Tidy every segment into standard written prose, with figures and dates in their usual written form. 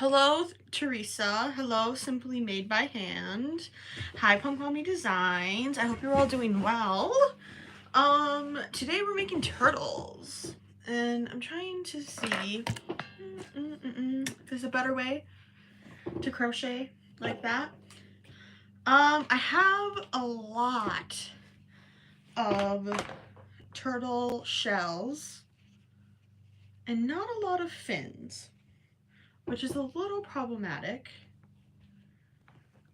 Hello, Teresa. Hello, Simply Made by Hand. Hi, Pompomi Designs. I hope you're all doing well. Today we're making turtles, and I'm trying to see if there's a better way to crochet like that. I have a lot of turtle shells and not a lot of fins, which is a little problematic.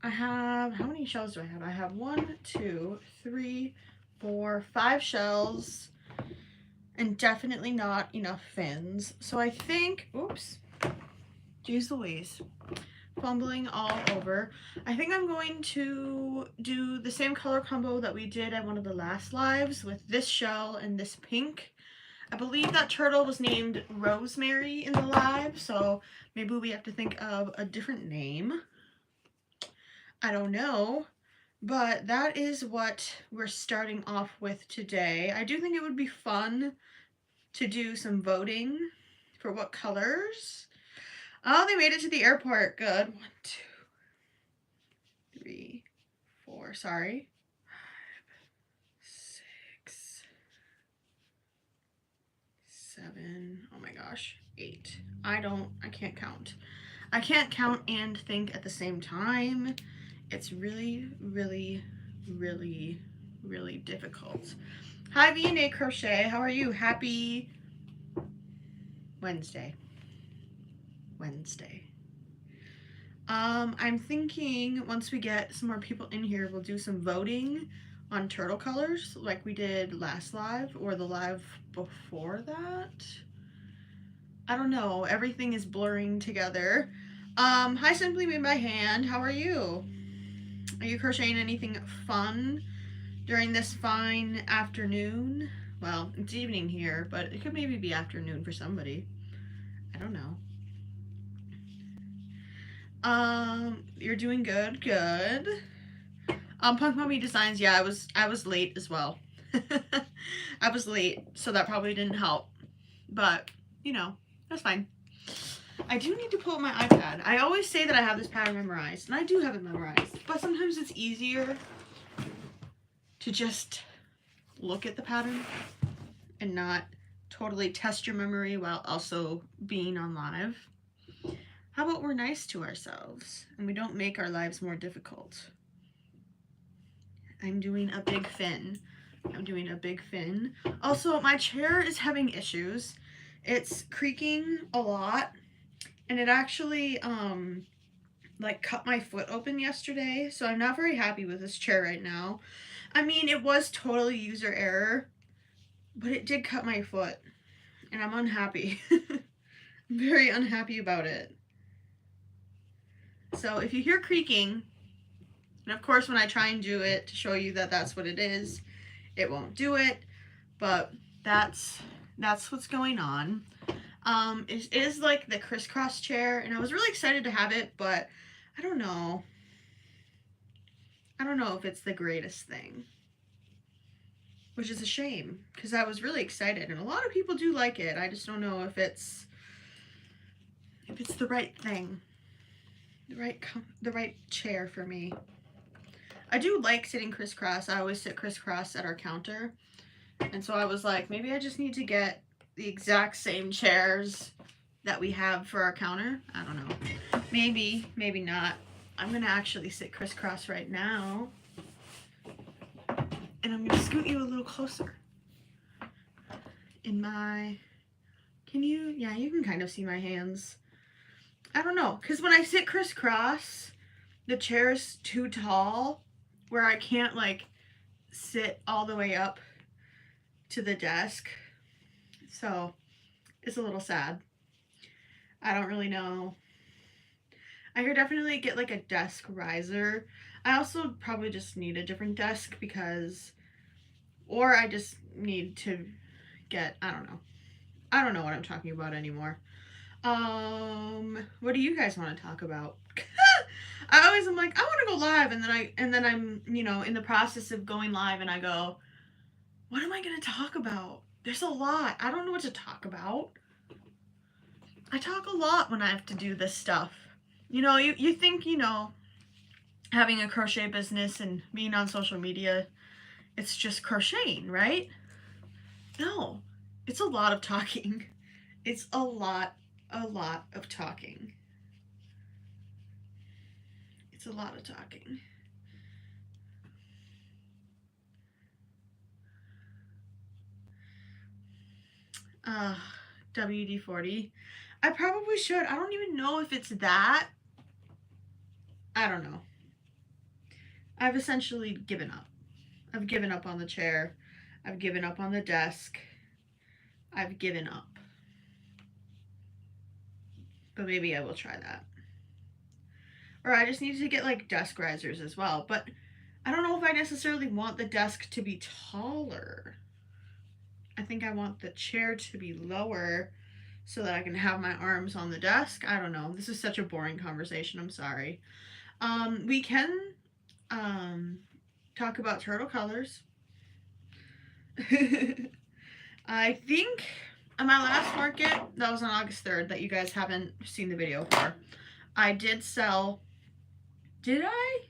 I have, how many shells do I have? I have 1, 2, 3, 4, 5 shells, and definitely not enough fins. So I think, oops, geez Louise, fumbling all over. I think I'm going to do the same color combo that we did at one of the last lives with this shell and this pink. I believe that turtle was named Rosemary in the live, so maybe we have to think of a different name. I don't know, but that is what we're starting off with today. I do think it would be fun to do some voting for what colors. Oh, they made it to the airport. Good. 1, 2, 3, 4. Sorry. 5, 6, 7. Oh my gosh. 8. I can't count. I can't count and think at the same time. It's really, really, really, really difficult. Hi, V&A Crochet. How are you? Happy Wednesday. I'm thinking once we get some more people in here, we'll do some voting on turtle colors like we did last live or the live before that. I don't know. Everything is blurring together. Hi, Simply Made by Hand. How are you? Are you crocheting anything fun during this fine afternoon? Well, it's evening here, but it could maybe be afternoon for somebody. I don't know. You're doing good, good. Punk Mommy Designs, yeah, I was late as well. I was late, so that probably didn't help. But, you know, that's fine. I do need to pull up my iPad. I always say that I have this pattern memorized, and I do have it memorized, but sometimes it's easier to just look at the pattern and not totally test your memory while also being on live. How about we're nice to ourselves and we don't make our lives more difficult? I'm doing a big fin. Also, my chair is having issues. It's creaking a lot, and it actually like cut my foot open yesterday, so I'm not very happy with this chair right now. I mean, it was totally user error, but it did cut my foot, and I'm unhappy. I'm very unhappy about it. So if you hear creaking, and of course when I try and do it to show you that that's what it is, it won't do it, but that's what's going on. It is like the crisscross chair, and I was really excited to have it, but I don't know. I don't know if it's the greatest thing, which is a shame because I was really excited, and a lot of people do like it. I just don't know if it's the right thing, the right chair for me. I do like sitting crisscross. I always sit crisscross at our counter, and so I was like, maybe I just need to get the exact same chairs that we have for our counter. I don't know. Maybe, maybe not. I'm gonna actually sit crisscross right now, and I'm gonna scoot you a little closer. Yeah, you can kind of see my hands. I don't know, because when I sit crisscross, the chair is too tall where I can't like sit all the way up to the desk. So it's a little sad. I don't really know. I could definitely get like a desk riser. I also probably just need a different desk or I just need to get, I don't know. I don't know what I'm talking about anymore. What do you guys want to talk about? I always am like, I want to go live, and then I'm, you know, in the process of going live, and I go, what am I going to talk about? There's a lot. I don't know what to talk about. I talk a lot when I have to do this stuff. You know, you think, you know, having a crochet business and being on social media, it's just crocheting, right? No, it's a lot of talking. It's a lot of talking. It's a lot of talking. Uh, WD-40. I probably should. I don't even know if it's that. I don't know. I've essentially given up. I've given up on the chair. I've given up on the desk. I've given up. But maybe I will try that. Or I just need to get like desk risers as well. But I don't know if I necessarily want the desk to be taller. I think I want the chair to be lower so that I can have my arms on the desk. I don't know. This is such a boring conversation. I'm sorry. We can talk about turtle colors. I think on my last market, that was on August 3rd, that you guys haven't seen the video for, I did sell, did I?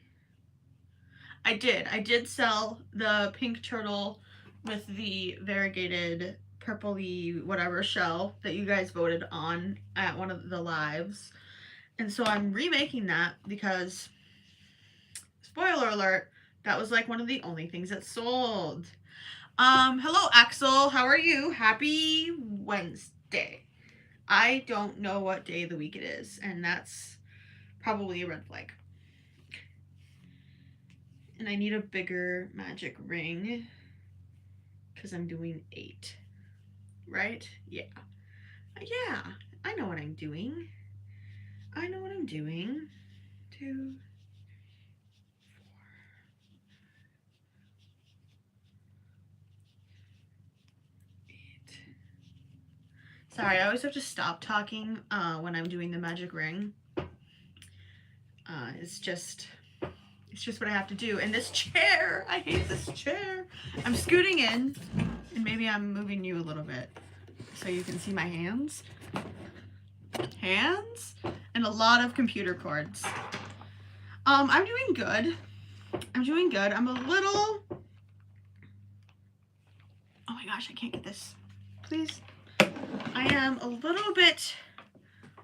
I did sell the pink turtle with the variegated purpley whatever shell that you guys voted on at one of the lives. And so I'm remaking that because, spoiler alert, that was like one of the only things that sold. Hello Axel, how are you? Happy Wednesday. I don't know what day of the week it is, and that's probably a red flag. And I need a bigger magic ring because I'm doing 8. Right? Yeah. Yeah, I know what I'm doing. I know what I'm doing. 2, 4, 8. Sorry, I always have to stop talking when I'm doing the magic ring. It's just what I have to do. And this chair, I hate this chair. I'm scooting in, and maybe I'm moving you a little bit so you can see my hands. Hands and a lot of computer cords. I'm doing good. I'm doing good. I'm a little, oh my gosh, I can't get this. Please. I am a little bit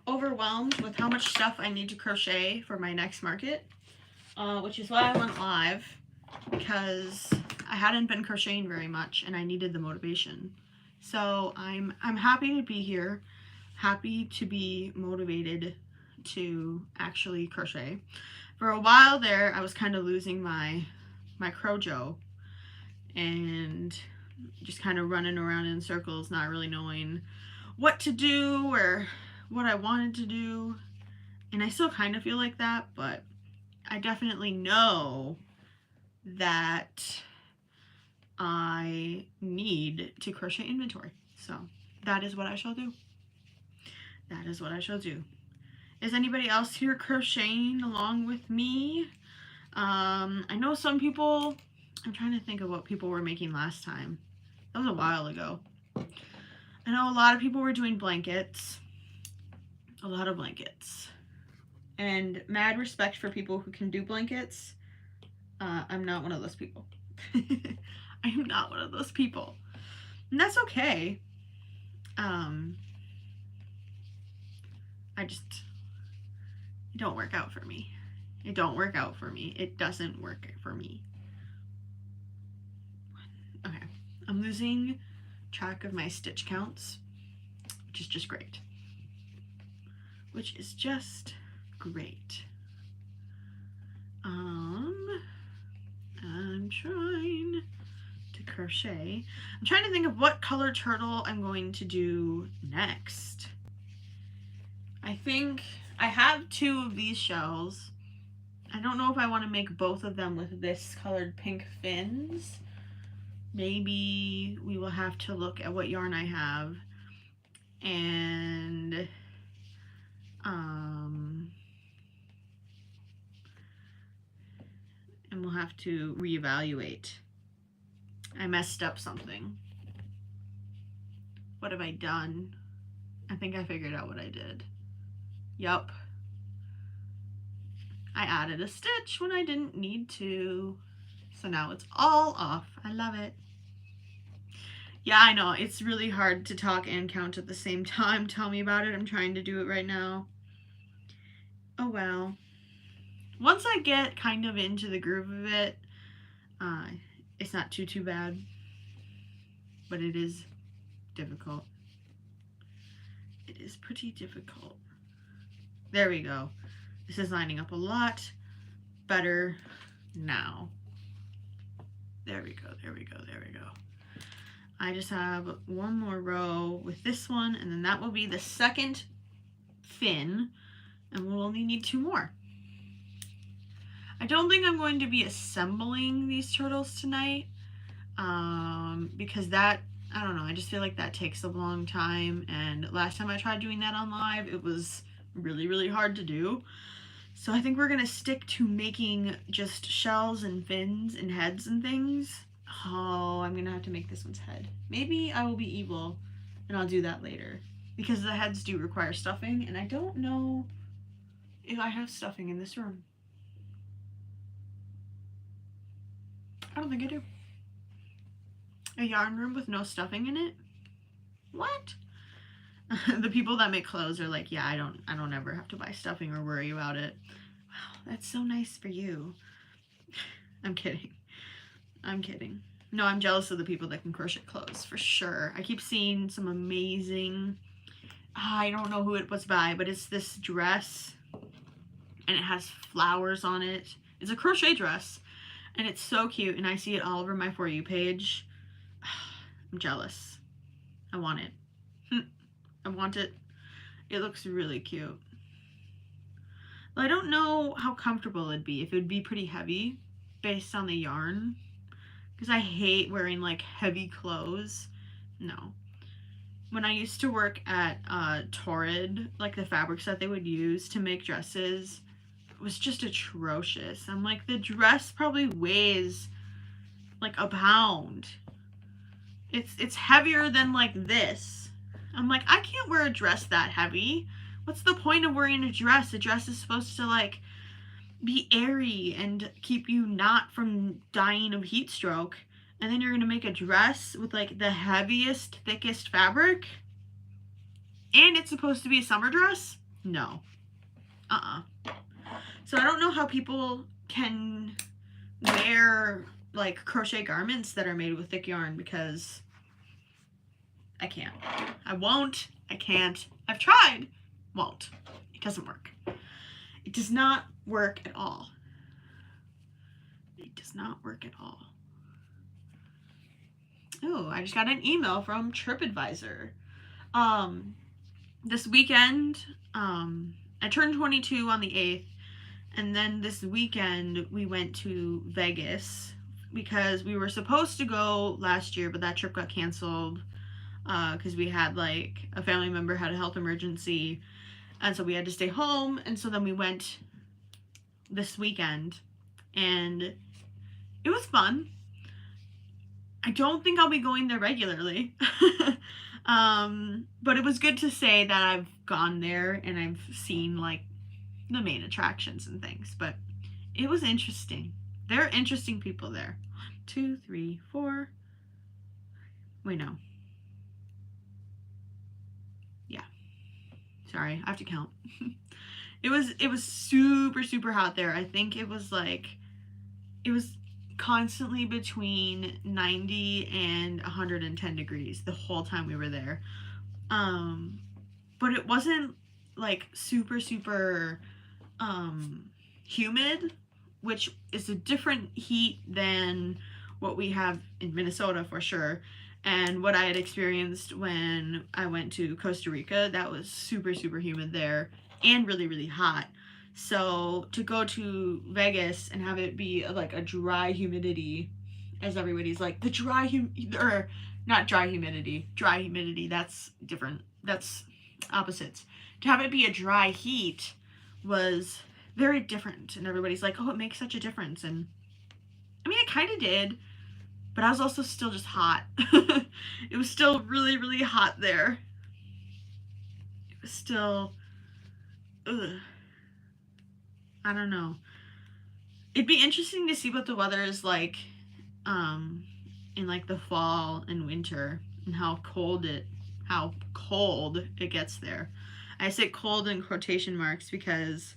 overwhelmed with how much stuff I need to crochet for my next market, which is why I went live, because I hadn't been crocheting very much and I needed the motivation. So I'm happy to be here, happy to be motivated to actually crochet. For a while there, I was kind of losing my crojo and just kind of running around in circles, not really knowing what to do or what I wanted to do. And I still kind of feel like that, but I definitely know that I need to crochet inventory. So that is what I shall do. That is what I shall do. Is anybody else here crocheting along with me? I know some people, I'm trying to think of what people were making last time. That was a while ago. I know a lot of people were doing blankets. A lot of blankets. And mad respect for people who can do blankets. I'm not one of those people. I am not one of those people. And that's okay. It don't work out for me. It don't work out for me. It doesn't work for me. Okay. I'm losing track of my stitch counts, which is just great. Which is just great. I'm trying to crochet. I'm trying to think of what color turtle I'm going to do next. I think I have 2 of these shells. I don't know if I want to make both of them with this colored pink fins. Maybe we will have to look at what yarn I have and we'll have to reevaluate. I messed up something. What have I done? I think I figured out what I did. Yup. I added a stitch when I didn't need to. So now it's all off. I love it. Yeah, I know. It's really hard to talk and count at the same time. Tell me about it. I'm trying to do it right now. Oh well. Once I get kind of into the groove of it, it's not too bad. But it is difficult. It is pretty difficult. There we go. This is lining up a lot better now. There we go, there we go, there we go. I just have one more row with this one, and then that will be the second fin, and we'll only need 2 more. I don't think I'm going to be assembling these turtles tonight, because that, I don't know, I just feel like that takes a long time, and last time I tried doing that on live, it was really hard to do. So I think we're gonna stick to making just shells and fins and heads and things. Oh, I'm gonna have to make this one's head. Maybe I will be evil and I'll do that later, because the heads do require stuffing, and I don't know if I have stuffing in this room. I don't think I do. A yarn room with no stuffing in it? What? The people that make clothes are like, yeah, I don't ever have to buy stuffing or worry about it. Wow, that's so nice for you. I'm kidding. I'm kidding. No, I'm jealous of the people that can crochet clothes, for sure. I keep seeing some amazing, I don't know who it was by, but it's this dress, and it has flowers on it. It's a crochet dress, and it's so cute, and I see it all over my For You page. I'm jealous. I want it. I want it. It looks really cute. I don't know how comfortable it'd be, if it would be pretty heavy based on the yarn, because I hate wearing like heavy clothes. No. When I used to work at Torrid, like the fabrics that they would use to make dresses was just atrocious. I'm like, the dress probably weighs like a pound. It's heavier than like this. I'm like, I can't wear a dress that heavy. What's the point of wearing a dress? A dress is supposed to like be airy and keep you not from dying of heat stroke. And then you're gonna make a dress with like the heaviest, thickest fabric? And it's supposed to be a summer dress? No. So I don't know how people can wear like crochet garments that are made with thick yarn, because I can't. I won't. I can't. I've tried. Won't. It doesn't work. It does not work at all. It does not work at all. Oh, I just got an email from TripAdvisor. This weekend, I turned 22 on the 8th, and then this weekend we went to Vegas because we were supposed to go last year, but that trip got canceled because we had like a family member had a health emergency, and so we had to stay home. And so then we went this weekend, and it was fun. I don't think I'll be going there regularly. But it was good to say that I've gone there and I've seen like the main attractions and things. But it was interesting. There are interesting people there. 1, 2, 3, 4. Wait, no. Yeah. Sorry, I have to count. It was super hot there. I think it was constantly between 90 and 110 degrees the whole time we were there. But it wasn't like super humid, which is a different heat than what we have in Minnesota for sure. And what I had experienced when I went to Costa Rica, that was super humid there and really hot. So to go to Vegas and have it be like a dry humidity, as everybody's like, the dry not dry humidity, that's different, that's opposites. To have it be a dry heat was very different, and everybody's like, oh, it makes such a difference. And I mean, it kind of did, but I was also still just hot. It was still really hot there. still, ugh, I don't know. It'd be interesting to see what the weather is like in like the fall and winter, and how cold it gets there. I say cold in quotation marks because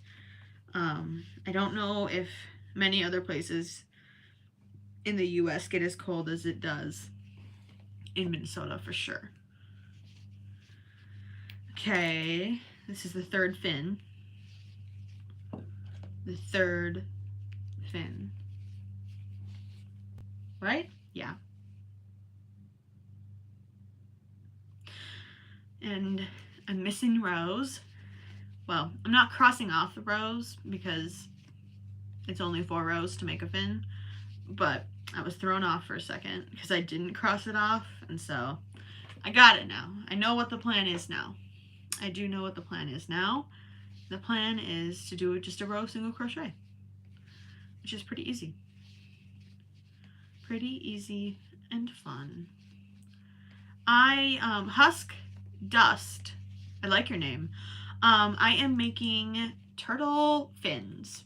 I don't know if many other places in the US get as cold as it does in Minnesota for sure. Okay, this is the third fin. The third fin. Right? Yeah. And I'm missing rows. Well, I'm not crossing off the rows because it's only 4 rows to make a fin, but I was thrown off for a second because I didn't cross it off, and so I got it now. I know what the plan is now. I do know what the plan is now. The plan is to do just a row single crochet, which is pretty easy. Pretty easy and fun. Husk Dust, I like your name. I am making turtle fins.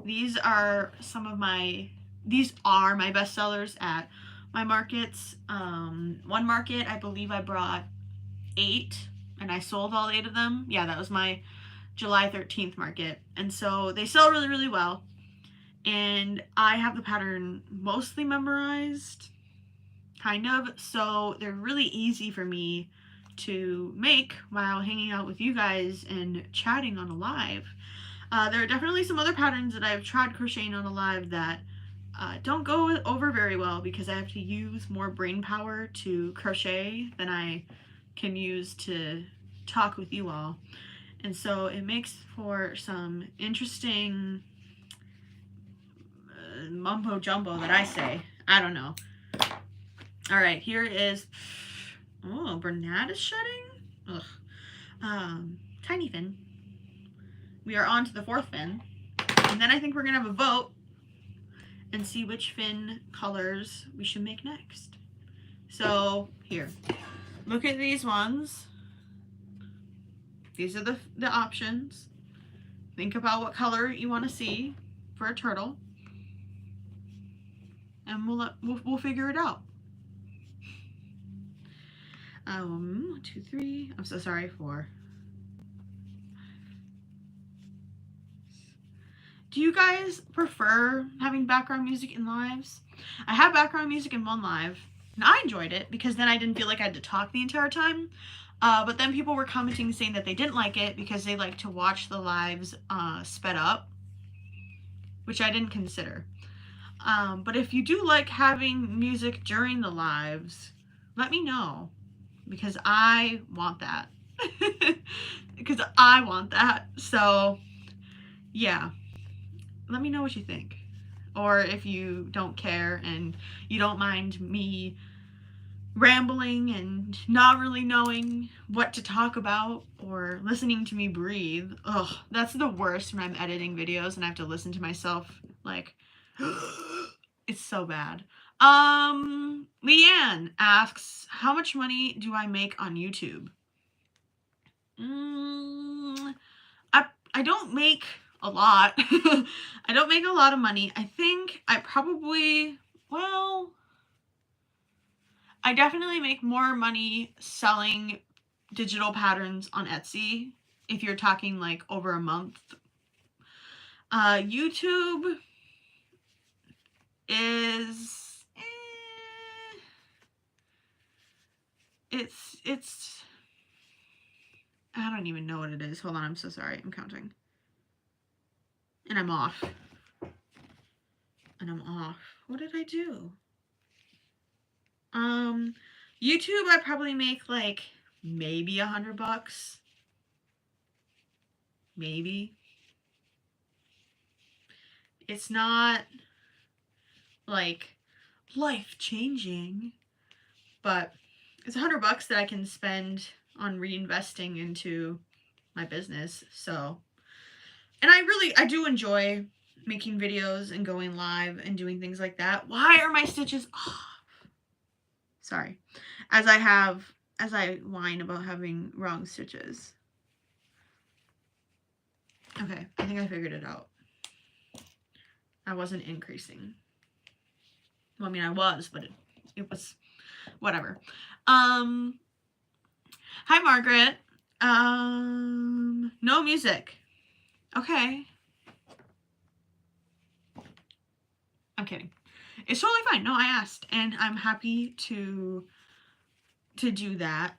These are my bestsellers at my markets. One market, I believe I brought 8 and I sold all 8 of them. Yeah, that was my July 13th market. And so they sell really, really well. And I have the pattern mostly memorized, kind of, so they're really easy for me to make while hanging out with you guys and chatting on a live. There are definitely some other patterns that I've tried crocheting on a live that don't go over very well because I have to use more brain power to crochet than I can use to talk with you all. And so it makes for some interesting mumbo jumbo that I say. I don't know. All right, here is, oh, Bernard is shedding? Ugh. Tiny fin. We are on to the 4th fin. And then I think we're gonna have a vote and see which fin colors we should make next. So here, look at these ones. These are the options. Think about what color you want to see for a turtle, and we'll figure it out. 1, 2, 3. I'm so sorry, 4. Do you guys prefer having background music in lives? I have background music in one live, and I enjoyed it because then I didn't feel like I had to talk the entire time. But then people were commenting saying that they didn't like it because they like to watch the lives sped up, which I didn't consider. But if you do like having music during the lives, let me know because I want that. Because I want that. So, yeah. Let me know what you think. Or if you don't care and you don't mind me rambling and not really knowing what to talk about or listening to me breathe. Ugh, that's the worst when I'm editing videos and I have to listen to myself like it's so bad. Leanne asks, how much money do I make on YouTube? I don't make a lot. I don't make a lot of money. I think I probably, well, I definitely make more money selling digital patterns on Etsy if you're talking like over a month. YouTube is, it's, I don't even know what it is. Hold on, I'm so sorry. I'm counting. And I'm off. And I'm off. What did I do? YouTube, I probably make like maybe $100. Maybe. It's not like life-changing, but it's $100 that I can spend on reinvesting into my business. So, and I do enjoy making videos and going live and doing things like that. Why are my stitches off? Sorry. As as I whine about having wrong stitches. Okay, I think I figured it out. I wasn't increasing. Well, I mean, I was, but it was whatever. Hi, Margaret. No music. Okay. I'm kidding. It's totally fine. No, I asked, and I'm happy to do that.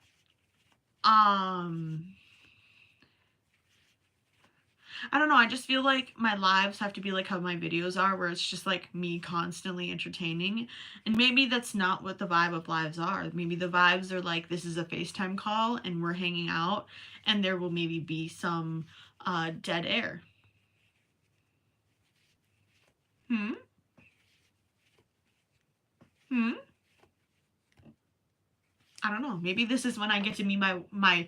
I don't know, I just feel like my lives have to be like how my videos are, where it's just like me constantly entertaining. And maybe that's not what the vibe of lives are. Maybe the vibes are like, this is a FaceTime call and we're hanging out, and there will maybe be some dead air. I don't know. Maybe this is when I get to be my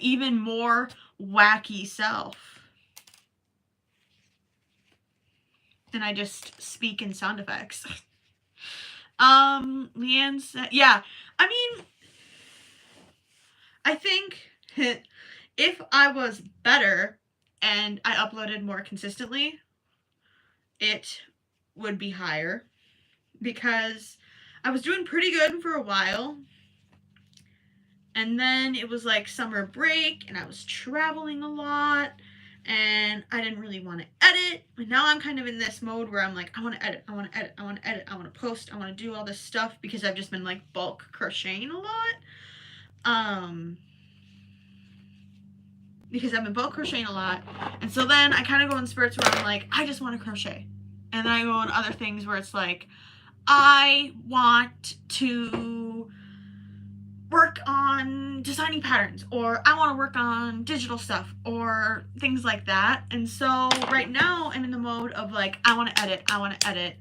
even more wacky self. And I just speak in sound effects. Leanne said, yeah, I mean, I think if I was better and I uploaded more consistently, it would be higher, because I was doing pretty good for a while. And then it was like summer break and I was traveling a lot and I didn't really want to edit. And now I'm kind of in this mode where I'm like, I want to edit, I want to edit, I want to edit, I want to post, I want to do all this stuff, because I've just been like bulk crocheting a lot. Because I've been bulk crocheting a lot. And so then I kind of go in spurts where I'm like, I just want to crochet. And then I go on other things where it's like, I want to work on designing patterns, or I want to work on digital stuff, or things like that. And so right now I'm in the mode of like, I want to edit, I want to edit.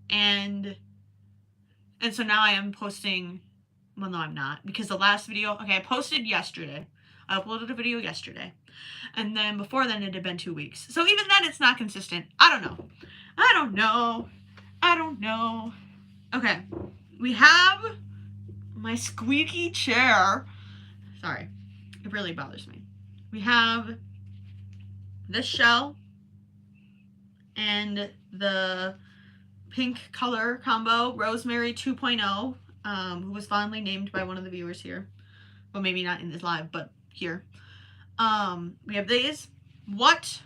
And so now I am posting, well, no, I'm not, because the last video, okay, I posted yesterday. I uploaded a video yesterday. And then before then it had been 2 weeks. So even then it's not consistent. I don't know. I don't know. I don't know. Okay. We have my squeaky chair. Sorry, it really bothers me. We have this shell and the pink color combo, Rosemary 2.0, who was fondly named by one of the viewers here. Well, maybe not in this live, but here. We have these. What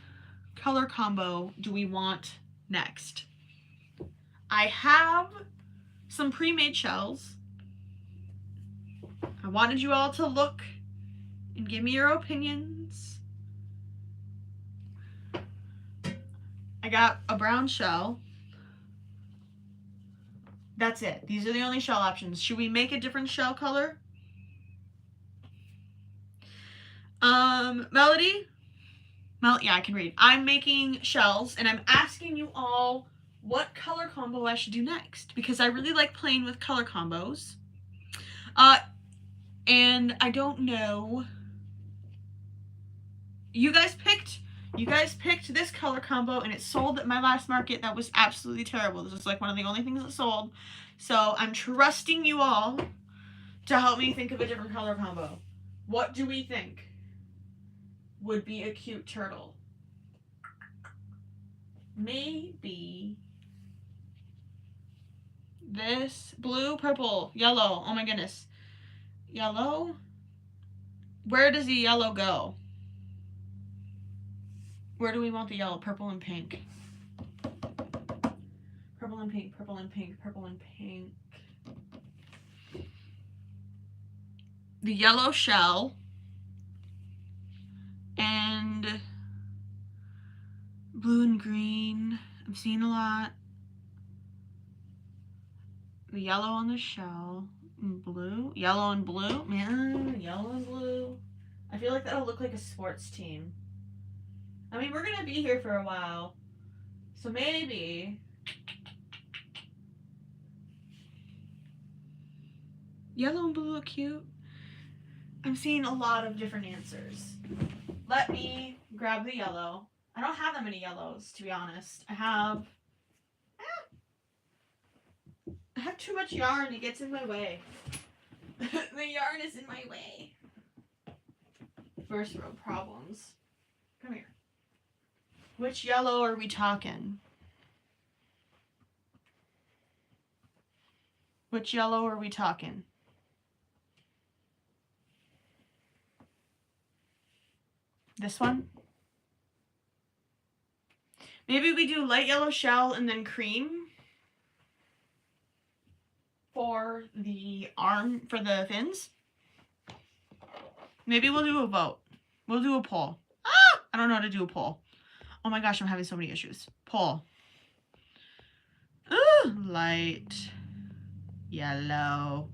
color combo do we want next? I have some pre-made shells. I wanted you all to look and give me your opinions. I got a brown shell. That's it. These are the only shell options. Should we make a different shell color? Melody? Yeah, I can read. I'm making shells, and I'm asking you all what color combo I should do next, because I really like playing with color combos. And I don't know. You guys picked this color combo, and it sold at my last market. That was absolutely terrible. This was like one of the only things that sold. So I'm trusting you all to help me think of a different color combo. What do we think would be a cute turtle? Maybe this blue, purple, yellow. Oh my goodness. Yellow? Where does the yellow go? Where do we want the yellow? Purple and pink. Purple and pink, purple and pink, purple and pink. The yellow shell and blue and green. I'm seeing a lot. The yellow on the shell and blue. Yellow and blue. Man, yellow and blue. I feel like that'll look like a sports team. I mean, we're going to be here for a while. So maybe yellow and blue look cute. I'm seeing a lot of different answers. Let me grab the yellow. I don't have that many yellows, to be honest. I have I have too much yarn. It gets in my way. The yarn is in my way. First world problems. Come here. Which yellow are we talking? Which yellow are we talking? This one? Maybe we do light yellow shell and then cream for the arm, for the fins. Maybe we'll do a vote. We'll do a poll. Ah! I don't know how to do a poll. Oh my gosh, I'm having so many issues. Poll. Ooh, light yellow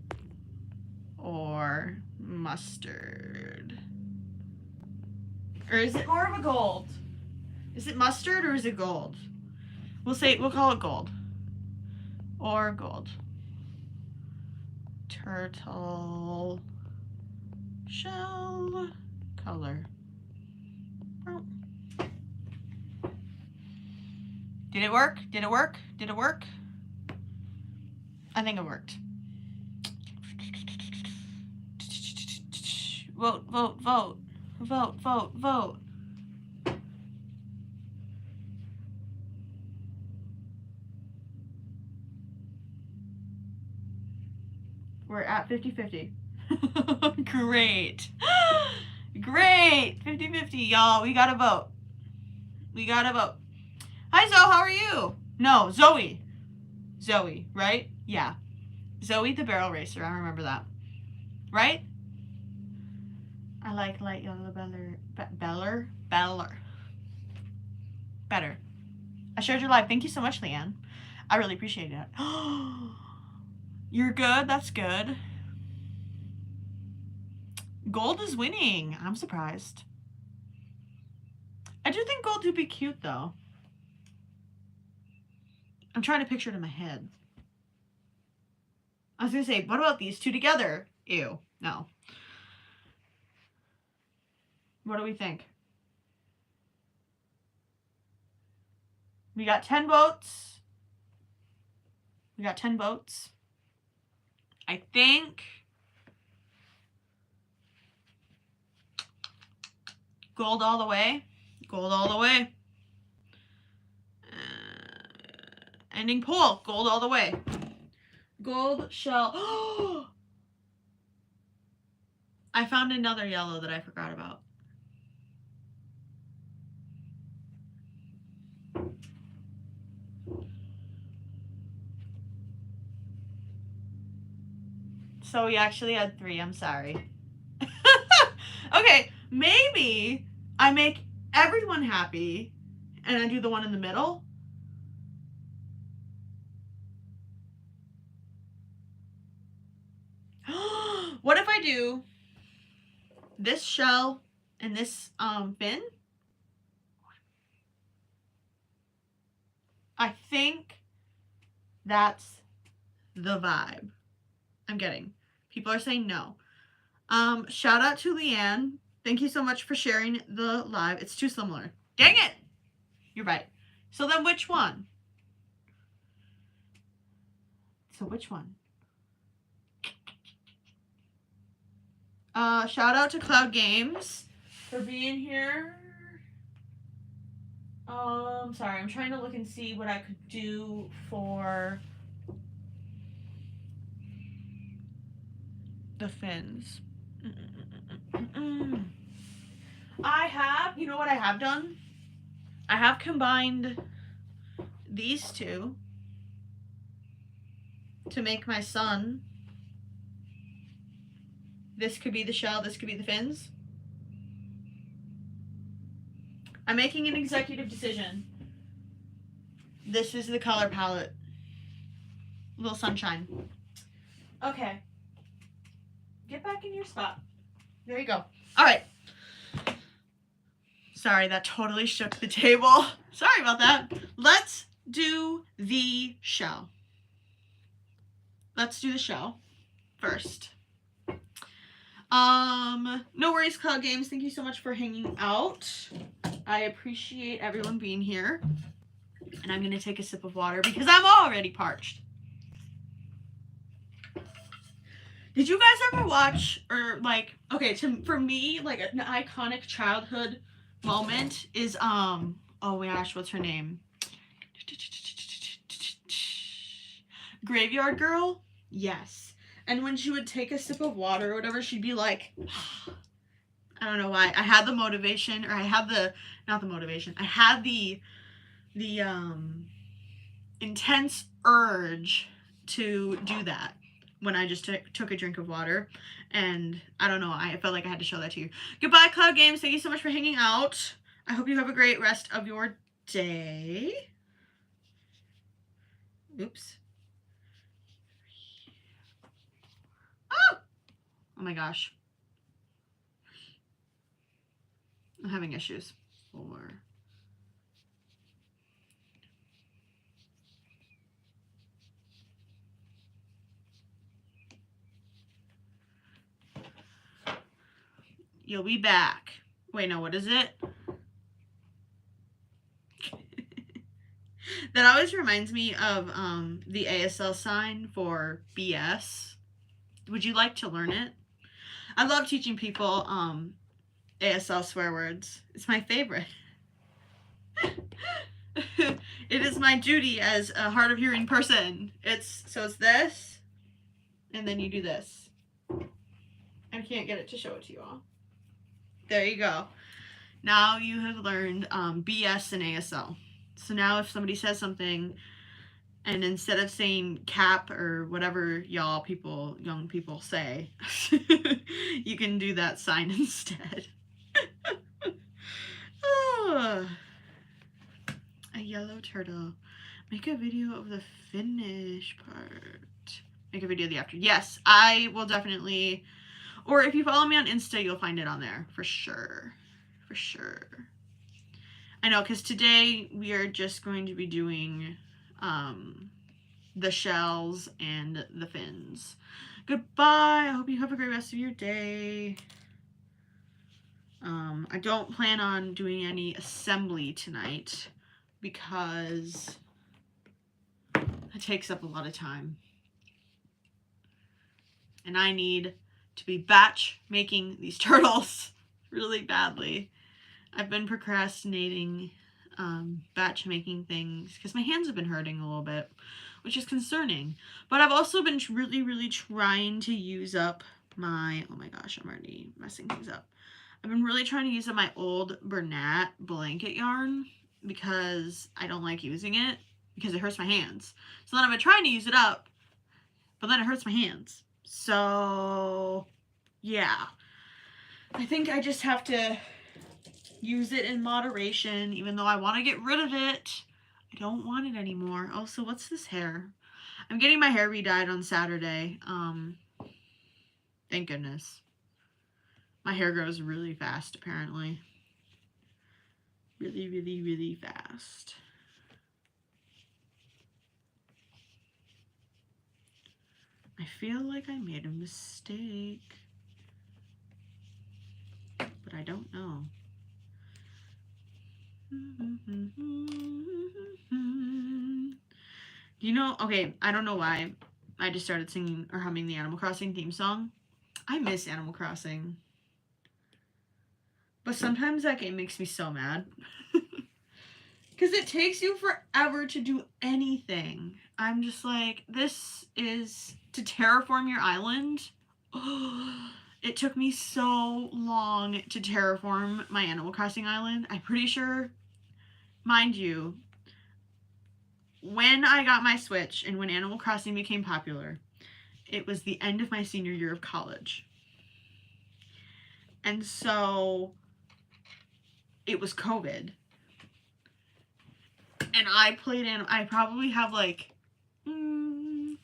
or mustard. Or is it more of a gold? Is it mustard or is it gold? We'll call it gold. Or gold. Turtle shell color. Oh. Did it work? Did it work? Did it work? I think it worked. Vote, vote, vote. Vote, vote, vote. We're at 50-50. Great. Great. 50-50, y'all. We gotta vote. We gotta vote. Hi, Zoe. How are you? No, Zoe. Zoe, right? Yeah. Zoe the barrel racer. I remember that. Right? I like light yellow better. I shared your live. Thank you so much, Leanne. I really appreciate it. You're good. That's good. Gold is winning. I'm surprised. I do think gold would be cute, though. I'm trying to picture it in my head. I was going to say, what about these two together? Ew. No. What do we think? We got 10 votes. We got 10 votes. I think gold all the way. Gold all the way. Ending poll. Gold all the way. Gold shell. I found another yellow that I forgot about. So we actually had 3. I'm sorry. Okay, maybe I make everyone happy and I do the one in the middle. What if I do this shell and this fin? I think that's the vibe I'm getting. People are saying no. Shout out to Leanne. Thank you so much for sharing the live. It's too similar. Dang it! You're right. So then which one? So which one? Shout out to Cloud Games for being here. Sorry, I'm trying to look and see what I could do for the fins. I have, you know what I have done? I have combined these two to make my sun. This could be the shell, this could be the fins. I'm making an executive decision. This is the color palette. Little sunshine. Okay. Get back in your spot. There you go. All right. Sorry, that totally shook the table. Sorry about that. Let's do the shell. Let's do the shell first. No worries, Cloud Games. Thank you so much for hanging out. I appreciate everyone being here. And I'm going to take a sip of water because I'm already parched. Did you guys ever watch, or like, okay, for me, like an iconic childhood moment is oh my gosh, what's her name? Graveyard Girl? Yes. And when she would take a sip of water or whatever, she'd be like, I don't know why. I had the motivation, or I had the, not the motivation, I had the intense urge to do that when I just took a drink of water. And I don't know, I felt like I had to show that to you. Goodbye, Cloud Games. Thank you so much for hanging out. I hope you have a great rest of your day. Oops. Oh! Oh my gosh. I'm having issues. 4. You'll be back. Wait, no, what is it? That always reminds me of the ASL sign for BS. Would you like to learn it? I love teaching people ASL swear words. It's my favorite. It is my duty as a hard of hearing person. It's this, and then you do this. I can't get it to show it to you all. There you go. Now you have learned BS and ASL. So now if somebody says something, and instead of saying cap or whatever y'all young people say, you can do that sign instead. Oh, a yellow turtle. Make a video of the finish part. Make a video of the after. Yes, I will definitely. Or if you follow me on Insta, you'll find it on there for sure. For sure. I know, because today we are just going to be doing the shells and the fins. Goodbye. I hope you have a great rest of your day. I don't plan on doing any assembly tonight because it takes up a lot of time. And I need to be batch making these turtles really badly. I've been procrastinating batch making things because my hands have been hurting a little bit, which is concerning. But I've also been really trying to use up my, oh my gosh, I'm already messing things up. I've been really trying to use up my old Bernat blanket yarn because I don't like using it because it hurts my hands. So then I've been trying to use it up, but then it hurts my hands. So yeah, I think I just have to use it in moderation, even though I want to get rid of it. I don't want it anymore. Oh, so what's this hair? I'm getting my hair re-dyed on Saturday. Thank goodness. My hair grows really fast, apparently. Really fast. I feel like I made a mistake, but I don't know. You know, okay, I don't know why I just started singing or humming the Animal Crossing theme song. I miss Animal Crossing. But sometimes that game makes me so mad. Because it takes you forever to do anything. I'm just like, this is to terraform your island. It took me so long to terraform my Animal Crossing island. I'm pretty sure, mind you, when I got my Switch and when Animal Crossing became popular, it was the end of my senior year of college. And so it was COVID. And I played I probably have like 500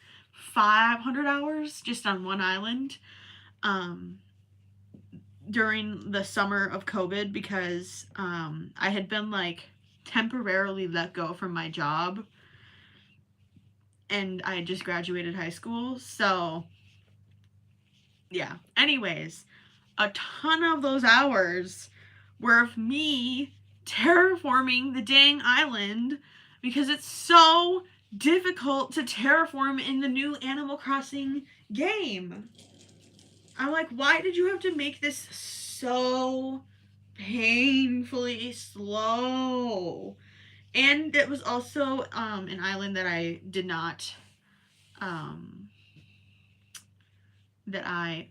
hours just on one island during the summer of COVID because I had been like temporarily let go from my job and I had just graduated high school. So yeah, anyways, a ton of those hours were of me terraforming the dang island because it's so difficult to terraform in the new Animal Crossing game. I'm like, why did you have to make this so painfully slow? And it was also an island that I did not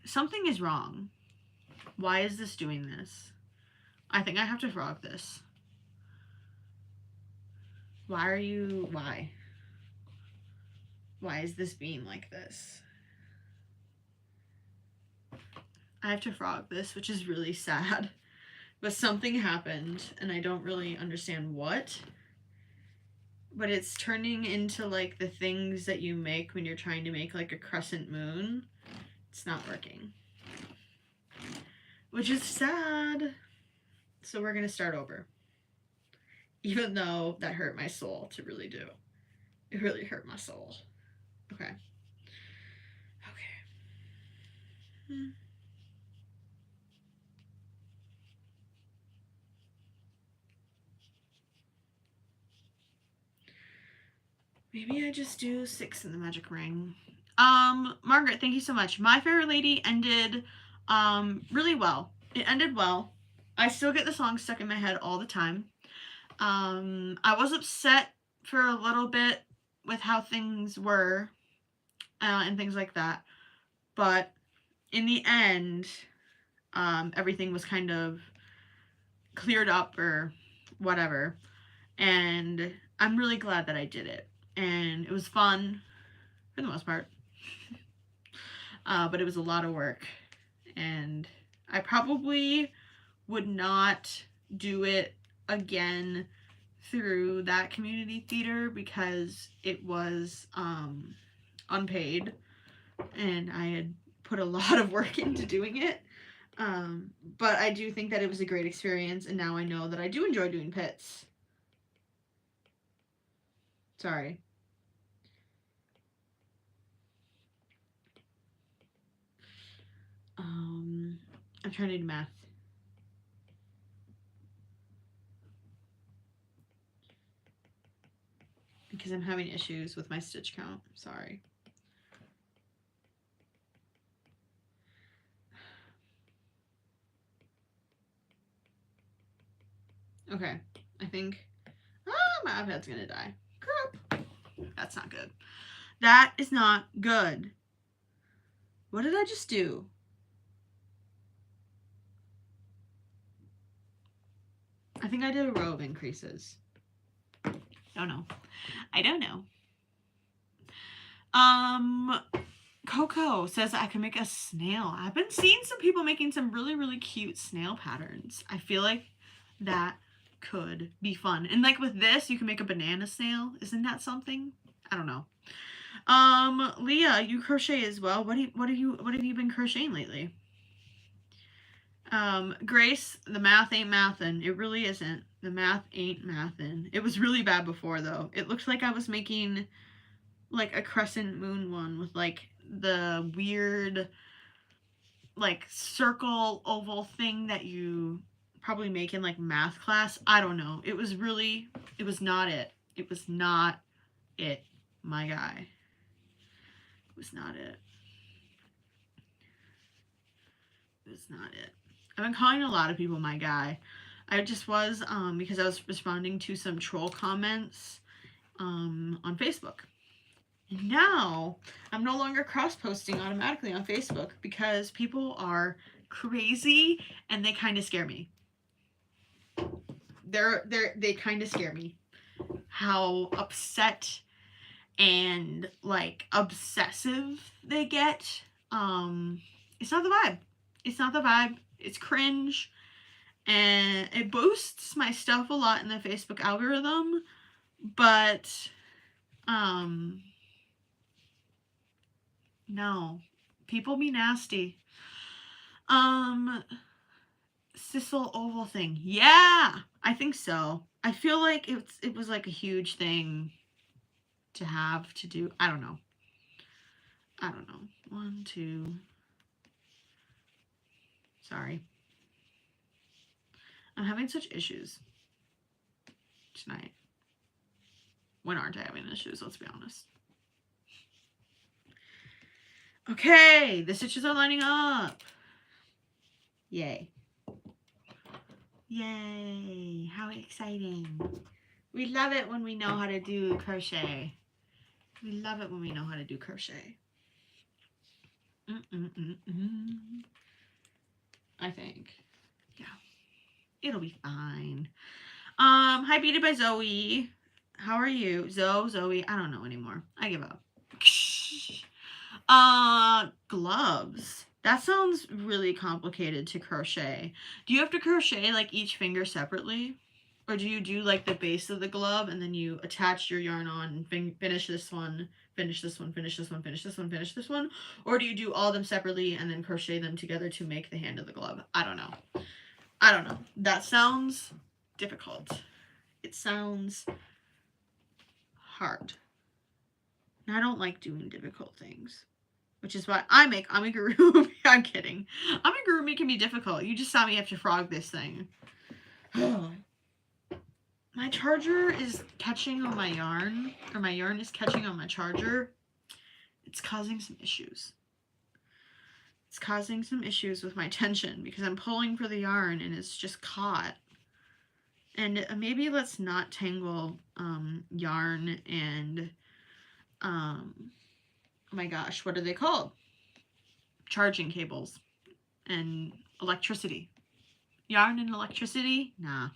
something is wrong. Why is this doing this? I think I have to frog this. Why? Why is this being like this? I have to frog this, which is really sad. But something happened, and I don't really understand what. But it's turning into like the things that you make when you're trying to make like a crescent moon. It's not working. Which is sad. So we're going to start over. Even though that hurt my soul to really do. It really hurt my soul. Okay. Okay. Maybe I just do 6 in the magic ring. Margaret, thank you so much. My Fair Lady ended really well. It ended well. I still get the song stuck in my head all the time. I was upset for a little bit with how things were and things like that. But in the end, everything was kind of cleared up or whatever. And I'm really glad that I did it. And it was fun for the most part. But it was a lot of work. And I probably would not do it again through that community theater because it was unpaid and I had put a lot of work into doing it. But I do think that it was a great experience, and now I know that I do enjoy doing pits. Sorry. I'm trying to do math. Because I'm having issues with my stitch count. Sorry. Okay. I think... my iPad's gonna die. Crap. That's not good. That is not good. What did I just do? I think I did a row of increases. Don't know. I don't know. Coco says I can make a snail. I've been seeing some people making some really, really cute snail patterns. I feel like that could be fun. And like with this, you can make a banana snail. Isn't that something? I don't know. Leah, you crochet as well. What have you been crocheting lately? Grace, the math ain't mathin'. It really isn't. The math ain't mathin'. It was really bad before though. It looked like I was making like a crescent moon one with like the weird like circle oval thing that you probably make in like math class. I don't know. It was not it. It was not it, my guy. It was not it. It was not it. I've been calling a lot of people my guy. I just was because I was responding to some troll comments on Facebook. And now I'm no longer cross-posting automatically on Facebook because people are crazy and they kind of scare me. They kind of scare me. How upset and like obsessive they get. It's not the vibe. It's not the vibe. It's cringe. And it boosts my stuff a lot in the Facebook algorithm. But no. People be nasty. Sissel oval thing. Yeah, I think so. I feel like it was like a huge thing to have to do. I don't know. 1, 2. Sorry. I'm having such issues tonight. When aren't I having issues? Let's be honest. Okay, the stitches are lining up. Yay. Yay, how exciting. We love it when we know how to do crochet. We love it when we know how to do crochet. I think. Yeah. It'll be fine. Hi, Beaded by Zoe. How are you? Zoe. I don't know anymore. I give up. Gloves. That sounds really complicated to crochet. Do you have to crochet like each finger separately? Or do you do like the base of the glove and then you attach your yarn on and finish this one, finish this one, finish this one, finish this one, finish this one? Or do you do all of them separately and then crochet them together to make the hand of the glove? I don't know. I don't know. That sounds difficult. It sounds hard. And I don't like doing difficult things. Which is why I make amigurumi. I'm kidding. Amigurumi can be difficult. You just saw me have to frog this thing. My charger is catching on my yarn, or my yarn is catching on my charger. It's causing some issues. It's causing some issues with my tension because I'm pulling for the yarn and it's just caught. And maybe let's not tangle yarn and, oh my gosh, what are they called? Charging cables and electricity. Yarn and electricity? Nah.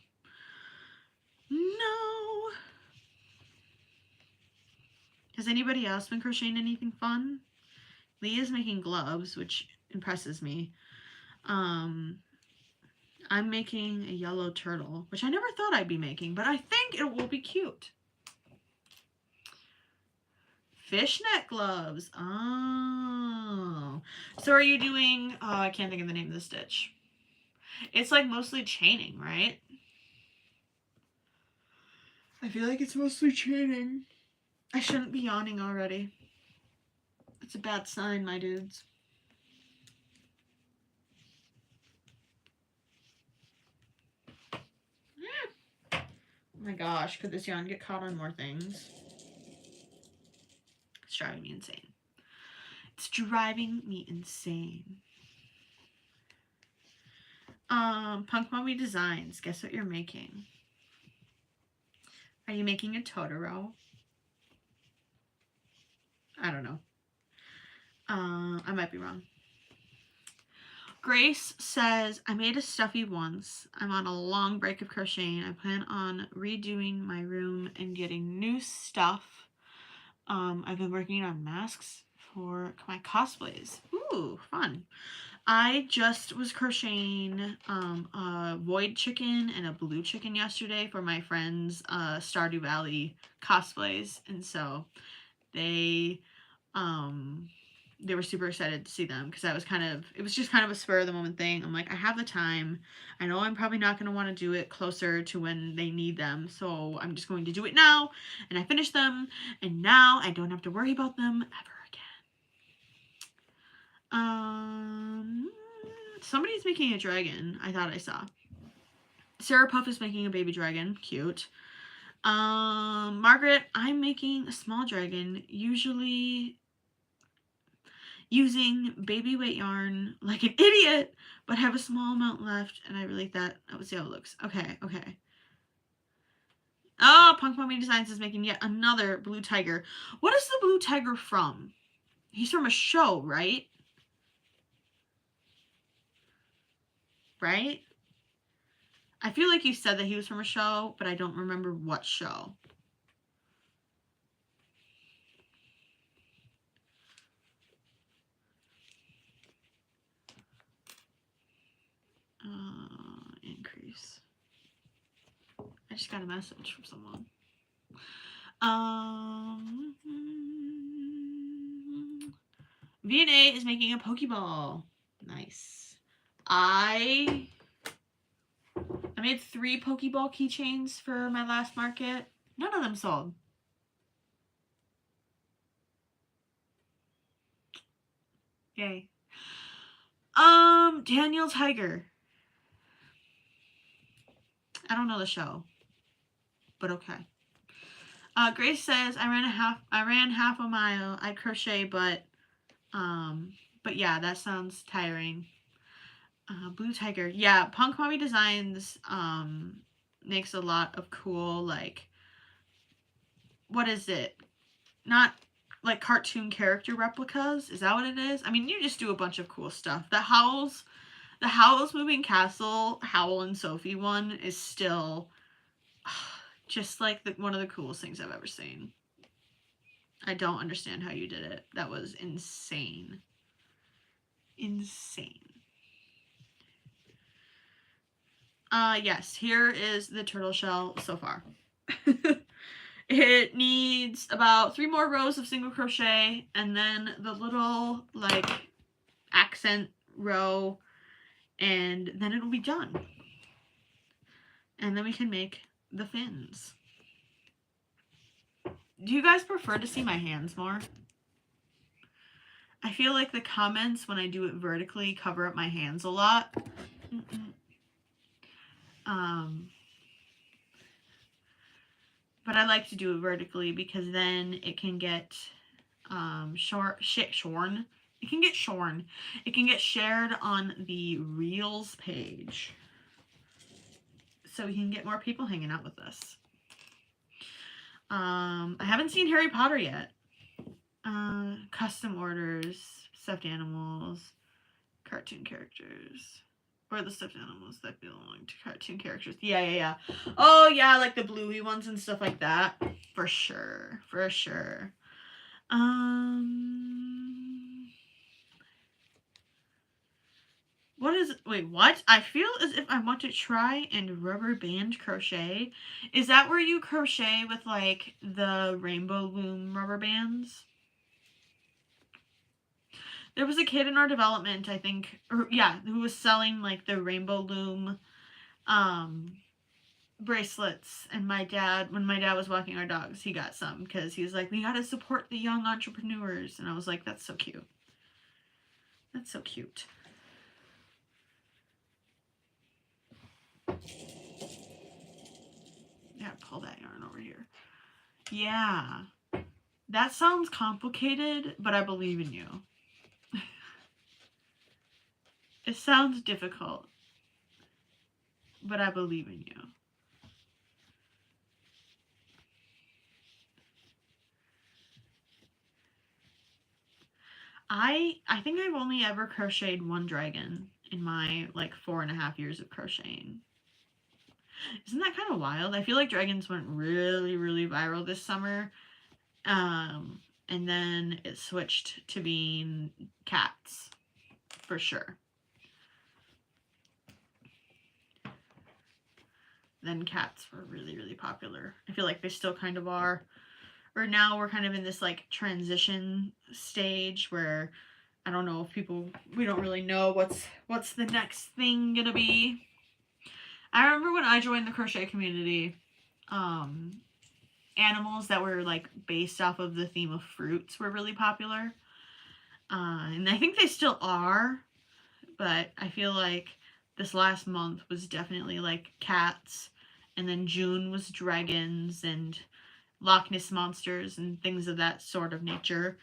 No. Has anybody else been crocheting anything fun? Leah's making gloves, which impresses me. I'm making a yellow turtle, which I never thought I'd be making, but I think it will be cute. Fishnet gloves. Oh. So are you doing, I can't think of the name of the stitch. It's like mostly chaining, right? I feel like it's mostly chaining. I shouldn't be yawning already. It's a bad sign, my dudes. Oh my gosh, could this yarn get caught on more things? It's driving me insane. It's driving me insane. Punk Mommy Designs, guess what you're making? Are you making a Totoro? I don't know. I might be wrong. Grace says, I made a stuffy once. I'm on a long break of crocheting. I plan on redoing my room and getting new stuff. I've been working on masks for my cosplays. Ooh, fun. I just was crocheting a void chicken and a blue chicken yesterday for my friends' Stardew Valley cosplays. And so they were super excited to see them because it was just kind of a spur of the moment thing. I'm like, I have the time. I know I'm probably not going to want to do it closer to when they need them. So I'm just going to do it now. And I finished them. And now I don't have to worry about them ever again. Somebody's making a dragon. I thought I saw. Sarah Puff is making a baby dragon. Cute. Margaret, I'm making a small dragon. Usually using baby weight yarn like an idiot, but have a small amount left, and I really like that. Let's see how it looks. Okay. Oh, Punk Mommy Designs is making yet another blue tiger. What is the blue tiger from? He's from a show, right? Right? I feel like you said that he was from a show, but I don't remember what show. Increase. I just got a message from someone. V&A is making a Pokeball. Nice. I made 3 Pokeball keychains for my last market. None of them sold. Yay. Daniel Tiger. I don't know the show, but okay. Grace says, I ran half a mile. I crochet, but But yeah, that sounds tiring. Blue Tiger. Yeah, Punk Mommy Designs makes a lot of cool, like, what is it? Not like cartoon character replicas. Is that what it is? I mean, you just do a bunch of cool stuff. The Howl's Moving Castle, Howl and Sophie one is still just like one of the coolest things I've ever seen. I don't understand how you did it. That was insane. Insane. Yes, here is the turtle shell so far. It needs about 3 more rows of single crochet and then the little like accent row, and then it'll be done. And then we can make the fins. Do you guys prefer to see my hands more? I feel like the comments when I do it vertically cover up my hands a lot. But I like to do it vertically because then it can get shorn. It can get shorn. It can get shared on the Reels page. So we can get more people hanging out with us. I haven't seen Harry Potter yet. Custom orders, stuffed animals, cartoon characters. Or the stuffed animals that belong to cartoon characters. Yeah. Oh, yeah, like the bluey ones and stuff like that. For sure. For sure. What is... Wait, what? I feel as if I want to try and rubber band crochet. Is that where you crochet with, like, the rainbow loom rubber bands? There was a kid in our development, I think, who was selling, like, the rainbow loom bracelets, and when my dad was walking our dogs, he got some because he was like, we gotta support the young entrepreneurs, and I was like, that's so cute. That's so cute. Yeah, pull that yarn over here. Yeah, that sounds complicated, but I believe in you. It sounds difficult, but I believe in you. I think I've only ever crocheted one dragon in my, like, 4.5 years of crocheting. Isn't that kind of wild? I feel like dragons went really, really viral this summer. And then it switched to being cats, for sure. Then cats were really, really popular. I feel like they still kind of are. Or now we're kind of in this, like, transition stage where I don't know if we don't really know what's the next thing gonna be. I remember when I joined the crochet community, animals that were, like, based off of the theme of fruits were really popular. And I think they still are, but I feel like this last month was definitely, like, cats, and then June was dragons and Loch Ness monsters and things of that sort of nature.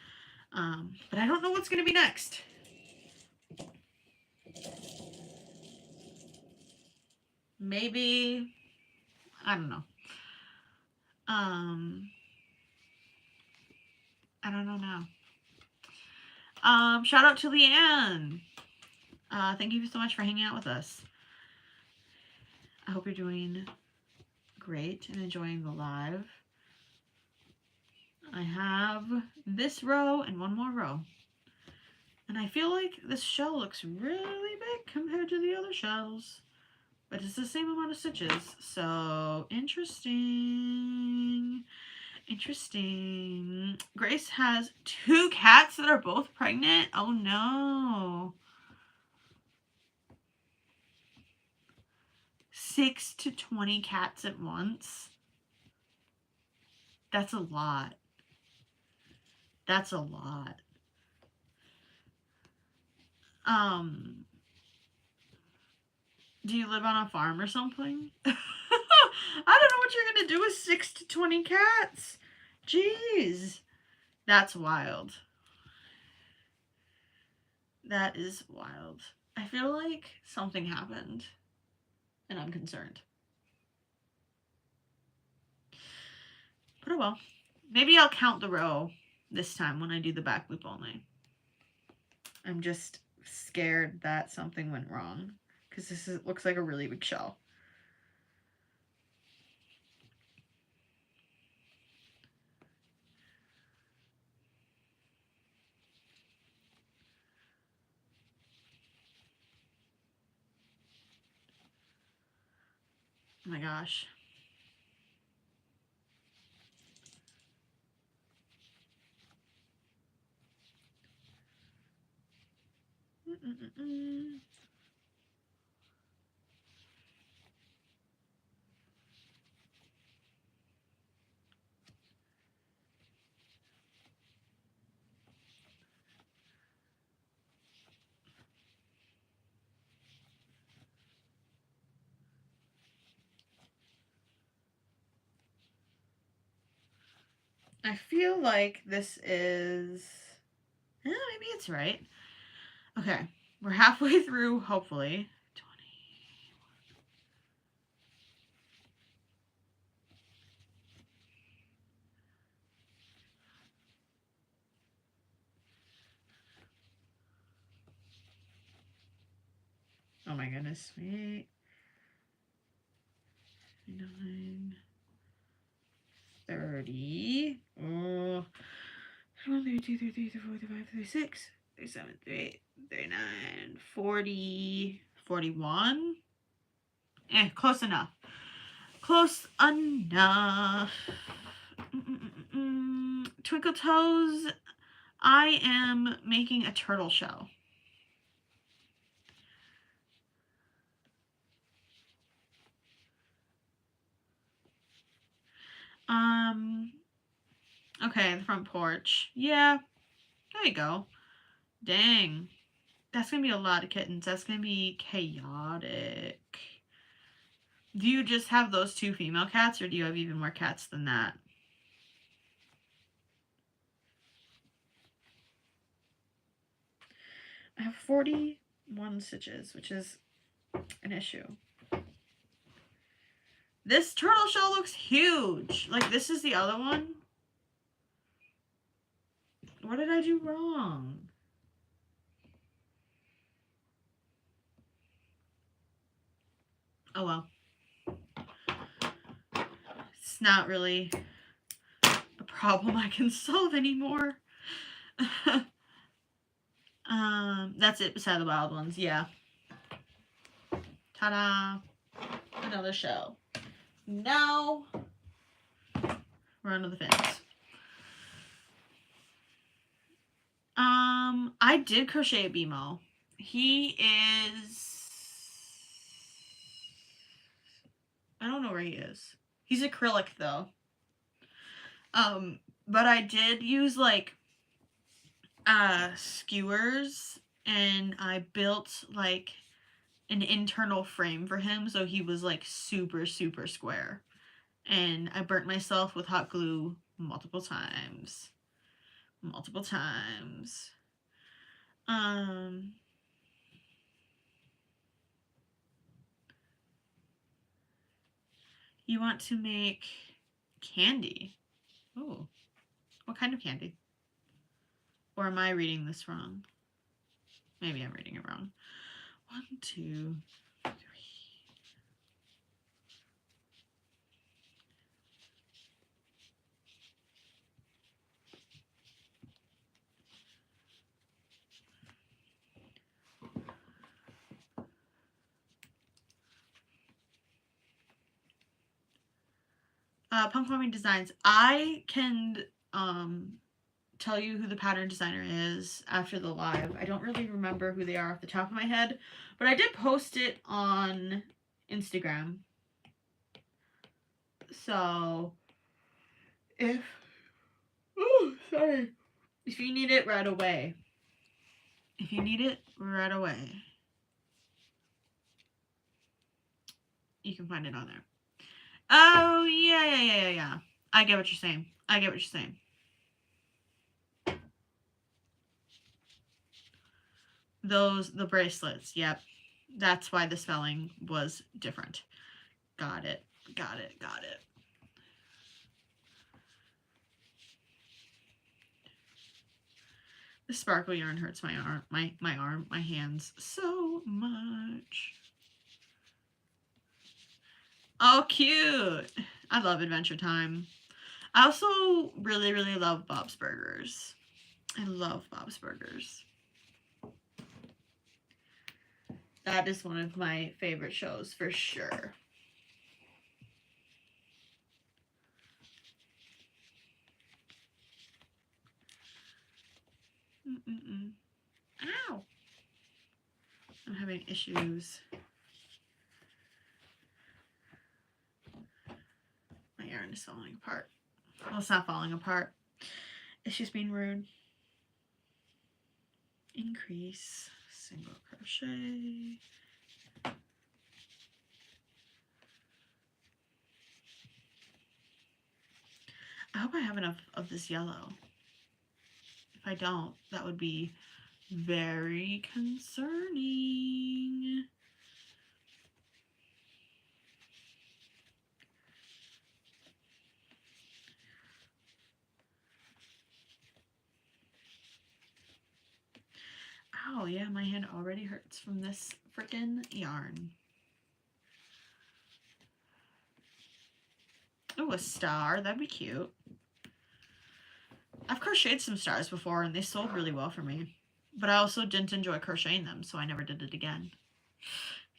But I don't know what's going to be next. Maybe, I don't know. I don't know now. Shout out to Leanne. Thank you so much for hanging out with us. I hope you're doing great and enjoying the live. I have this row and one more row. And I feel like this shell looks really big compared to the other shells. But it's the same amount of stitches. So, interesting. Interesting. Grace has 2 cats that are both pregnant. Oh no. 6 to 20 cats at once. That's a lot. That's a lot. Do you live on a farm or something? I don't know what you're going to do with 6 to 20 cats. Jeez. That's wild. That is wild. I feel like something happened, and I'm concerned. But oh well. Maybe I'll count the row this time when I do the back loop only. I'm just scared that something went wrong, because looks like a really big shell. Oh my gosh. I feel like this is... maybe it's right. Okay, we're halfway through, hopefully. 20. Oh my goodness, wait. 9, 30. Oh. 1, 32, 33, 34, 35, 36, 37, 38, 39, 40, 41. Close enough. Close enough. Twinkle Toes, I am making a turtle shell. Okay, the front porch. Yeah, there you go. Dang. That's gonna be a lot of kittens. That's gonna be chaotic. Do you just have those 2 female cats, or do you have even more cats than that? I have 41 stitches, which is an issue. This turtle shell looks huge. Like, this is the other one. What did I do wrong? Oh well. It's not really a problem I can solve anymore. That's it beside the wild ones, yeah. Ta-da! Another shell. Now we're under the fence. I did crochet a BMO. He is... I don't know where he is. He's acrylic though. But I did use like skewers, and I built like an internal frame for him so he was like super square. And I burnt myself with hot glue multiple times. You want to make candy. Oh, what kind of candy? Or am I reading this wrong? Maybe I'm reading it wrong. 1, 2, 3. Punk Farming Designs. I can tell you who the pattern designer is after the live. I don't really remember who they are off the top of my head, but I did post it on Instagram. So if if you need it right away, you can find it on there. Oh yeah. I get what you're saying. The bracelets. Yep. That's why the spelling was different. Got it. Got it. Got it. The sparkle yarn hurts my arm, my hands so much. Oh, cute. I love Adventure Time. I also really, really love Bob's Burgers. I love Bob's Burgers. That is one of my favorite shows for sure. Ow! I'm having issues. My yarn is falling apart. Well, it's not falling apart. It's just being rude. Increase, single crochet. I hope I have enough of this yellow. If I don't, that would be very concerning. Oh yeah, my hand already hurts from this freaking yarn. Oh, a star. That'd be cute. I've crocheted some stars before and they sold really well for me. But I also didn't enjoy crocheting them, so I never did it again.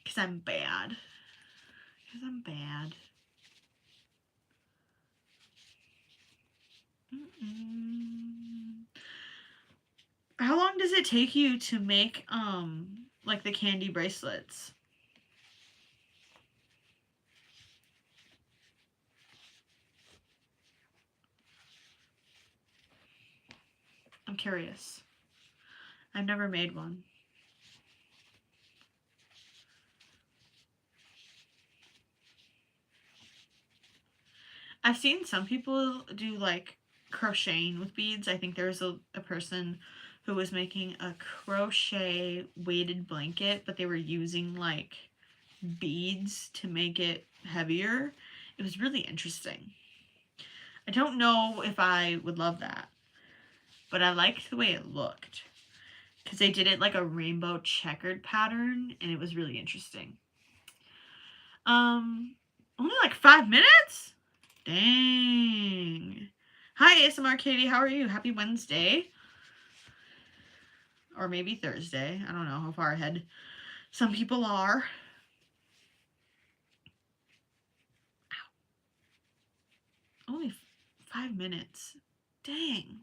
Because I'm bad. Because I'm bad. How long does it take you to make, like the candy bracelets? I'm curious. I've never made one. I've seen some people do like crocheting with beads. I think there was a person who was making a crochet weighted blanket, but they were using like beads to make it heavier. It was really interesting. I don't know if I would love that, but I liked the way it looked because they did it like a rainbow checkered pattern and it was really interesting. Only like 5 minutes? Dang. Hi, ASMR Katie. How are you? Happy Wednesday. Or maybe Thursday. I don't know how far ahead some people are. Ow. Only 5 minutes. Dang.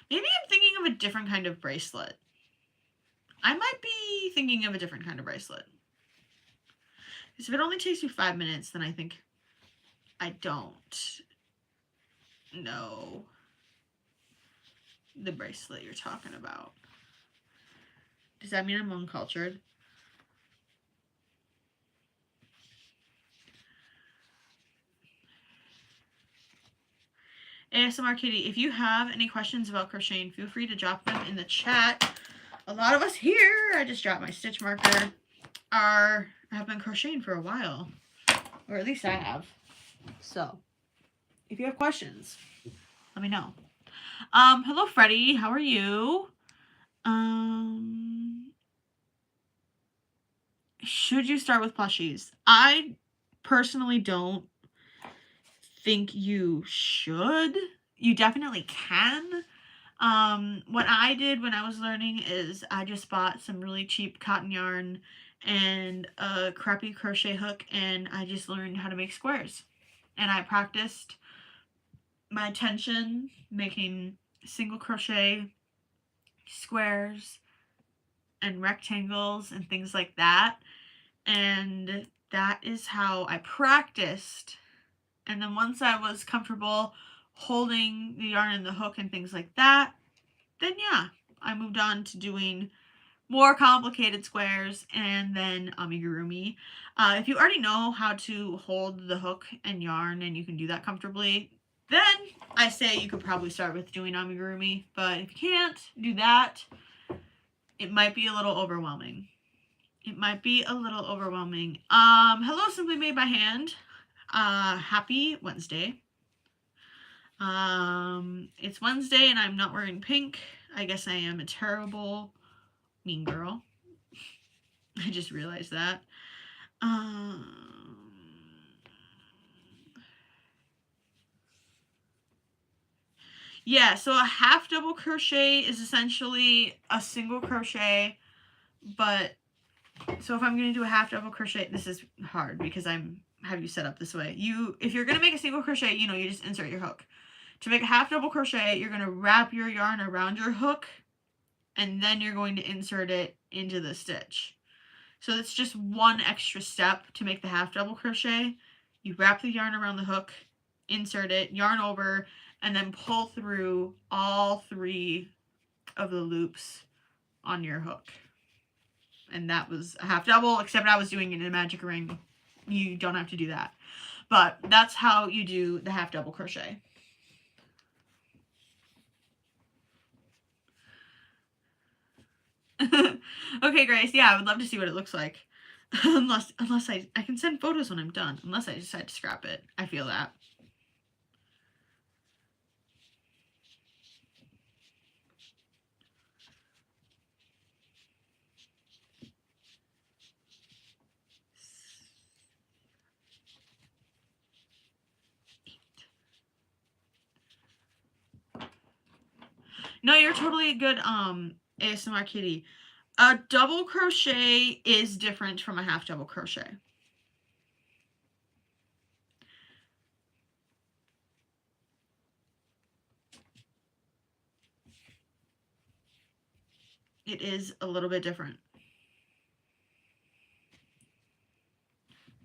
Maybe I'm thinking of a different kind of bracelet. I might be thinking of a different kind of bracelet. Because if it only takes you 5 minutes, then I think I don't know the bracelet you're talking about. Does that mean I'm uncultured? ASMR Kitty, if you have any questions about crocheting, feel free to drop them in the chat. A lot of us here, I just dropped my stitch marker, have been crocheting for a while. Or at least I have. So, if you have questions, let me know. Hello Freddie, how are you? Should you start with plushies? I personally don't think you should. You definitely can. What I did when I was learning is I just bought some really cheap cotton yarn and a crappy crochet hook and I just learned how to make squares. And I practiced my tension, making single crochet squares and rectangles and things like that. And that is how I practiced. And then once I was comfortable holding the yarn and the hook and things like that, then yeah, I moved on to doing more complicated squares and then amigurumi. If you already know how to hold the hook and yarn and you can do that comfortably, Then I say you could probably start with doing amigurumi, but if you can't do that, it might be a little overwhelming. It might be a little overwhelming. Hello, Simply Made by Hand. Happy Wednesday. It's Wednesday and I'm not wearing pink. I guess I am a terrible mean girl. I just realized that. Yeah, so a half double crochet is essentially a single crochet, but so if I'm going to do a half double crochet, this is hard because I'm have you set up this way. If you're going to make a single crochet, you just insert your hook. To make a half double crochet, you're going to wrap your yarn around your hook and then you're going to insert it into the stitch. So it's just one extra step to make the half double crochet. You wrap the yarn around the hook, insert it, yarn over, and then pull through all 3 of the loops on your hook. And that was a half double, except I was doing it in a magic ring. You don't have to do that. But that's how you do the half double crochet. Okay, Grace. Yeah, I would love to see what it looks like. unless I can send photos when I'm done. Unless I decide to scrap it. I feel that. No, you're totally good, ASMR Kitty. A double crochet is different from a half double crochet. It is a little bit different.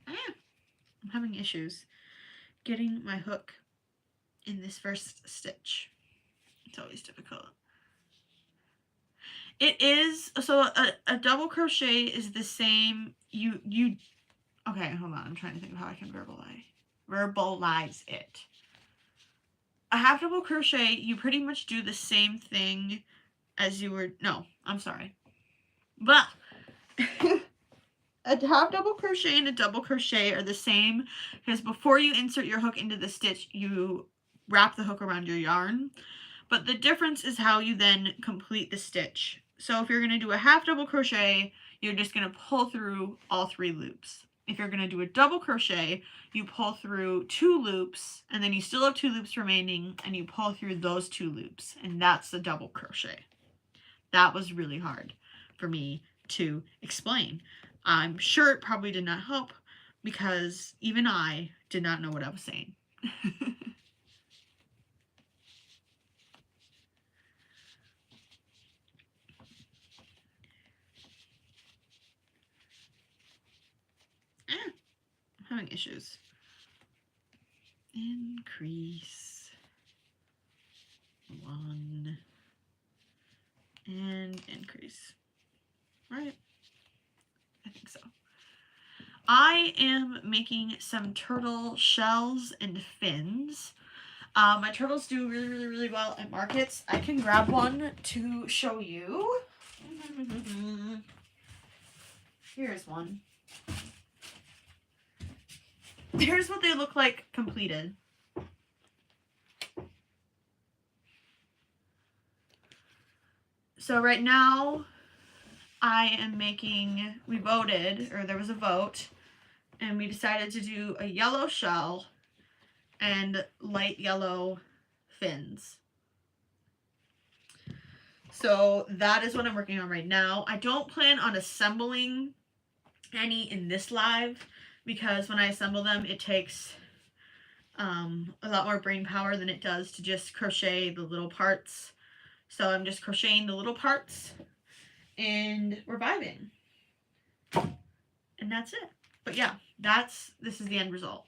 I'm having issues getting my hook in this first stitch. It's always difficult. It is, so a double crochet is the same, okay, hold on, I'm trying to think of how I can verbalize it. A half double crochet, you pretty much do the same thing as you were, no, I'm sorry. But a half double crochet and a double crochet are the same because before you insert your hook into the stitch, you wrap the hook around your yarn. But the difference is how you then complete the stitch. So if you're going to do a half double crochet, you're just going to pull through all 3 loops. If you're going to do a double crochet, you pull through 2 loops, and then you still have 2 loops remaining, and you pull through those 2 loops, and that's the double crochet. That was really hard for me to explain. I'm sure it probably did not help because even I did not know what I was saying. I'm having issues. Increase 1 and increase. Right? I think so. I am making some turtle shells and fins. My turtles do really, really, really well at markets. I can grab one to show you. Here's one. Here's what they look like completed. So right now, I am making, we voted, or there was a vote, and we decided to do a yellow shell and light yellow fins. So that is what I'm working on right now. I don't plan on assembling any in this live because when I assemble them, it takes a lot more brain power than it does to just crochet the little parts. So I'm just crocheting the little parts and we're vibing. And that's it. But yeah, this is the end result.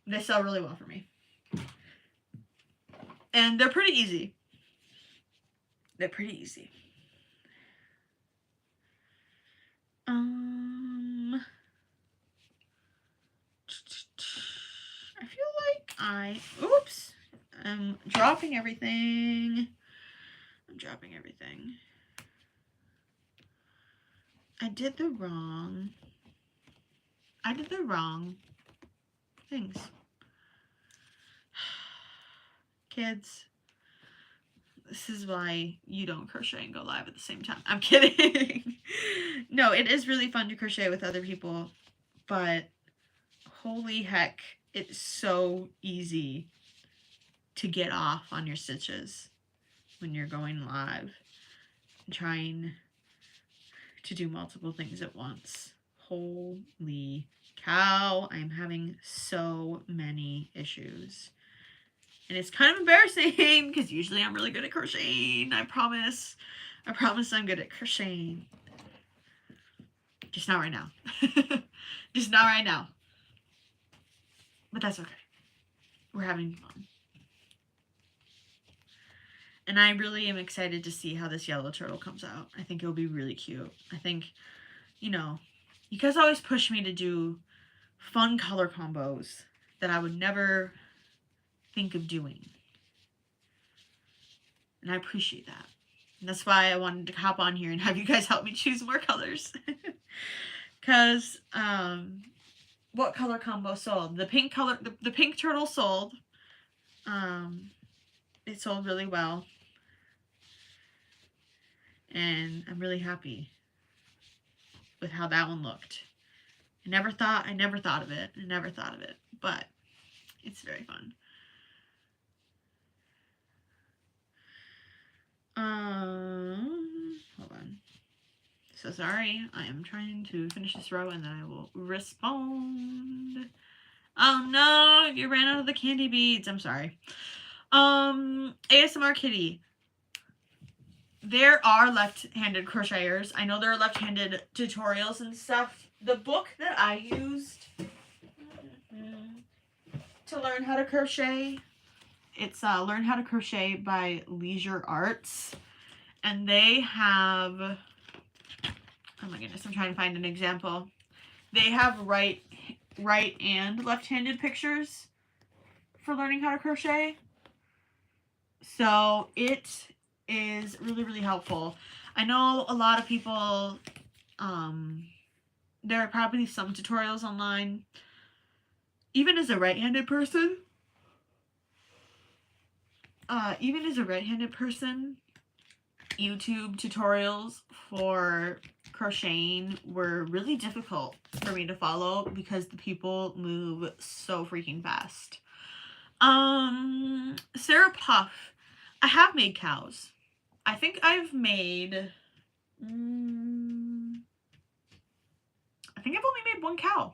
They sell really well for me. And they're pretty easy. They're pretty easy. I feel like oops, I'm dropping everything. I'm dropping everything. I did the wrong things. Kids, this is why you don't crochet and go live at the same time. I'm kidding. No, it is really fun to crochet with other people, but holy heck, it's so easy to get off on your stitches when you're going live and trying to do multiple things at once. Holy cow, I'm having so many issues. And it's kind of embarrassing because usually I'm really good at crocheting. I promise. I promise I'm good at crocheting. Just not right now. Just not right now. But that's okay. We're having fun. And I really am excited to see how this yellow turtle comes out. I think it'll be really cute. I think, you know, you guys always push me to do fun color combos that I would never think of doing. And I appreciate that. And that's why I wanted to hop on here and have you guys help me choose more colors. Because, what color combo sold? The pink color, the pink turtle sold. It sold really well. And I'm really happy with how that one looked. I never thought of it. I never thought of it. But it's very fun. Hold on. So sorry. I am trying to finish this row and then I will respond. Oh no, you ran out of the candy beads. I'm sorry. ASMR Kitty. There are left-handed crocheters. I know there are left-handed tutorials and stuff. The book that I used to learn how to crochet, it's Learn How to Crochet by Leisure Arts. And they have, oh my goodness, I'm trying to find an example. They have right and left-handed pictures for learning how to crochet. So it is really, really helpful. I know a lot of people, there are probably some tutorials online. Even as a right-handed person, YouTube tutorials for crocheting were really difficult for me to follow because the people move so freaking fast. Sarah Puff. I have made cows. I think I've made, I think I've only made one cow.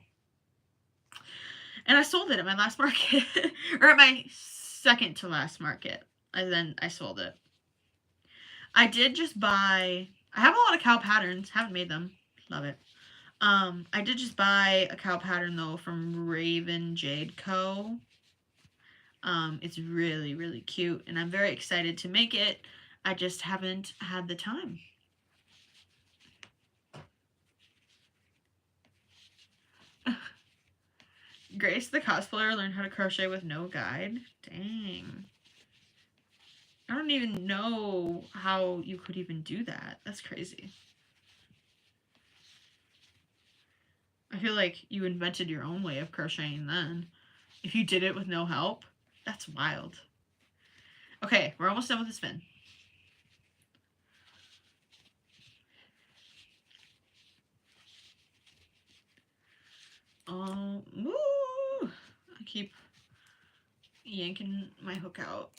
And I sold it at my last market, or at my second to last market, and then I sold it. I did just buy, I have a lot of cow patterns, haven't made them, love it. I did just buy a cow pattern though from Raven Jade Co. It's really, really cute, and I'm very excited to make it. I just haven't had the time. Grace the cosplayer learned how to crochet with no guide. Dang. I don't even know how you could even do that. That's crazy. I feel like you invented your own way of crocheting then. If you did it with no help, that's wild. Okay, we're almost done with the spin. Ooh, I keep yanking my hook out.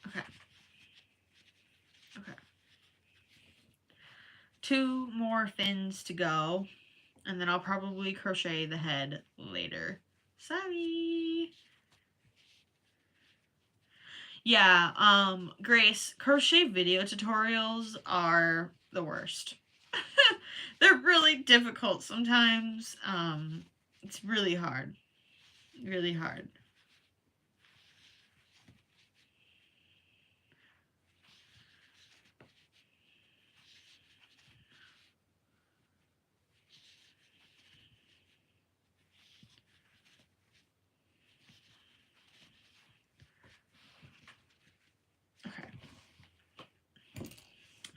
Okay. Okay. 2 more fins to go, and then I'll probably crochet the head later. Sorry. Yeah, Grace, crochet video tutorials are the worst. They're really difficult sometimes. It's really hard. Really hard.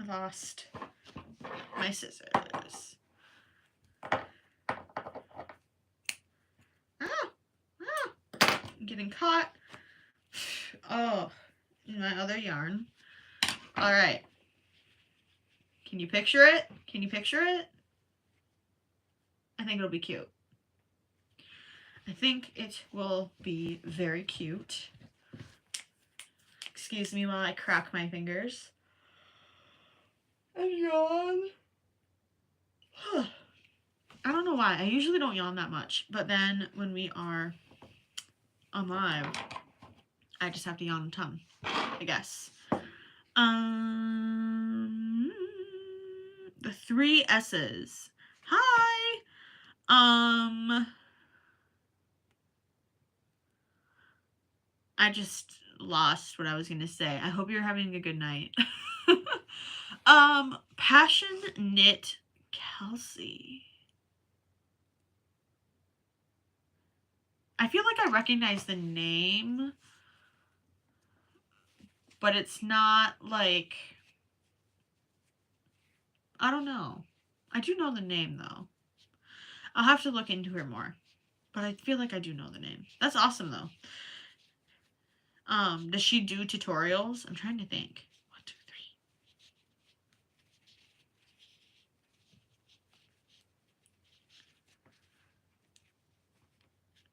I lost my scissors. Ah! I'm getting caught. Oh, in my other yarn. All right. Can you picture it? Can you picture it? I think it'll be cute. I think it will be very cute. Excuse me while I crack my fingers. And yawn. I don't know why. I usually don't yawn that much. But then when we are on live, I just have to yawn a ton, I guess. The 3 S's. Hi. I just lost what I was gonna say. I hope you're having a good night. Passion Knit Kelsey. I feel like I recognize the name, but it's not like, I don't know. I do know the name though. I'll have to look into her more, but I feel like I do know the name. That's awesome though. Does she do tutorials? I'm trying to think. 1, 2, 3.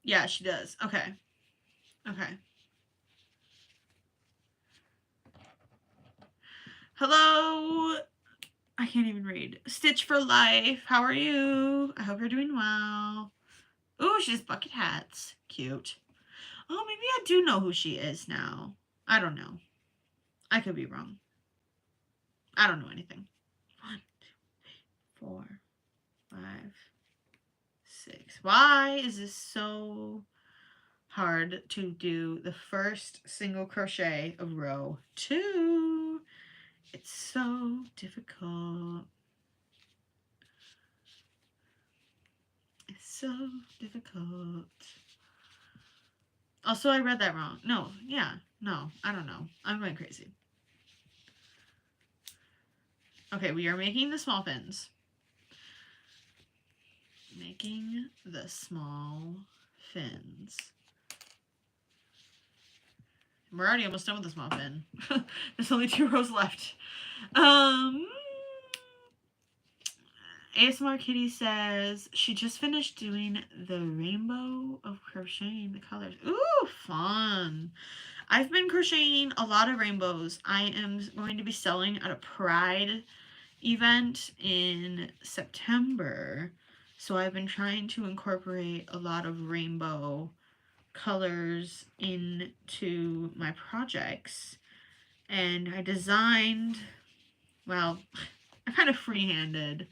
Yeah, she does. Okay. Okay. Hello. I can't even read. Stitch for Life. How are you? I hope you're doing well. Ooh, she's bucket hats. Cute. Oh, maybe I do know who she is now. I don't know. I could be wrong. I don't know anything. 1, 2, 3, 4, 5, 6. Why is this so hard to do the first single crochet of row 2? It's so difficult. It's so difficult. Also, I read that wrong. No, yeah, no, I don't know. I'm going crazy. Okay, we are making the small fins. Making the small fins. We're already almost done with the small fin. There's only 2 rows left. ASMR Kitty says she just finished doing the rainbow of crocheting the colors. Ooh, fun. I've been crocheting a lot of rainbows. I am going to be selling at a Pride event in September. So I've been trying to incorporate a lot of rainbow colors into my projects. And I designed, well, I kind of freehanded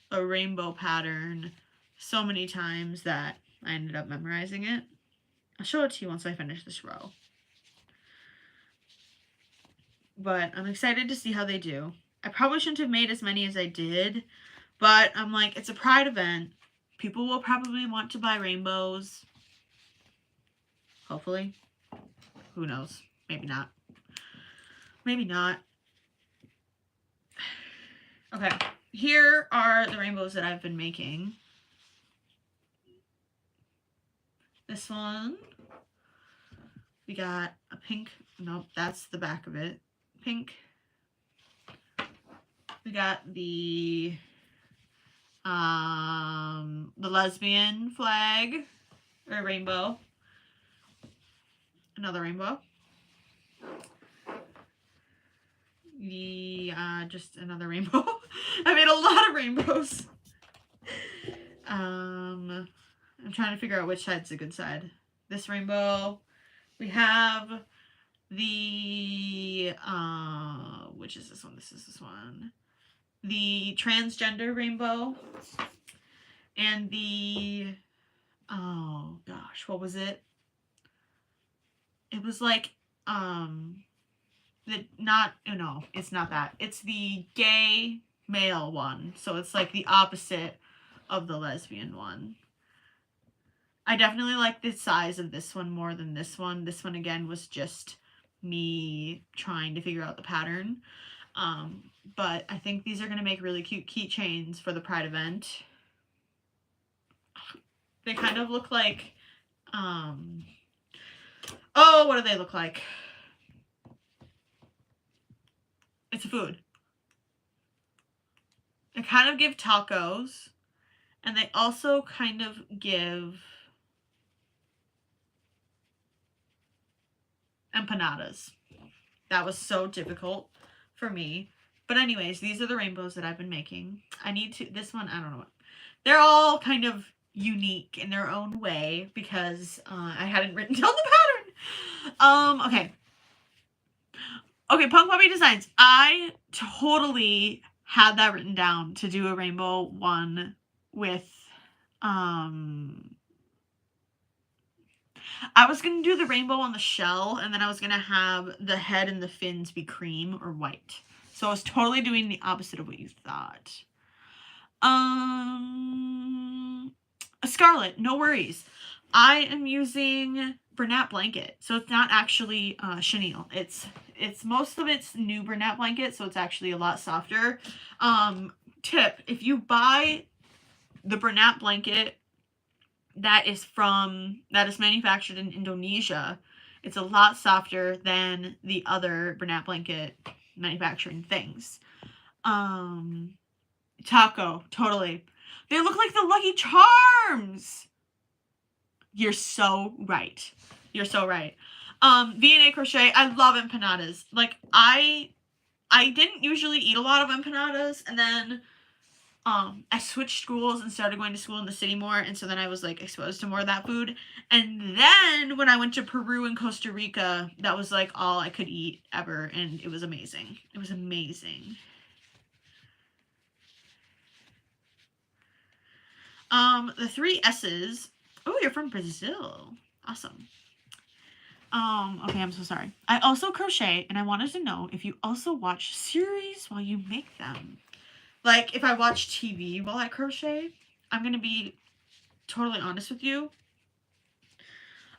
a rainbow pattern so many times that I ended up memorizing it. I'll show it to you once I finish this row. But I'm excited to see how they do. I probably shouldn't have made as many as I did, but I'm like, it's a Pride event. People will probably want to buy rainbows. Hopefully. Who knows? Maybe not. Maybe not. Okay. Here are the rainbows that I've been making. This one. We got a pink. Nope, that's the back of it. Pink. We got the lesbian flag or rainbow. Another rainbow. Just another rainbow. I made a lot of rainbows. I'm trying to figure out which side's the good side. This rainbow. We have the which is this one? This is this one. The transgender rainbow. And the, oh gosh, what was it? It was like, no, it's not that. It's the gay male one. So it's like the opposite of the lesbian one. I definitely like the size of this one more than this one. This one, again, was just me trying to figure out the pattern. but I think these are going to make really cute keychains for the Pride event. They kind of look like, oh, what do they look like? It's a food. They kind of give tacos, and they also kind of give empanadas. That was so difficult for me. But anyways, these are the rainbows that I've been making. I need to, this one, I don't know what. They're all kind of unique in their own way because I hadn't written down the pattern. Okay. Okay, Punk Puppy Designs. I totally had that written down to do a rainbow one with, I was going to do the rainbow on the shell, and then I was going to have the head and the fins be cream or white. So I was totally doing the opposite of what you thought. Scarlet, no worries. I am using Bernat blanket, so it's not actually chenille. It's most of it's new Bernat blanket, so it's actually a lot softer. Tip: if you buy the Bernat blanket that is manufactured in Indonesia, it's a lot softer than the other Bernat blanket manufacturing things. Taco, totally. They look like the Lucky Charms. You're so right. You're so right. V&A Crochet, I love empanadas. Like, I didn't usually eat a lot of empanadas, and then I switched schools and started going to school in the city more, and so then I was, like, exposed to more of that food. And then when I went to Peru and Costa Rica, that was, like, all I could eat ever, and it was amazing. It was amazing. The 3 S's. Oh, you're from Brazil. Awesome. Okay, I'm so sorry. I also crochet, and I wanted to know if you also watch series while you make them. Like, if I watch TV while I crochet, I'm gonna be totally honest with you.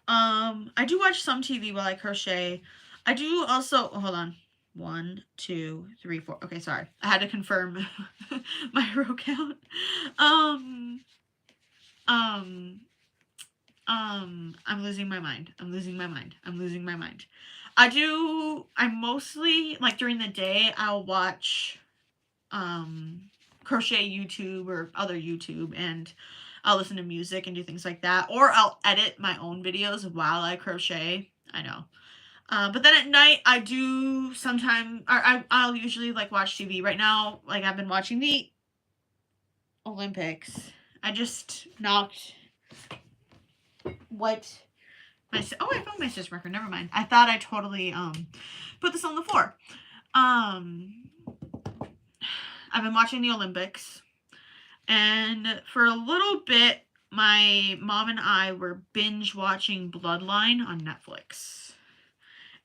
I do watch some TV while I crochet. I do also, hold on. 1, 2, 3, 4. Okay, sorry. I had to confirm my row count. I'm losing my mind. I'm losing my mind. I'm losing my mind. I mostly, like, during the day, I'll watch, crochet YouTube or other YouTube, and I'll listen to music and do things like that. Or I'll edit my own videos while I crochet. I know. But then at night, I do sometimes, I'll usually, like, watch TV. Right now, like, I've been watching the Olympics. I just knocked... What? I found my stitch marker. Never mind. I thought I totally put this on the floor. I've been watching the Olympics, and for a little bit, my mom and I were binge watching Bloodline on Netflix.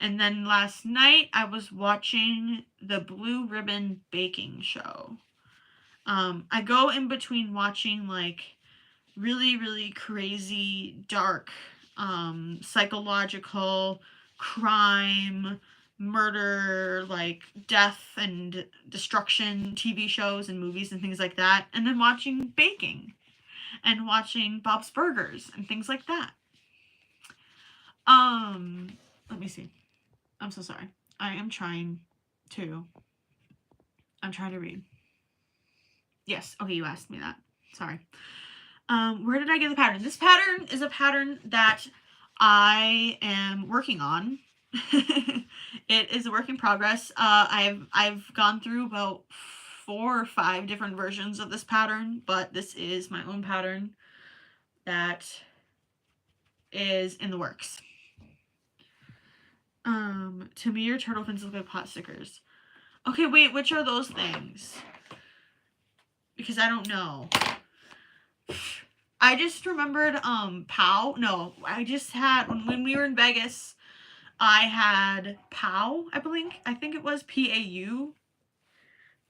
And then last night, I was watching the Blue Ribbon Baking Show. I go in between watching, like, really, really crazy, dark, psychological, crime, murder, like, death and destruction TV shows and movies and things like that, and then watching baking and watching Bob's Burgers and things like that. Let me see. I'm so sorry. I'm trying to read. Yes, okay, you asked me that. Sorry. Where did I get the pattern? This pattern is a pattern that I am working on. It is a work in progress. I've gone through about 4 or 5 different versions of this pattern, but this is my own pattern that is in the works. To me, your turtle fins look like pot stickers. Okay, wait, which are those things? Because I don't know. I just remembered, POW. No, I just had, when we were in Vegas, I had POW, I think it was PAU.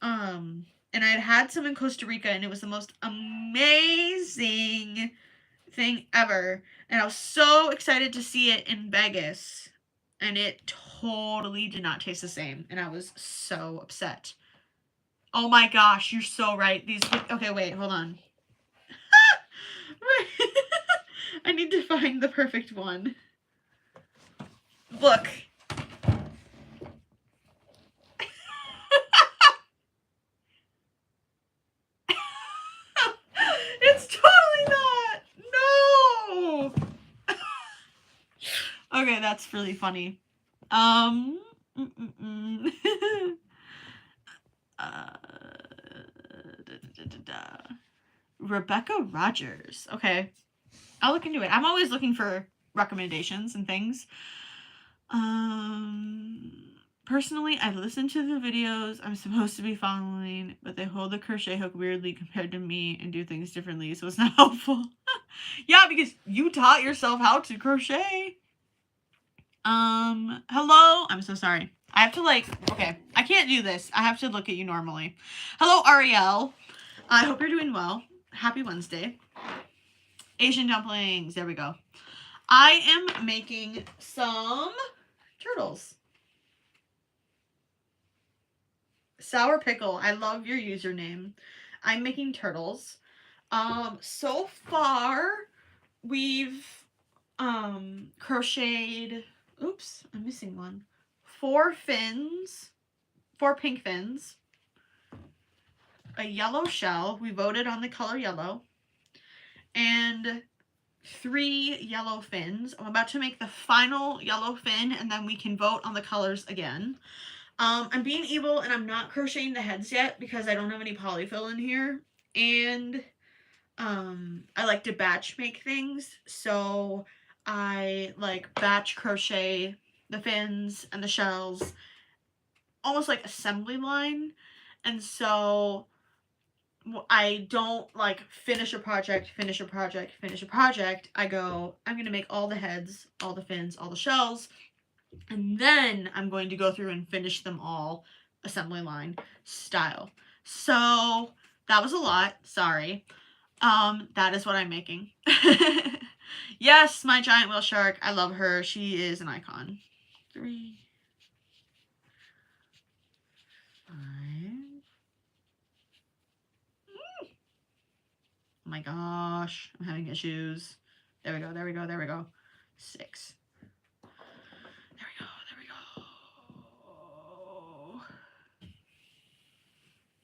And I had some in Costa Rica, and it was the most amazing thing ever. And I was so excited to see it in Vegas, and it totally did not taste the same, and I was so upset. Oh my gosh, you're so right. These, okay, wait, hold on. I need to find the perfect one. Look. It's totally not. No. Okay, that's really funny. Rebecca Rogers. Okay. I'll look into it. I'm always looking for recommendations and things. Personally, I listen to the videos I'm supposed to be following, but they hold the crochet hook weirdly compared to me and do things differently, so it's not helpful. Yeah, because you taught yourself how to crochet. Hello? I'm so sorry. I have to okay, I can't do this. I have to look at you normally. Hello, Ariel. I hope you're doing well. Happy Wednesday. Asian dumplings. There we go. I am making some turtles. Sour Pickle. I love your username. I'm making turtles. So far, we've crocheted, oops, I'm missing one. 4 fins, 4 pink fins, a yellow shell. We voted on the color yellow. And 3 yellow fins. I'm about to make the final yellow fin, and then we can vote on the colors again. I'm being evil, and I'm not crocheting the heads yet because I don't have any polyfill in here. And I like to batch make things, so I like batch crochet the fins and the shells, almost like assembly line. And so I don't like finish a project. I go, I'm going to make all the heads, all the fins, all the shells, and then I'm going to go through and finish them all assembly line style. So that was a lot. Sorry. That is what I'm making. Yes, my giant whale shark. I love her. She is an icon. 3, 5. Oh my gosh. I'm having issues. There we go. 6. There we go.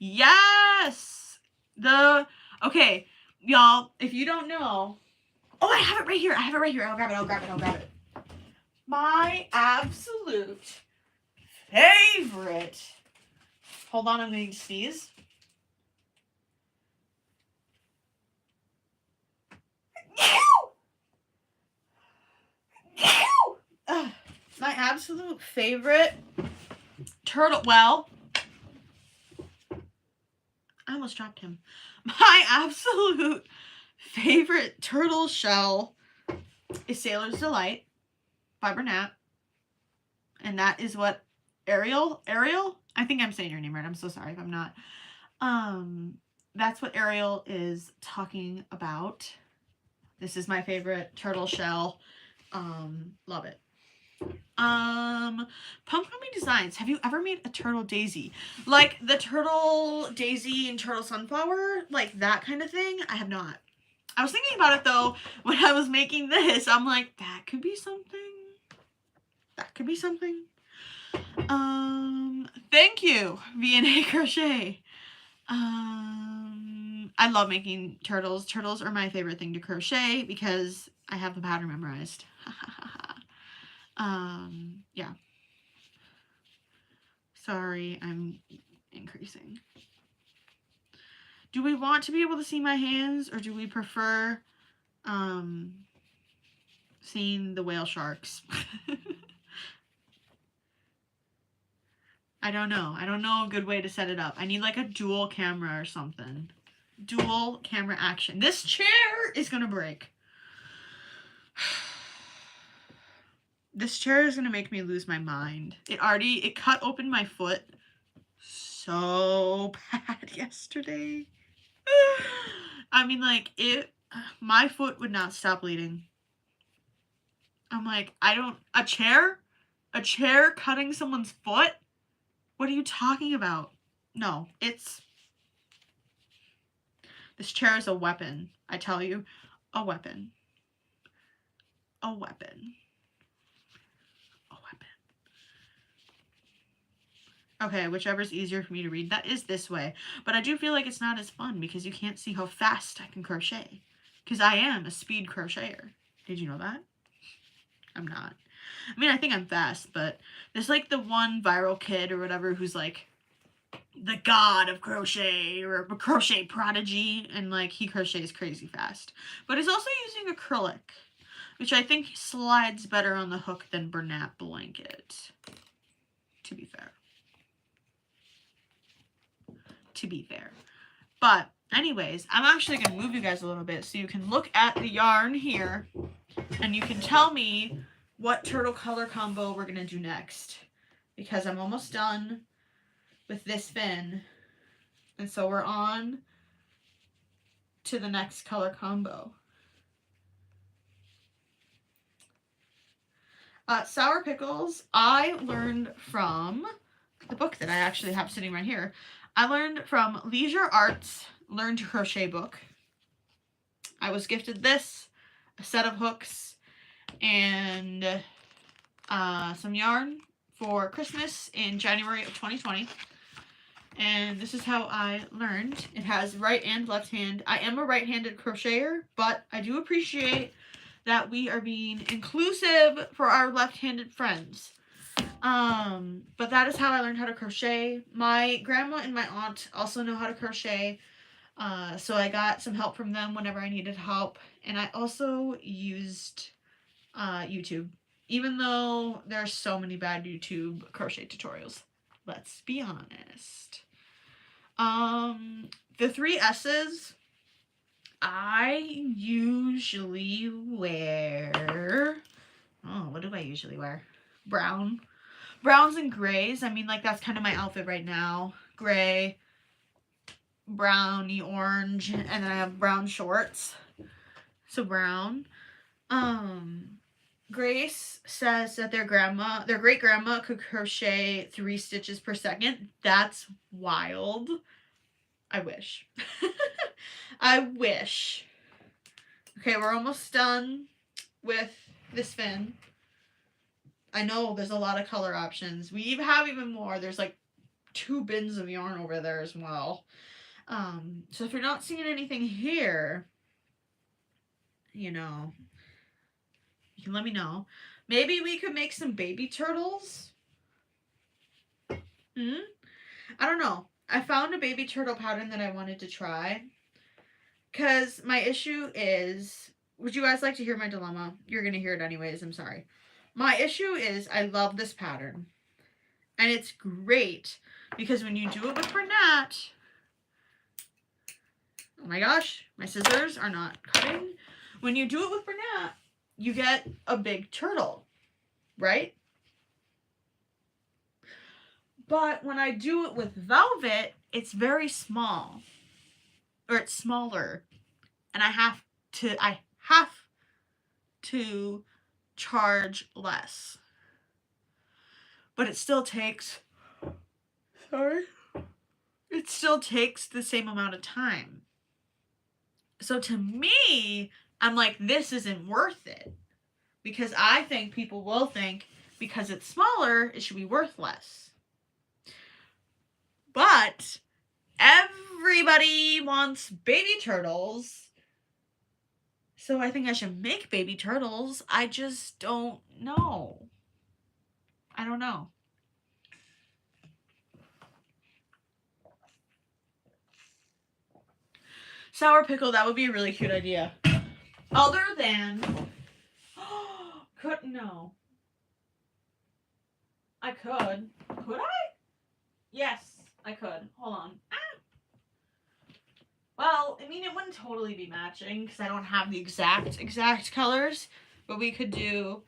Yes! Okay, y'all, if you don't know, oh, I have it right here. I'll grab it. My absolute favorite. Hold on, I'm going to sneeze. My absolute favorite turtle. Well, I almost dropped him. My absolute favorite turtle shell is Sailor's Delight by Bernat. And that is what Ariel? I think I'm saying your name right. I'm so sorry if I'm not. That's what Ariel is talking about. This is my favorite turtle shell. Love it. Pumpkin Designs. Have you ever made a turtle daisy? Like the turtle daisy and turtle sunflower? Like that kind of thing? I have not. I was thinking about it though when I was making this. I'm like, that could be something. Thank you, V&A Crochet. I love making turtles. Turtles are my favorite thing to crochet because I have the pattern memorized. Yeah. Sorry, I'm increasing. Do we want to be able to see my hands, or do we prefer seeing the whale sharks? I don't know. I don't know a good way to set it up. I need like a dual camera or something. Dual camera action. This chair is gonna break. This chair is gonna make me lose my mind. It cut open my foot so bad yesterday. I mean, like, my foot would not stop bleeding. I'm like, a chair cutting someone's foot? What are you talking about? No, it's... This chair is a weapon, I tell you. A weapon. A weapon. A weapon. Okay, whichever's easier for me to read. That is this way. But I do feel like it's not as fun because you can't see how fast I can crochet. Because I am a speed crocheter. Did you know that? I'm not. I mean, I think I'm fast, but there's like the one viral kid or whatever who's like the god of crochet or a crochet prodigy, and like he crochets crazy fast. But he's also using acrylic, which I think slides better on the hook than Bernat blanket, to be fair. To be fair. But anyways, I'm actually going to move you guys a little bit so you can look at the yarn here and you can tell me what turtle color combo we're going to do next, because I'm almost done with this fin, and so we're on to the next color combo. Sour pickles, I learned from the book that I actually have sitting right here. I learned from Leisure Arts Learn to Crochet book. I was gifted this, a set of hooks, and some yarn for Christmas in January of 2020. And this is how I learned. It has right and left hand. I am a right-handed crocheter, but I do appreciate that we are being inclusive for our left-handed friends. But that is how I learned how to crochet. My grandma and my aunt also know how to crochet. So I got some help from them whenever I needed help. And I also used YouTube, even though there are so many bad YouTube crochet tutorials. Let's be honest. The 3 S's, I usually wear, what do I usually wear? Brown. Browns and grays. I mean, like, that's kind of my outfit right now. Gray, browny orange, and then I have brown shorts. So brown. Grace says that their great grandma could crochet 3 stitches per second. That's wild. I wish. I wish. Okay, we're almost done with this fin. I know there's a lot of color options. We have even more. There's like 2 bins of yarn over there as well. So if you're not seeing anything here, you know, you can let me know. Maybe we could make some baby turtles. I don't know. I found a baby turtle pattern that I wanted to try. Because my issue is, would you guys like to hear my dilemma? You're going to hear it anyways. I'm sorry. My issue is I love this pattern. And it's great because when you do it with Bernat, oh my gosh, my scissors are not cutting. When you do it with Bernat, you get a big turtle, right? But when I do it with velvet, it's very small, or it's smaller, and I have to charge less. But it still takes, it still takes the same amount of time. So to me, I'm like, this isn't worth it. Because I think people will think because it's smaller, it should be worth less. But everybody wants baby turtles. So I think I should make baby turtles. I just don't know. I don't know. Sour pickle, that would be a really cute idea. Other than, no. I could. Could I? Yes, I could. Hold on. Well, I mean, it wouldn't totally be matching because I don't have the exact colors, but we could do,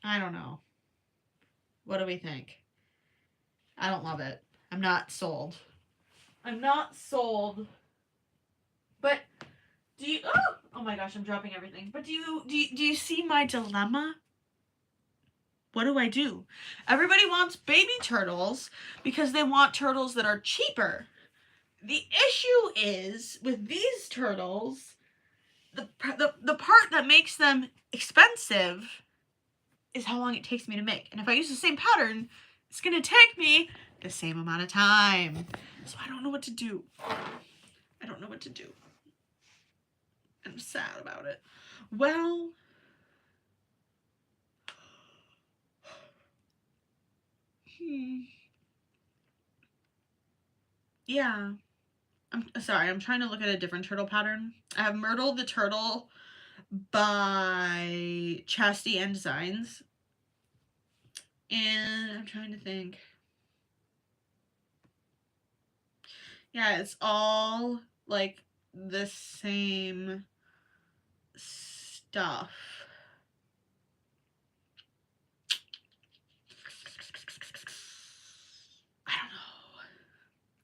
I don't know. What do we think? I don't love it. I'm not sold. I'm not sold. But do you, oh my gosh, I'm dropping everything. But do you see my dilemma? What do? Everybody wants baby turtles because they want turtles that are cheaper. The issue is with these turtles, the part that makes them expensive is how long it takes me to make. And if I use the same pattern, it's going to take me the same amount of time. So I don't know what to do. I don't know what to do. I'm sad about it. Well, yeah. I'm sorry, I'm trying to look at a different turtle pattern. I have Myrtle the Turtle by Chastity and Designs. And I'm trying to think. Yeah, it's all like the same stuff.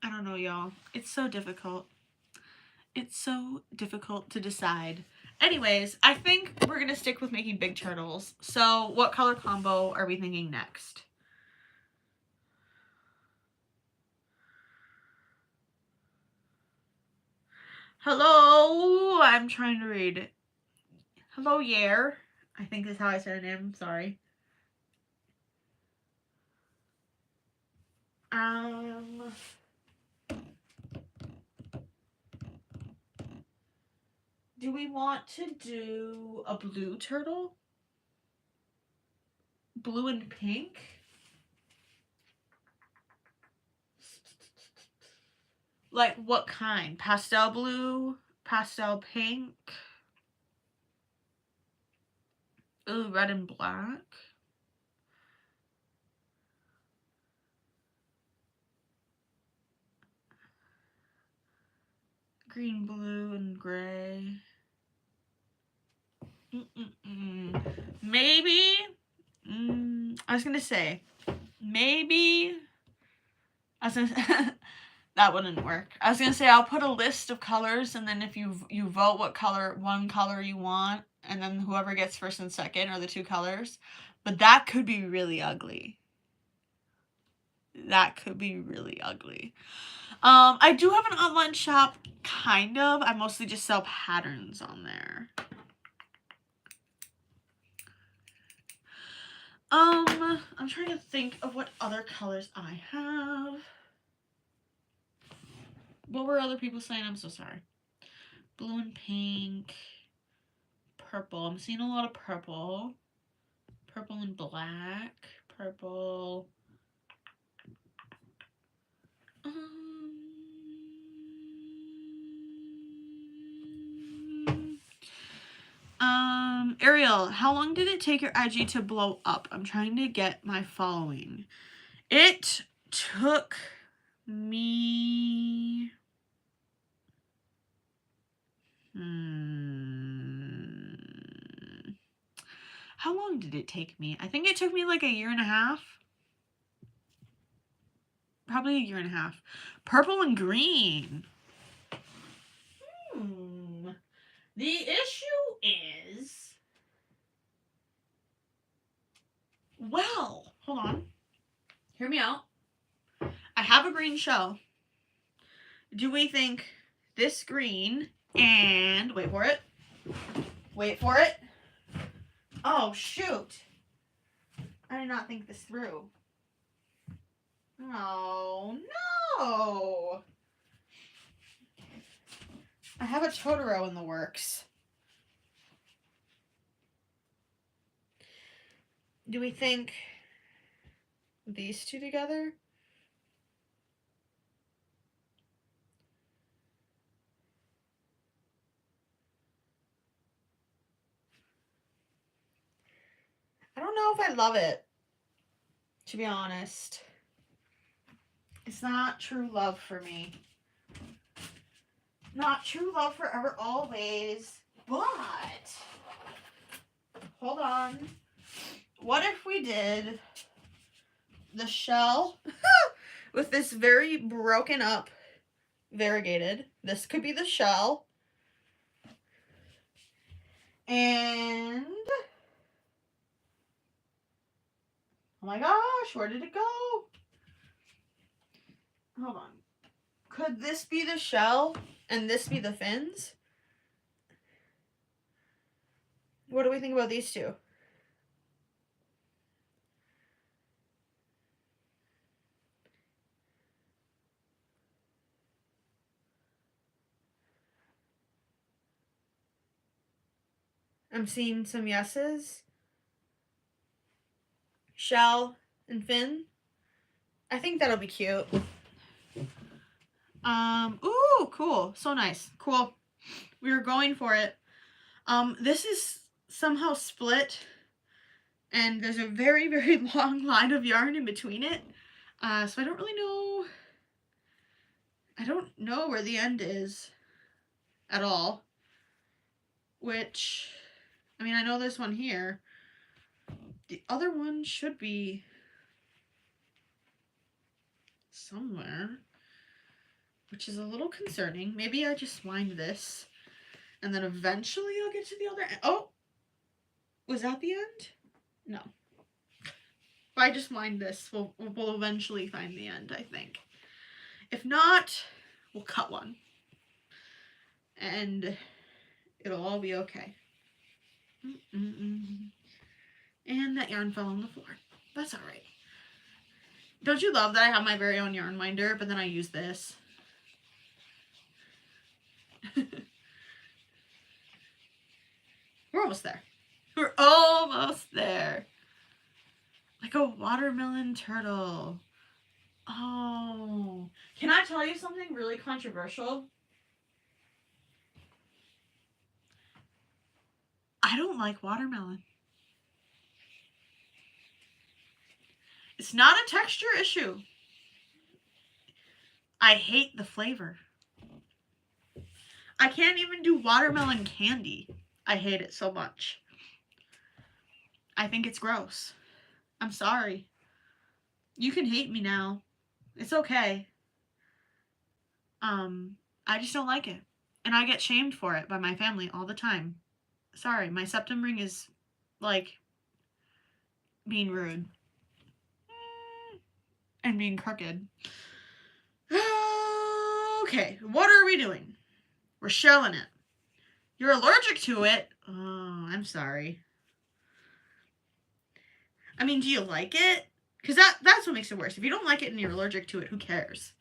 I don't know, y'all. It's so difficult. It's so difficult to decide. Anyways, I think we're going to stick with making big turtles. So what color combo are we thinking next? Hello, I'm trying to read it. Hello, Yair. I think is how I said her name. Sorry. Do we want to do a blue turtle? Blue and pink? Like what kind? Pastel blue? Pastel pink? Ooh, red and black? Green, blue, and gray. Maybe. I was gonna say, maybe. That wouldn't work. I was gonna say I'll put a list of colors, and then if you vote what one color you want, and then whoever gets first and second are the two colors. But that could be really ugly. That could be really ugly. I do have an online shop, kind of. I mostly just sell patterns on there. I'm trying to think of what other colors I have. What were other people saying? I'm so sorry. Blue and pink. Purple. I'm seeing a lot of purple. Purple and black. Purple. Ariel, how long did it take your IG to blow up? I'm trying to get my following. It took me... How long did it take me? I think it took me like a year and a half. Probably a year and a half. Purple and green. The issue is... Well, hold on. Hear me out. I have a green shell. Do we think this green and... Wait for it. Wait for it. Oh, shoot. I did not think this through. Oh, no. I have a Totoro in the works. Do we think these two together? I don't know if I love it, to be honest. It's not true love for me. Not true love forever always, but hold on. What if we did the shell with this very broken up variegated? This could be the shell. And my gosh, where did it go? Hold on. Could this be the shell and this be the fins? What do we think about these two? I'm seeing some yeses. Shell and fin. I think that'll be cute. Ooh, cool. So nice. Cool. We were going for it. This is somehow split, and there's a very, very long line of yarn in between it. So I don't really know. I don't know where the end is at all. Which, I mean, I know there's one here. The other one should be somewhere, which is a little concerning. Maybe I just wind this, and then eventually I'll get to the other end. Oh, was that the end? No. If I just wind this, we'll eventually find the end, I think. If not, we'll cut one. And it'll all be okay. And that yarn fell on the floor. That's all right. Don't you love that I have my very own yarn winder, but then I use this? We're almost there. We're almost there. Like a watermelon turtle. Oh. Can I tell you something really controversial? I don't like watermelon. It's not a texture issue. I hate the flavor. I can't even do watermelon candy. I hate it so much. I think it's gross. I'm sorry. You can hate me now. It's okay. I just don't like it. And I get shamed for it by my family all the time. Sorry, my septum ring is, like, being rude. And being crooked. Okay, what are we doing? We're shelling it. You're allergic to it? Oh, I'm sorry. I mean, do you like it? Because that's what makes it worse. If you don't like it and you're allergic to it, who cares?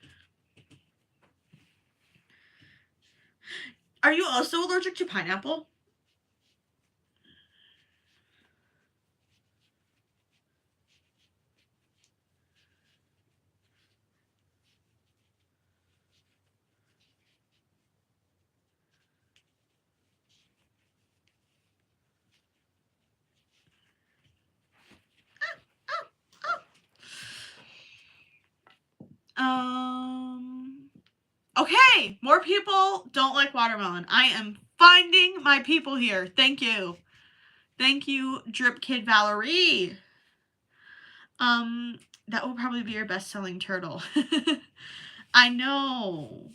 Are you also allergic to pineapple? Okay, more people don't like watermelon. I am finding my people here. Thank you. Thank you, Drip Kid Valerie. That will probably be your best-selling turtle. I know.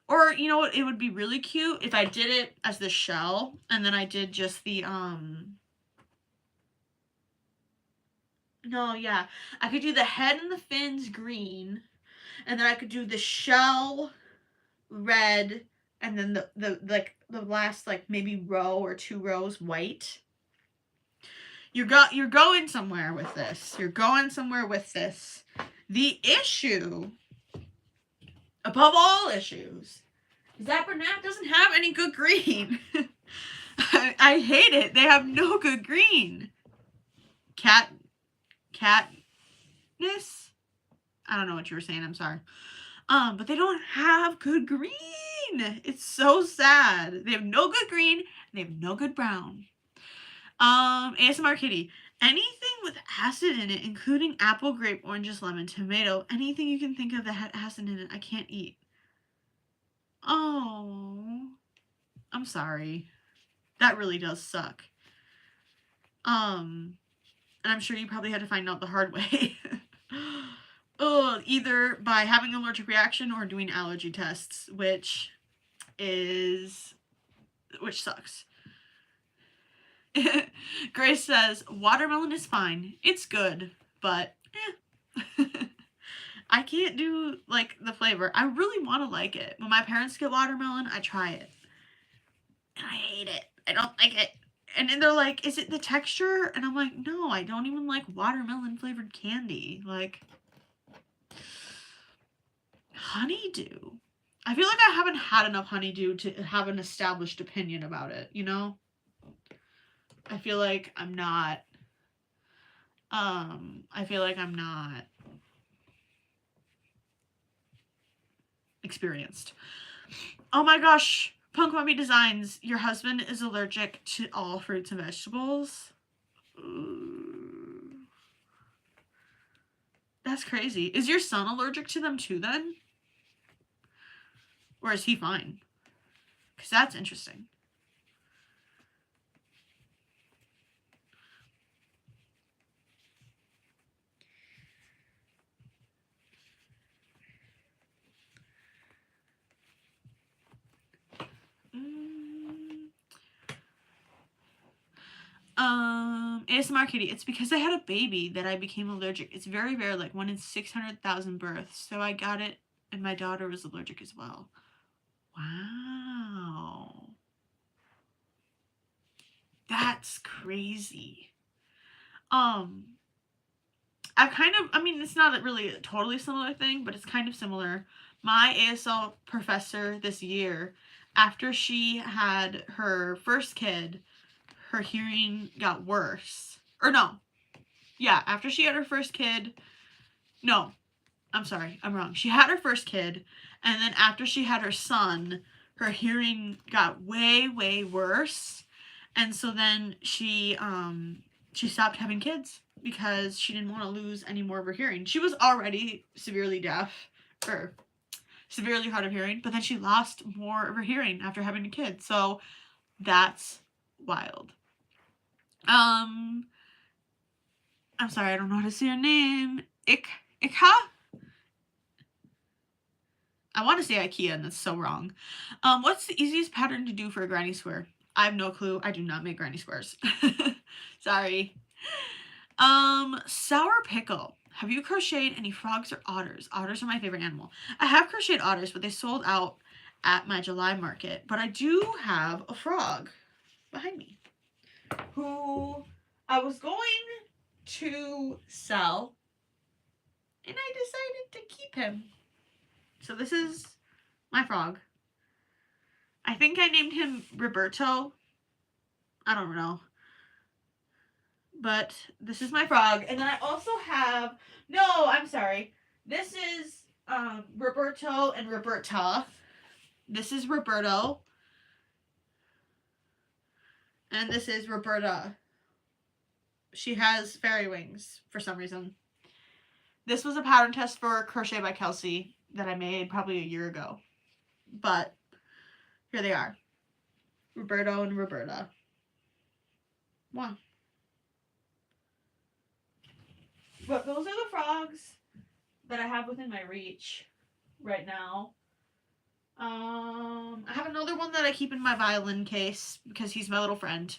Or, you know what, it would be really cute if I did it as the shell, and then I did just the, no, yeah. I could do the head and the fins green, and then I could do the shell red, and then the last, like, maybe row or 2 rows white. You're going somewhere with this. You're going somewhere with this. The issue, above all issues, is that Bernat doesn't have any good green. I hate it. They have no good green. Katniss? I don't know what you were saying. I'm sorry. But they don't have good green. It's so sad. They have no good green. And they have no good brown. ASMR Kitty. Anything with acid in it, including apple, grape, oranges, lemon, tomato, anything you can think of that had acid in it, I can't eat. Oh, I'm sorry. That really does suck. And I'm sure you probably had to find out the hard way. Either by having an allergic reaction or doing allergy tests, which sucks. Grace says, watermelon is fine. It's good, but eh. I can't do, like, the flavor. I really want to like it. When my parents get watermelon, I try it. And I hate it. I don't like it. And then they're like, is it the texture? And I'm like, no, I don't even like watermelon flavored candy. Like, honeydew. I feel like I haven't had enough honeydew to have an established opinion about it, you know? I feel like I'm not, experienced. Oh my gosh, Punk Mommy Designs, your husband is allergic to all fruits and vegetables? Ooh. That's crazy. Is your son allergic to them too then? Or is he fine? Because that's interesting. ASMR Kitty, it's because I had a baby that I became allergic. It's very rare, like 1 in 600,000 births. So I got it, and my daughter was allergic as well. Wow. That's crazy. It's not really a totally similar thing, but it's kind of similar. My ASL professor this year, after she had her first kid, her hearing got worse. Or no. Yeah, after she had her first kid. No, I'm sorry, I'm wrong. She had her first kid, and then after she had her son, her hearing got way, way worse. And so then she stopped having kids because she didn't want to lose any more of her hearing. She was already severely deaf, or severely hard of hearing, but then she lost more of her hearing after having a kid. So that's wild. I'm sorry, I don't know how to say your name. Ikha? I want to say IKEA, and that's so wrong. What's the easiest pattern to do for a granny square? I have no clue. I do not make granny squares. Sorry. Sour pickle. Have you crocheted any frogs or otters? Otters are my favorite animal. I have crocheted otters, but they sold out at my July market. But I do have a frog behind me who I was going to sell, and I decided to keep him. So this is my frog. I think I named him Roberto. I don't know. But this is my frog. And then I also have... No, I'm sorry. This is Roberto and Roberta. This is Roberto. And this is Roberta. She has fairy wings for some reason. This was a pattern test for Crochet by Kelsey that I made probably a year ago. But here they are. Roberto and Roberta. Wow. But those are the frogs that I have within my reach right now. I have another one that I keep in my violin case because he's my little friend.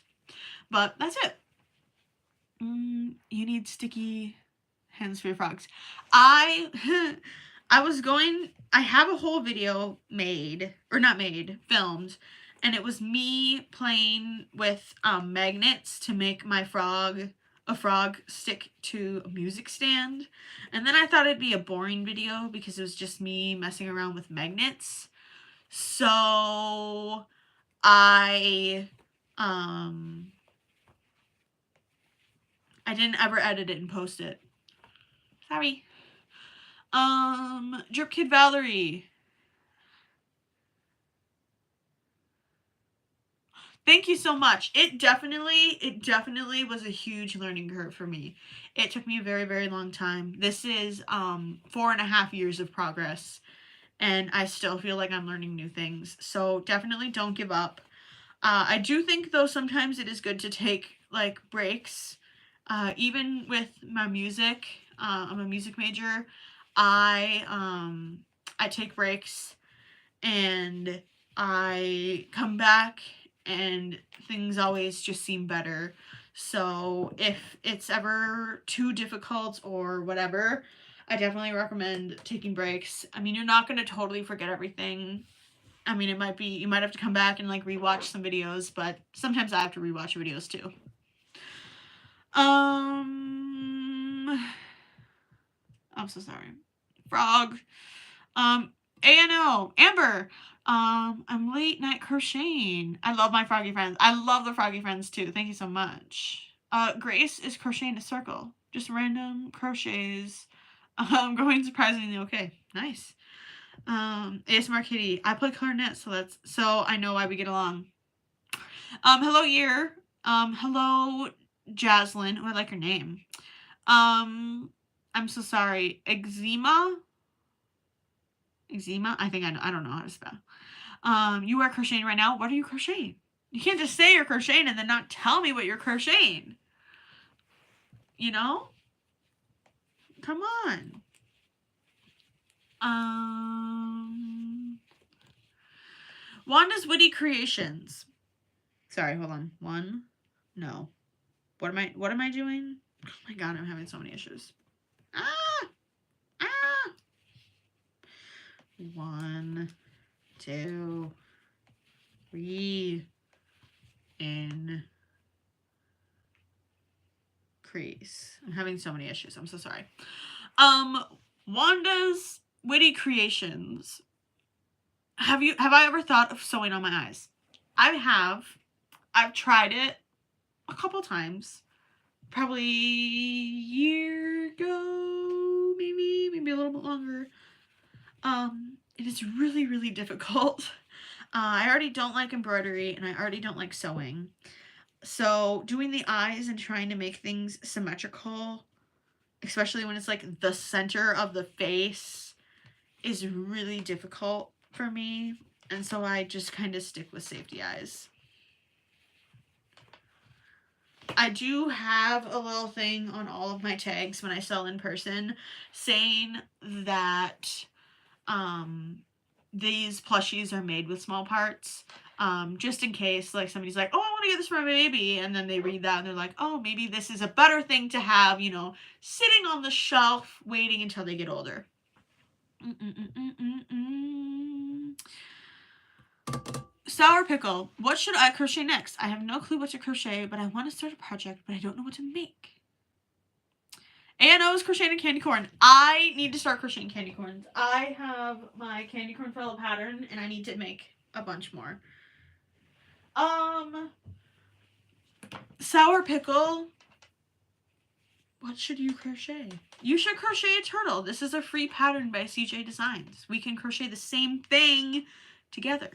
But that's it. You need sticky hands for your frogs. I have a whole video filmed, and it was me playing with magnets to make my frog stick to a music stand. And then I thought it'd be a boring video because it was just me messing around with magnets. So I didn't ever edit it and post it. Sorry. Drip Kid Valerie. Thank you so much. It definitely was a huge learning curve for me. It took me a very, very long time. This is 4.5 years of progress, and I still feel like I'm learning new things. So definitely don't give up. I do think, though, sometimes it is good to take, like, breaks. Even with my music, I'm a music major. I take breaks, and I come back and things always just seem better. So if it's ever too difficult or whatever, I definitely recommend taking breaks. I mean, you're not going to totally forget everything. I mean, it might be, you might have to come back and like rewatch some videos, but sometimes I have to rewatch videos too. I'm so sorry. Frog. ANO, Amber. I'm late night crocheting. I love my froggy friends. I love the froggy friends too. Thank you so much. Grace is crocheting a circle. Just random crochets. Going surprisingly okay. Nice. ASMR Kitty. I play clarinet, so I know why we get along. Hello Year. Hello Jaslyn. Oh, I like her name. I'm so sorry. Eczema? I think I don't know how to spell. You are crocheting right now. What are you crocheting? You can't just say you're crocheting and then not tell me what you're crocheting. You know? Come on. Wanda's Witty Creations. Sorry, hold on. No. What am I doing? Oh my god, I'm having so many issues. 1, 2, 3, increase. I'm having so many issues. I'm so sorry. Wanda's Witty Creations. Have I ever thought of sewing on my eyes? I have. I've tried it a couple times. Probably a year ago, maybe a little bit longer. It is really, really difficult. I already don't like embroidery and I already don't like sewing. So doing the eyes and trying to make things symmetrical, especially when it's like the center of the face, is really difficult for me. And so I just kind of stick with safety eyes. I do have a little thing on all of my tags when I sell in person saying that these plushies are made with small parts. Just in case like somebody's like, oh, I want to get this for my baby, and then they read that and they're like, oh, maybe this is a better thing to have, you know, sitting on the shelf waiting until they get older. Sour Pickle. What should I crochet next? I have no clue what to crochet, but I want to start a project, but I don't know what to make. ANO is crocheting candy corn. I need to start crocheting candy corns. I have my candy corn fellow pattern, and I need to make a bunch more. Sour Pickle. What should you crochet? You should crochet a turtle. This is a free pattern by CJ Designs. We can crochet the same thing together.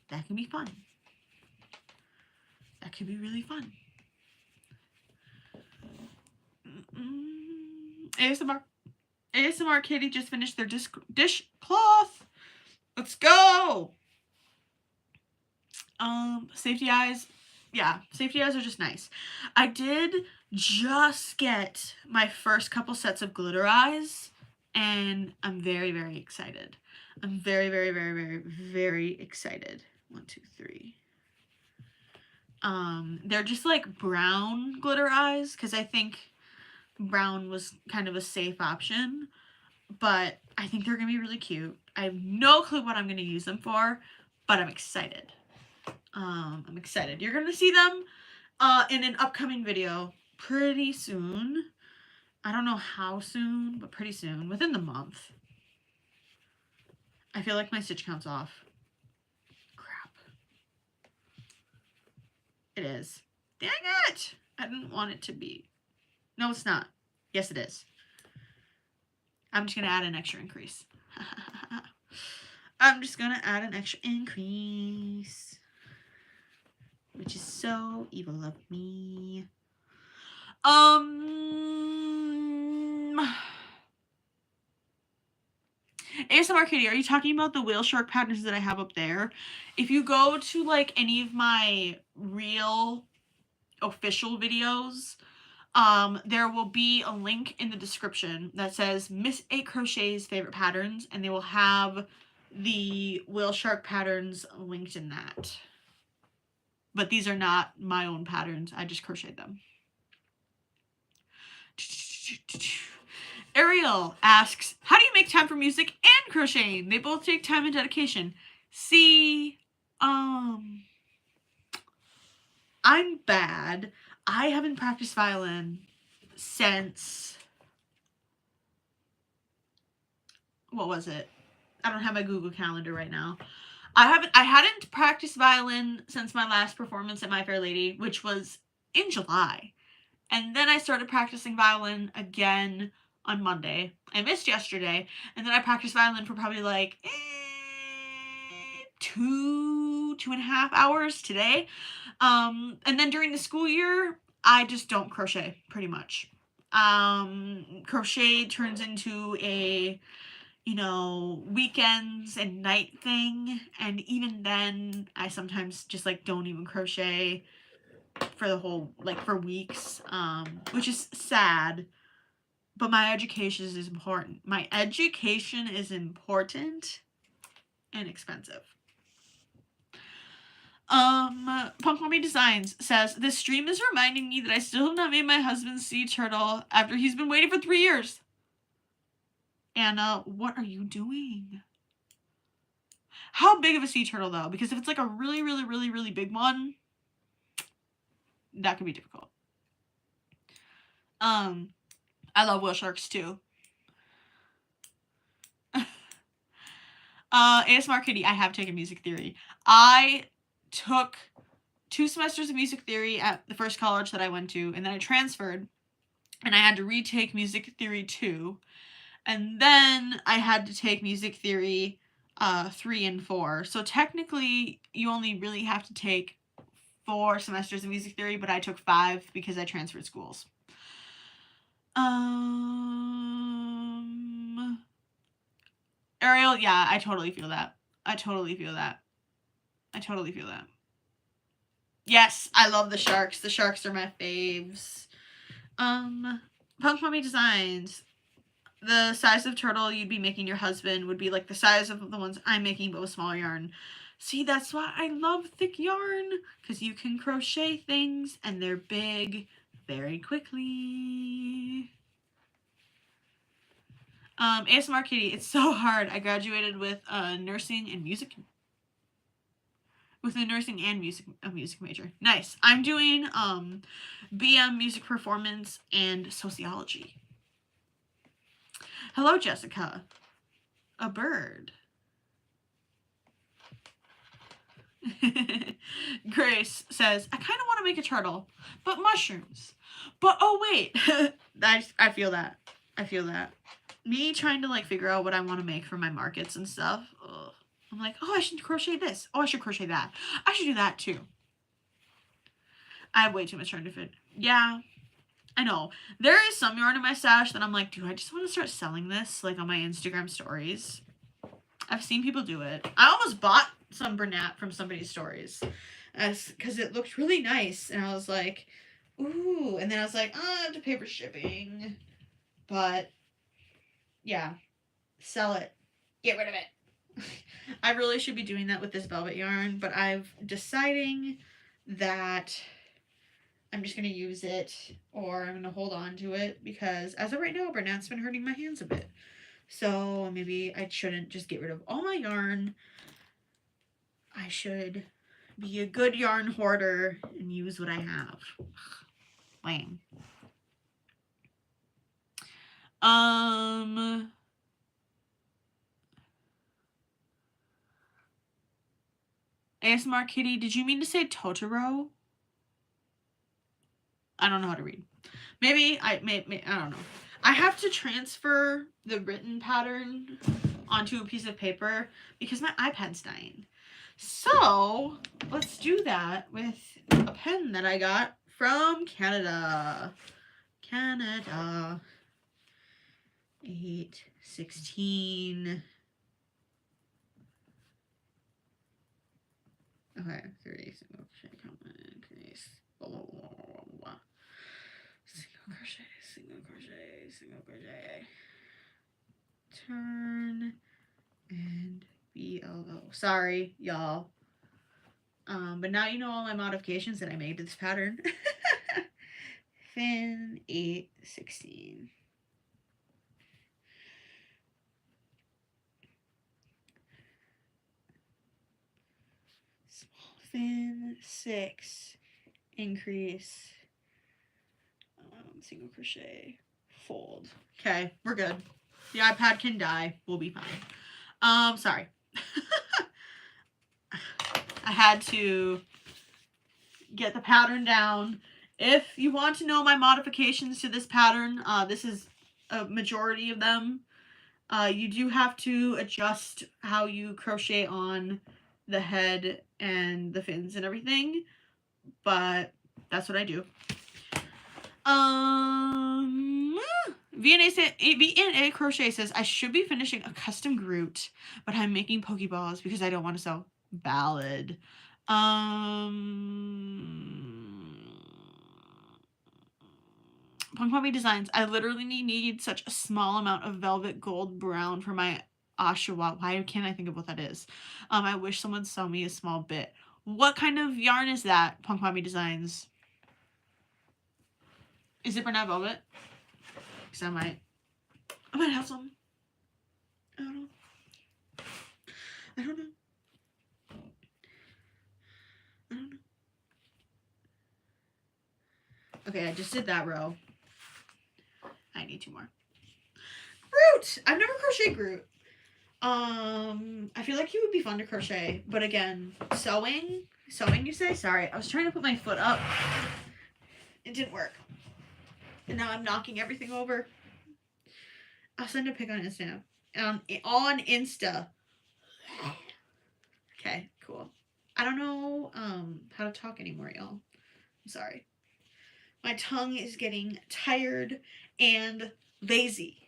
That can be fun. That could be really fun. ASMR Kitty just finished their dishcloth. Let's go. Safety eyes. Yeah, safety eyes are just nice. I did just get my first couple sets of glitter eyes, and I'm very, very excited. I'm very, very, very, very, very excited. 1, 2, 3. They're just like brown glitter eyes, because I think brown was kind of a safe option, but I think they're gonna be really cute. I have no clue what I'm gonna use them for, but I'm excited. I'm excited. You're gonna see them in an upcoming video pretty soon. I don't know how soon, but pretty soon, within the month. I feel like my stitch count's off. Crap. It is. Dang it! I didn't want it to be. No, it's not. Yes, it is. I'm just going to add an extra increase. I'm just going to add an extra increase. Which is so evil of me. ASMR Kitty, are you talking about the whale shark patterns that I have up there? If you go to like any of my real official videos, there will be a link in the description that says Miss A Crochet's favorite patterns, and they will have the whale shark patterns linked in that. but these are not my own patterns. I just crocheted them. Ariel asks, how do you make time for music and crocheting? They both take time and dedication. See, I'm bad. I haven't practiced violin since, what was it? I don't have my Google Calendar right now. I hadn't practiced violin since my last performance at My Fair Lady, which was in July. And then I started practicing violin again on Monday. I missed yesterday. And then I practiced violin for probably like 2.5 hours today. And then during the school year, I just don't crochet, pretty much. Crochet turns into a, weekends and night thing. And even then, I sometimes just like don't even crochet for the whole, like for weeks, which is sad. But my education is important. My education is important and expensive. Punk Mommy Designs says, this stream is reminding me that I still have not made my husband's sea turtle after he's been waiting for 3 years. Anna, what are you doing? How big of a sea turtle, though? Because if it's like a really, really, really, really big one, that could be difficult. I love whale sharks, too. ASMR Kitty, I have taken music theory. I took 2 semesters of music theory at the first college that I went to, and then I transferred, and I had to retake music theory 2, and then I had to take music theory 3 and 4. So technically, you only really have to take 4 semesters of music theory, but I took 5 because I transferred schools. Ariel, yeah, I totally feel that. I totally feel that. Yes, I love the sharks. The sharks are my faves. Punk Mommy Designs. The size of turtle you'd be making your husband would be like the size of the ones I'm making, but with smaller yarn. See, that's why I love thick yarn, because you can crochet things and they're big very quickly. ASMR Kitty, it's so hard. I graduated with nursing and music. With a nursing and music major. Nice. I'm doing BM music performance and sociology. Hello, Jessica. A bird. Grace says, I kind of want to make a turtle, but mushrooms. But oh wait, I feel that. Me trying to like figure out what I want to make for my markets and stuff. Ugh. I'm like, oh, I should crochet this. Oh, I should crochet that. I should do that too. I have way too much yarn to fit. Yeah, I know. There is some yarn in my stash that I'm like, do I just want to start selling this like on my Instagram stories? I've seen people do it. I almost bought some Bernat from somebody's stories because it looked really nice. And I was like, ooh. And then I was like, oh, I have to pay for shipping. But yeah, sell it. Get rid of it. I really should be doing that with this velvet yarn, but I'm deciding that I'm just going to use it or I'm going to hold on to it because as of right now, Bernat's been hurting my hands a bit. So maybe I shouldn't just get rid of all my yarn. I should be a good yarn hoarder and use what I have. Lame. ASMR Kitty, did you mean to say Totoro? I don't know how to read. Maybe I don't know. I have to transfer the written pattern onto a piece of paper because my iPad's dying. So let's do that with a pen that I got from Canada. 8/16. Okay, 3 single crochet, increase, blah, blah, blah, blah, blah. Single crochet, turn, and BLO. Sorry, y'all. But now you know all my modifications that I made to this pattern. Fin 8/16. Small fin 6, increase, single crochet, fold. Okay, we're good. The iPad can die. We'll be fine. Sorry. I had to get the pattern down. If you want to know my modifications to this pattern, this is a majority of them. You do have to adjust how you crochet on the head and the fins and everything, but that's what I do. VNA Crochet says, I should be finishing a custom Groot, but I'm making Pokeballs because I don't want to sell. Valid. Punk Designs, I literally need such a small amount of velvet gold brown for my Oshawa. Why can't I think of what that is? I wish someone would sell me a small bit. What kind of yarn is that, Punk Designs? Is it Bernat Velvet? Because I might have some. I don't know. I don't know. Okay, I just did that row. I need 2 more. Groot! I've never crocheted Groot. I feel like he would be fun to crochet, but again, sewing you say? Sorry, I was trying to put my foot up. It didn't work. And now I'm knocking everything over. I'll send a pic on Insta. On Insta. Okay, cool. I don't know how to talk anymore, y'all. I'm sorry. My tongue is getting tired and lazy.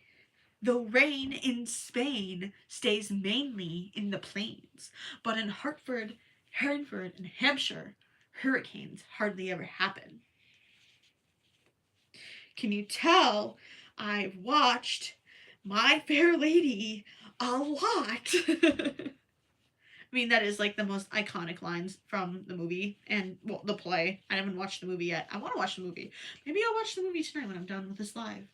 The rain in Spain stays mainly in the plains, but in Hartford, Hereford, and Hampshire, hurricanes hardly ever happen. Can you tell I've watched My Fair Lady a lot? I mean, that is like the most iconic lines from the movie and, well, the play. I haven't watched the movie yet. I want to watch the movie. Maybe I'll watch the movie tonight when I'm done with this live.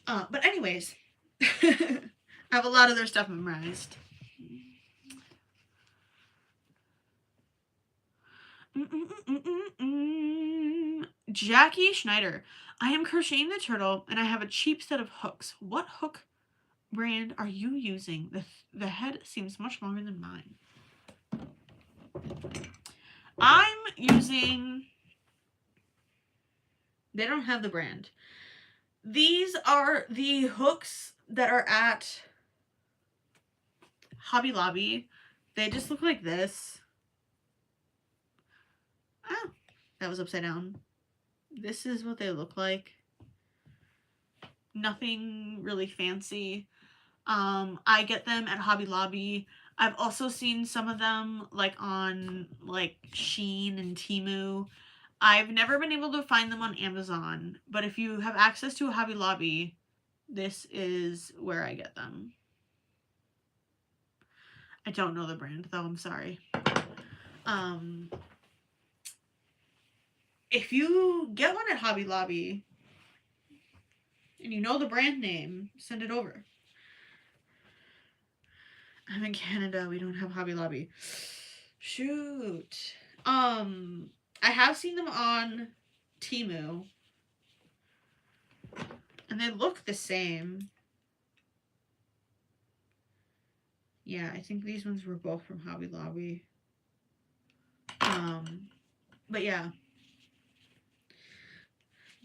But anyways, I have a lot of their stuff memorized. Jackie Schneider. I am crocheting the turtle and I have a cheap set of hooks. What hook brand are you using? The head seems much longer than mine. I'm using... They don't have the brand. These are the hooks that are at Hobby Lobby. They just look like this. Oh, that was upside down. This is what they look like. Nothing really fancy. I get them at Hobby Lobby. I've also seen some of them like on like Shein and Temu. I've never been able to find them on Amazon, but if you have access to a Hobby Lobby, this is where I get them. I don't know the brand though, I'm sorry. If you get one at Hobby Lobby and you know the brand name, send it over. I'm in Canada, we don't have Hobby Lobby. Shoot. I have seen them on Temu. And they look the same. Yeah, I think these ones were both from Hobby Lobby. But yeah.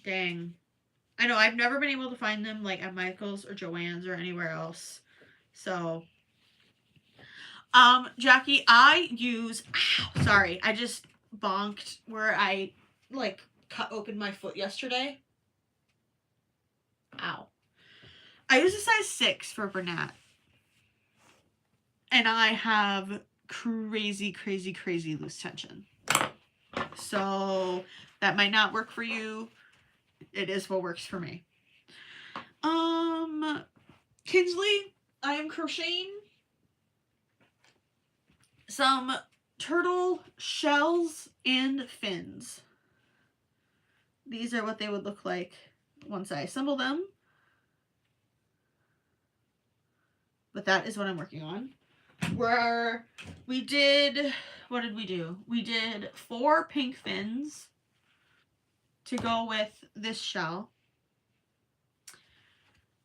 Dang. I know, I've never been able to find them like at Michael's or Joann's or anywhere else. So, Jackie, I use, ow, sorry, I just bonked where I like cut open my foot yesterday. Ow. I use a size 6 for Bernat. And I have crazy, crazy, crazy loose tension. So that might not work for you. It is what works for me. Kinsley, I am crocheting some turtle shells and fins. These are what they would look like once I assemble them. But that is what I'm working on. Where we did, what did we do? We did 4 pink fins to go with this shell.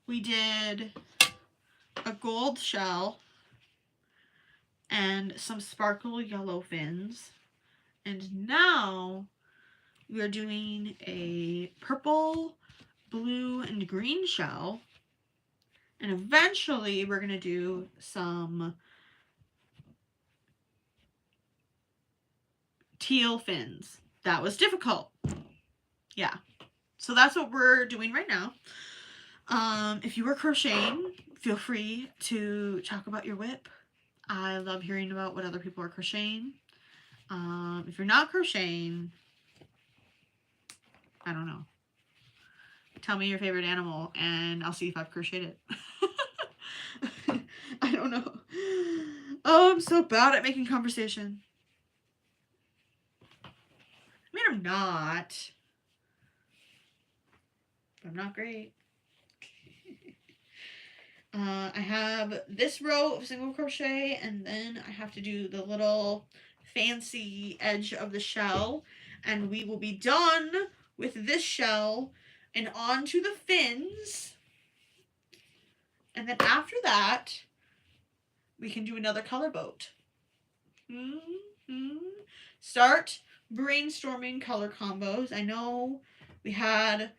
We did a gold shell and some sparkle yellow fins. And now we are doing a purple, blue, and green shell. And eventually we're going to do some teal fins. That was difficult. Yeah. So that's what we're doing right now. If you are crocheting, feel free to talk about your whip. I love hearing about what other people are crocheting. If you're not crocheting, I don't know. Tell me your favorite animal and I'll see if I've crocheted it. I don't know. Oh, I'm so bad at making conversation. I mean, I'm not. But I'm not great. I have this row of single crochet, and then I have to do the little fancy edge of the shell, and we will be done with this shell and on to the fins. And then after that, we can do another color boat. Start brainstorming color combos. I know we had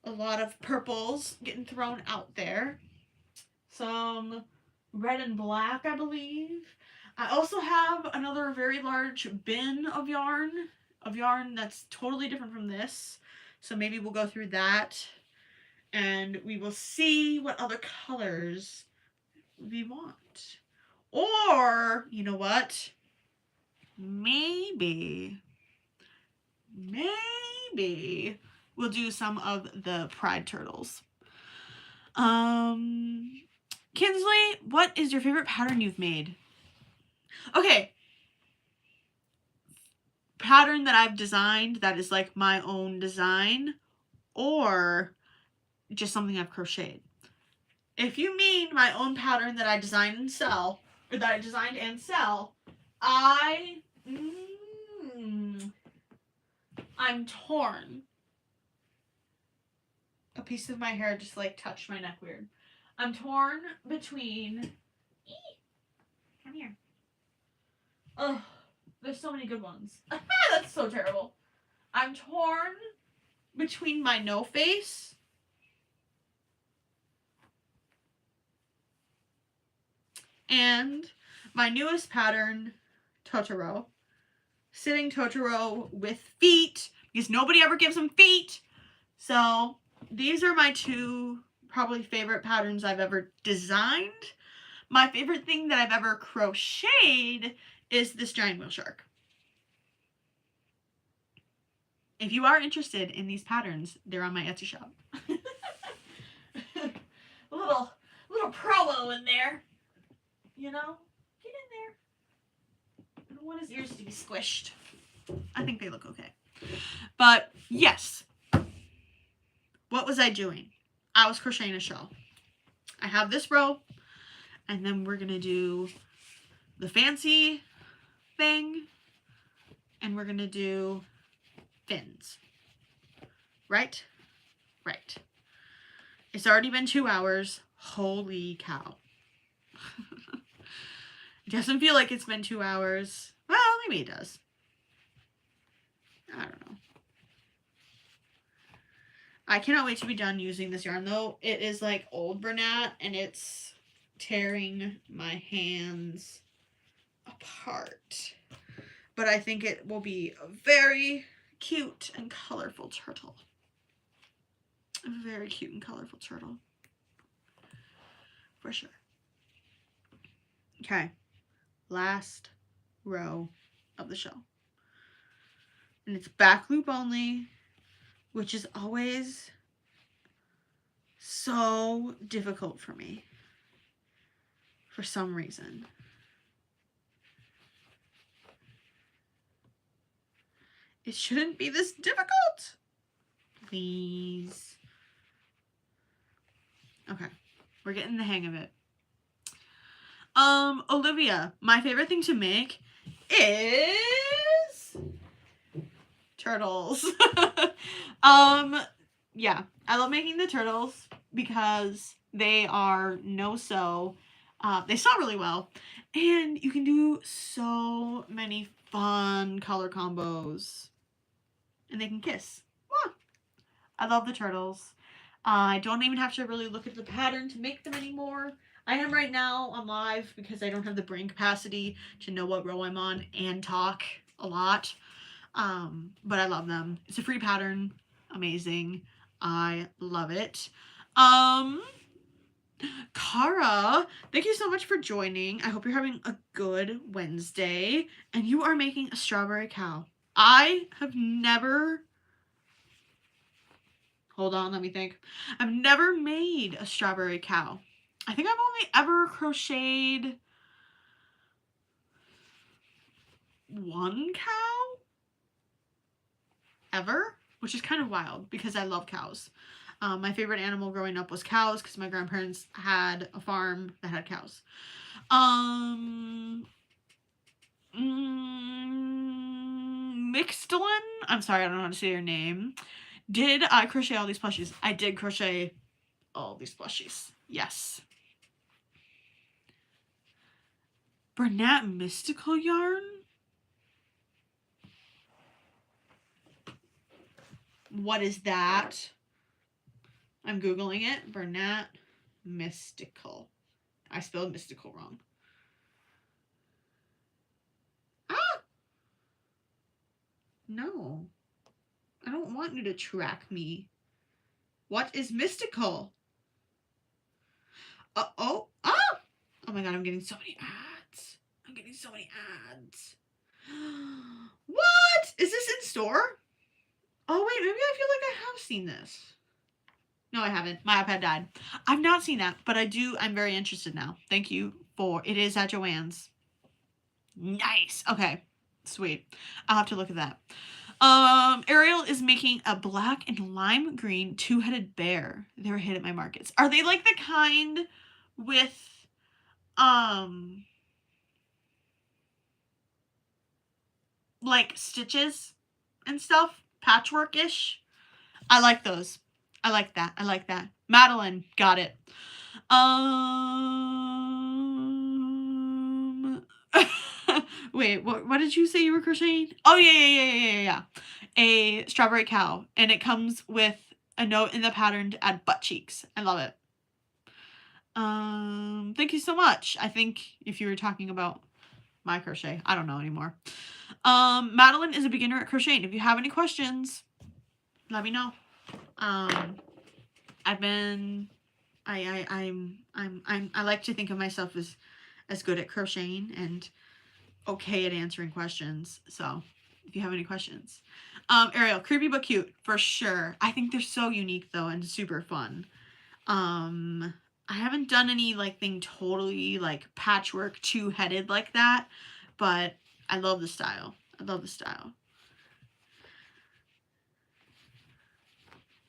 a lot of purples getting thrown out there. Some red and black, I believe. I also have another very large bin of yarn that's totally different from this. So maybe we'll go through that and we will see what other colors we want. Or, you know what? Maybe we'll do some of the pride turtles. Kinsley, what is your favorite pattern you've made? Okay. Pattern that I've designed that is like my own design, or just something I've crocheted. If you mean my own pattern that I designed and sell, I'm torn. A piece of my hair just like touched my neck weird. I'm torn between... Come here. Ugh, there's so many good ones. That's so terrible. I'm torn between my no face and my newest pattern, Totoro. Sitting Totoro with feet, because nobody ever gives him feet. So these are my 2 probably favorite patterns I've ever designed. My favorite thing that I've ever crocheted is this giant wheel shark. If you are interested in these patterns, they're on my Etsy shop. a little promo in there. You know? Get in there. I don't want his ears to be squished. I think they look okay. But yes. What was I doing? I was crocheting a shell. I have this row, and then we're going to do the fancy thing, and we're going to do fins. Right? Right. It's already been 2 hours. Holy cow. It doesn't feel like it's been 2 hours. Well, maybe it does. I don't know. I cannot wait to be done using this yarn, though. It is like old Bernat, and it's tearing my hands apart. But I think it will be a very cute and colorful turtle. A very cute and colorful turtle. For sure. Okay. Last row of the shell. And it's back loop only, which is always so difficult for me for some reason. It shouldn't be this difficult. Please. Okay. We're getting the hang of it. Olivia, my favorite thing to make is turtles. Yeah, I love making the turtles because they are they sew really well, and you can do so many fun color combos, and they can kiss. Mwah! I love the turtles. I don't even have to really look at the pattern to make them anymore. I am right now on live because I don't have the brain capacity to know what row I'm on and talk a lot. But I love them. It's a free pattern. Amazing. I love it. Cara, thank you so much for joining. I hope you're having a good Wednesday. And you are making a strawberry cow. I have never... Hold on, let me think. I've never made a strawberry cow. I think I've only ever crocheted one cow ever, which is kind of wild because I love cows. My favorite animal growing up was cows because my grandparents had a farm that had cows. Mixtelin, I'm sorry, I don't know how to say your name. Did I crochet all these plushies? I did crochet all these plushies. Yes. Bernat Mystical Yarn? What is that? I'm Googling it. Bernat Mystical. I spelled mystical wrong. Ah! No. I don't want you to track me. What is mystical? Oh! Ah! Oh my god, I'm getting so many ads. I'm getting so many ads. What? Is this in store? Oh wait, maybe I feel like I have seen this. No, I haven't. My iPad died. I've not seen that, but I'm very interested now. Thank you for, it is at Joann's. Nice. Okay. Sweet. I'll have to look at that. Ariel is making a black and lime green two-headed bear. They were hit at my markets. Are they like the kind with, like stitches and stuff? Patchwork-ish? I like those. I like that. I like that. Madeline, got it. Wait, what did you say you were crocheting? Oh, yeah. A strawberry cow. And it comes with a note in the pattern to add butt cheeks. I love it. Thank you so much. I think if you were talking about my crochet, I don't know anymore. Madeline is a beginner at crocheting. If you have any questions, let me know. I like to think of myself as good at crocheting and okay at answering questions. So if you have any questions, Ariel, creepy but cute for sure. I think they're so unique though and super fun. I haven't done any like thing totally like patchwork two-headed like that, but I love the style. I love the style.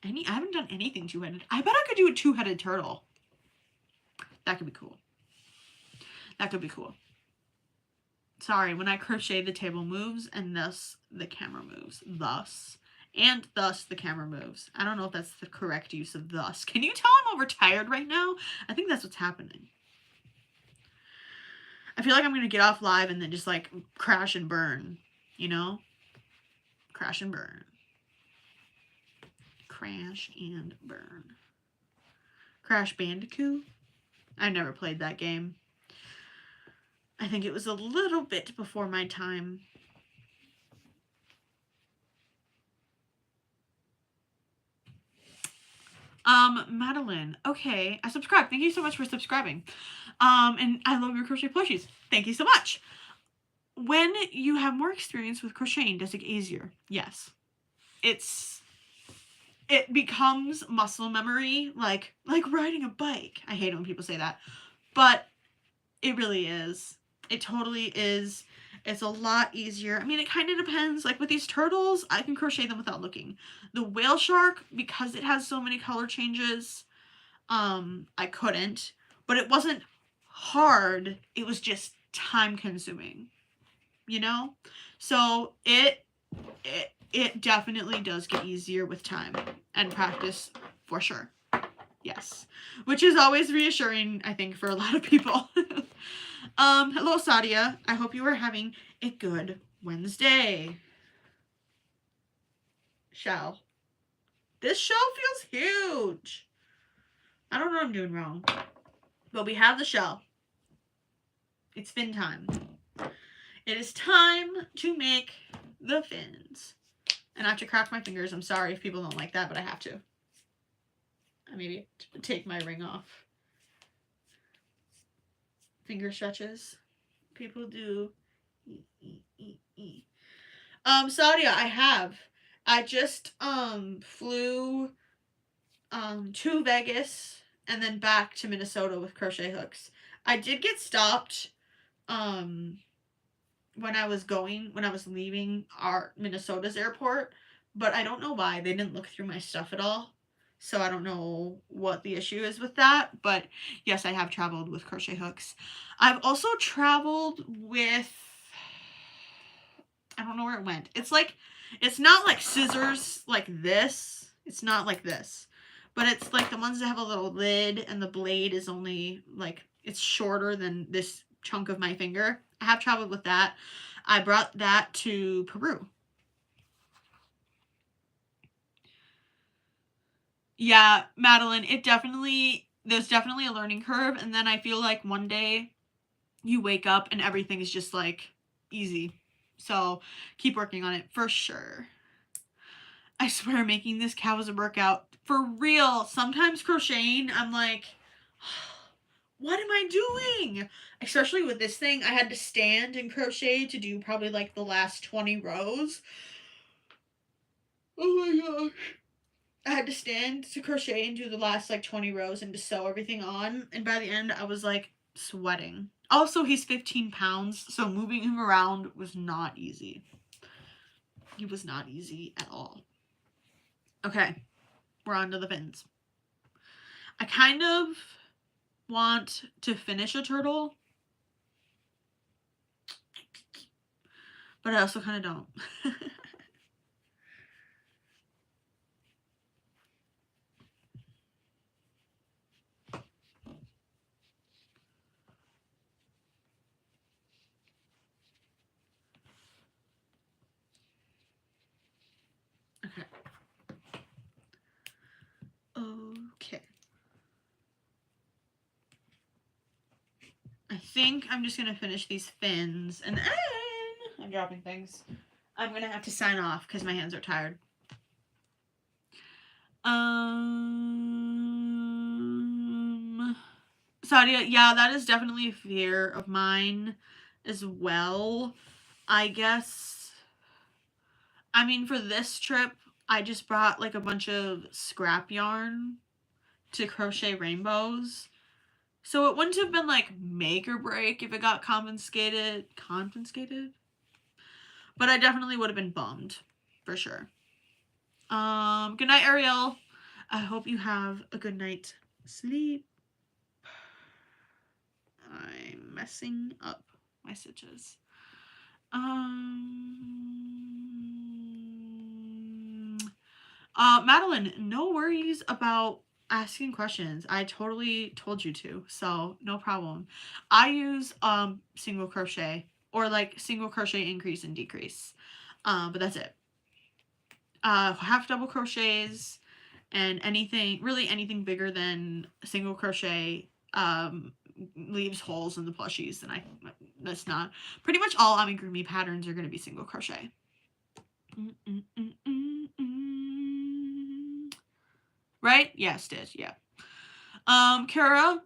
I haven't done anything two-headed. I bet I could do a two-headed turtle. That could be cool. That could be cool. Sorry, when I crochet, the table moves, and thus the camera moves. Thus. And thus the camera moves. I don't know if that's the correct use of thus. Can you tell I'm overtired right now? I think that's what's happening. I feel like I'm going to get off live and then just, like, crash and burn. You know? Crash and burn. Crash and burn. Crash Bandicoot? I never played that game. I think it was a little bit before my time. Madeline. Okay, I subscribed. Thank you so much for subscribing. And I love your crochet plushies. Thank you so much. When you have more experience with crocheting, does it get easier? Yes. It becomes muscle memory, like riding a bike. I hate it when people say that, but it really is. It totally is. It's a lot easier. I mean, it kind of depends. Like with these turtles, I can crochet them without looking. The whale shark, because it has so many color changes, I couldn't. But it wasn't hard. It was just time consuming, you know? So it definitely does get easier with time and practice for sure. Yes. Which is always reassuring, I think, for a lot of people. Hello, Sadia. I hope you are having a good Wednesday. Shell. This shell feels huge. I don't know what I'm doing wrong. But we have the shell. It's fin time. It is time to make the fins. And I have to crack my fingers. I'm sorry if people don't like that, but I have to. I maybe take my ring off. Finger stretches. People do. Sadia, I just flew to Vegas and then back to Minnesota with crochet hooks. I did get stopped when I was leaving our Minnesota's airport, but I don't know why. They didn't look through my stuff at all. So I don't know what the issue is with that, but yes, I have traveled with crochet hooks. I've also traveled with, I don't know where it went. It's not like scissors like this. It's not like this, but it's like the ones that have a little lid and the blade is only like, it's shorter than this chunk of my finger. I have traveled with that. I brought that to Peru. Yeah, Madeline, there's definitely a learning curve, and then I feel like one day you wake up and everything is just like easy. So keep working on it for sure. I swear making this cow is a workout. For real. Sometimes crocheting, I'm like, what am I doing? Especially with this thing, I had to stand and crochet to do probably like the last 20 rows. Oh my gosh. I had to stand to crochet and do the last like 20 rows and to sew everything on. And by the end, I was like sweating. Also, he's 15 pounds, so moving him around was not easy. He was not easy at all. Okay, we're on to the fins. I kind of want to finish a turtle, but I also kind of don't. Okay. I think I'm just going to finish these fins, and then I'm dropping things. I'm going to have to sign off because my hands are tired. Sadia, yeah, that is definitely a fear of mine as well. I guess, I mean, for this trip, I just brought like a bunch of scrap yarn to crochet rainbows. So it wouldn't have been like make or break if it got confiscated. But I definitely would have been bummed for sure. Good night, Ariel. I hope you have a good night's sleep. I'm messing up my stitches. Madeline, no worries about asking questions. I totally told you to, so no problem. I use single crochet or like single crochet increase and decrease. But that's it. Half double crochets and anything bigger than single crochet leaves holes in the plushies, and that's not pretty much all amigurumi patterns are going to be single crochet. Right? Yeah, stitch. Yeah. Kara,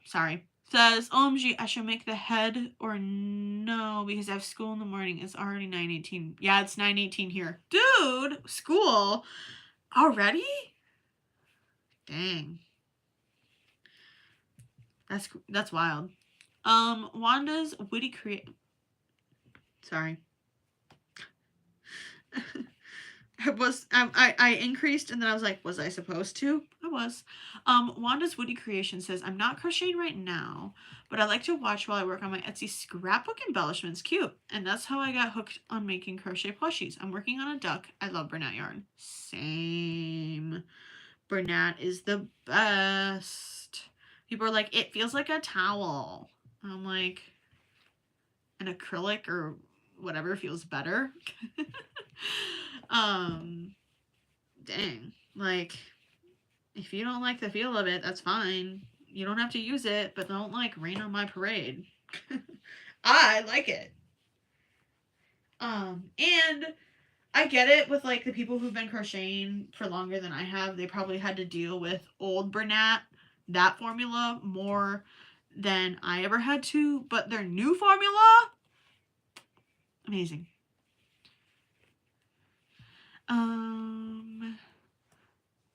sorry, says, OMG, I should make the head or no, because I have school in the morning. It's already 9:18. Yeah, it's 9:18 here. Dude, school already? Dang. That's wild. Wanda's witty Sorry. I increased and then I was like, was I supposed to? I was. Wanda's Woody Creation says, I'm not crocheting right now, but I like to watch while I work on my Etsy scrapbook embellishments. Cute. And that's how I got hooked on making crochet plushies. I'm working on a duck. I love Bernat yarn. Same. Bernat is the best. People are like, it feels like a towel. I'm like, an acrylic or whatever feels better. Dang, like, if you don't like the feel of it, that's fine. You don't have to use it, but don't, like, rain on my parade. I like it. And I get it with, like, the people who've been crocheting for longer than I have. They probably had to deal with old Bernat, that formula, more than I ever had to. But their new formula, amazing.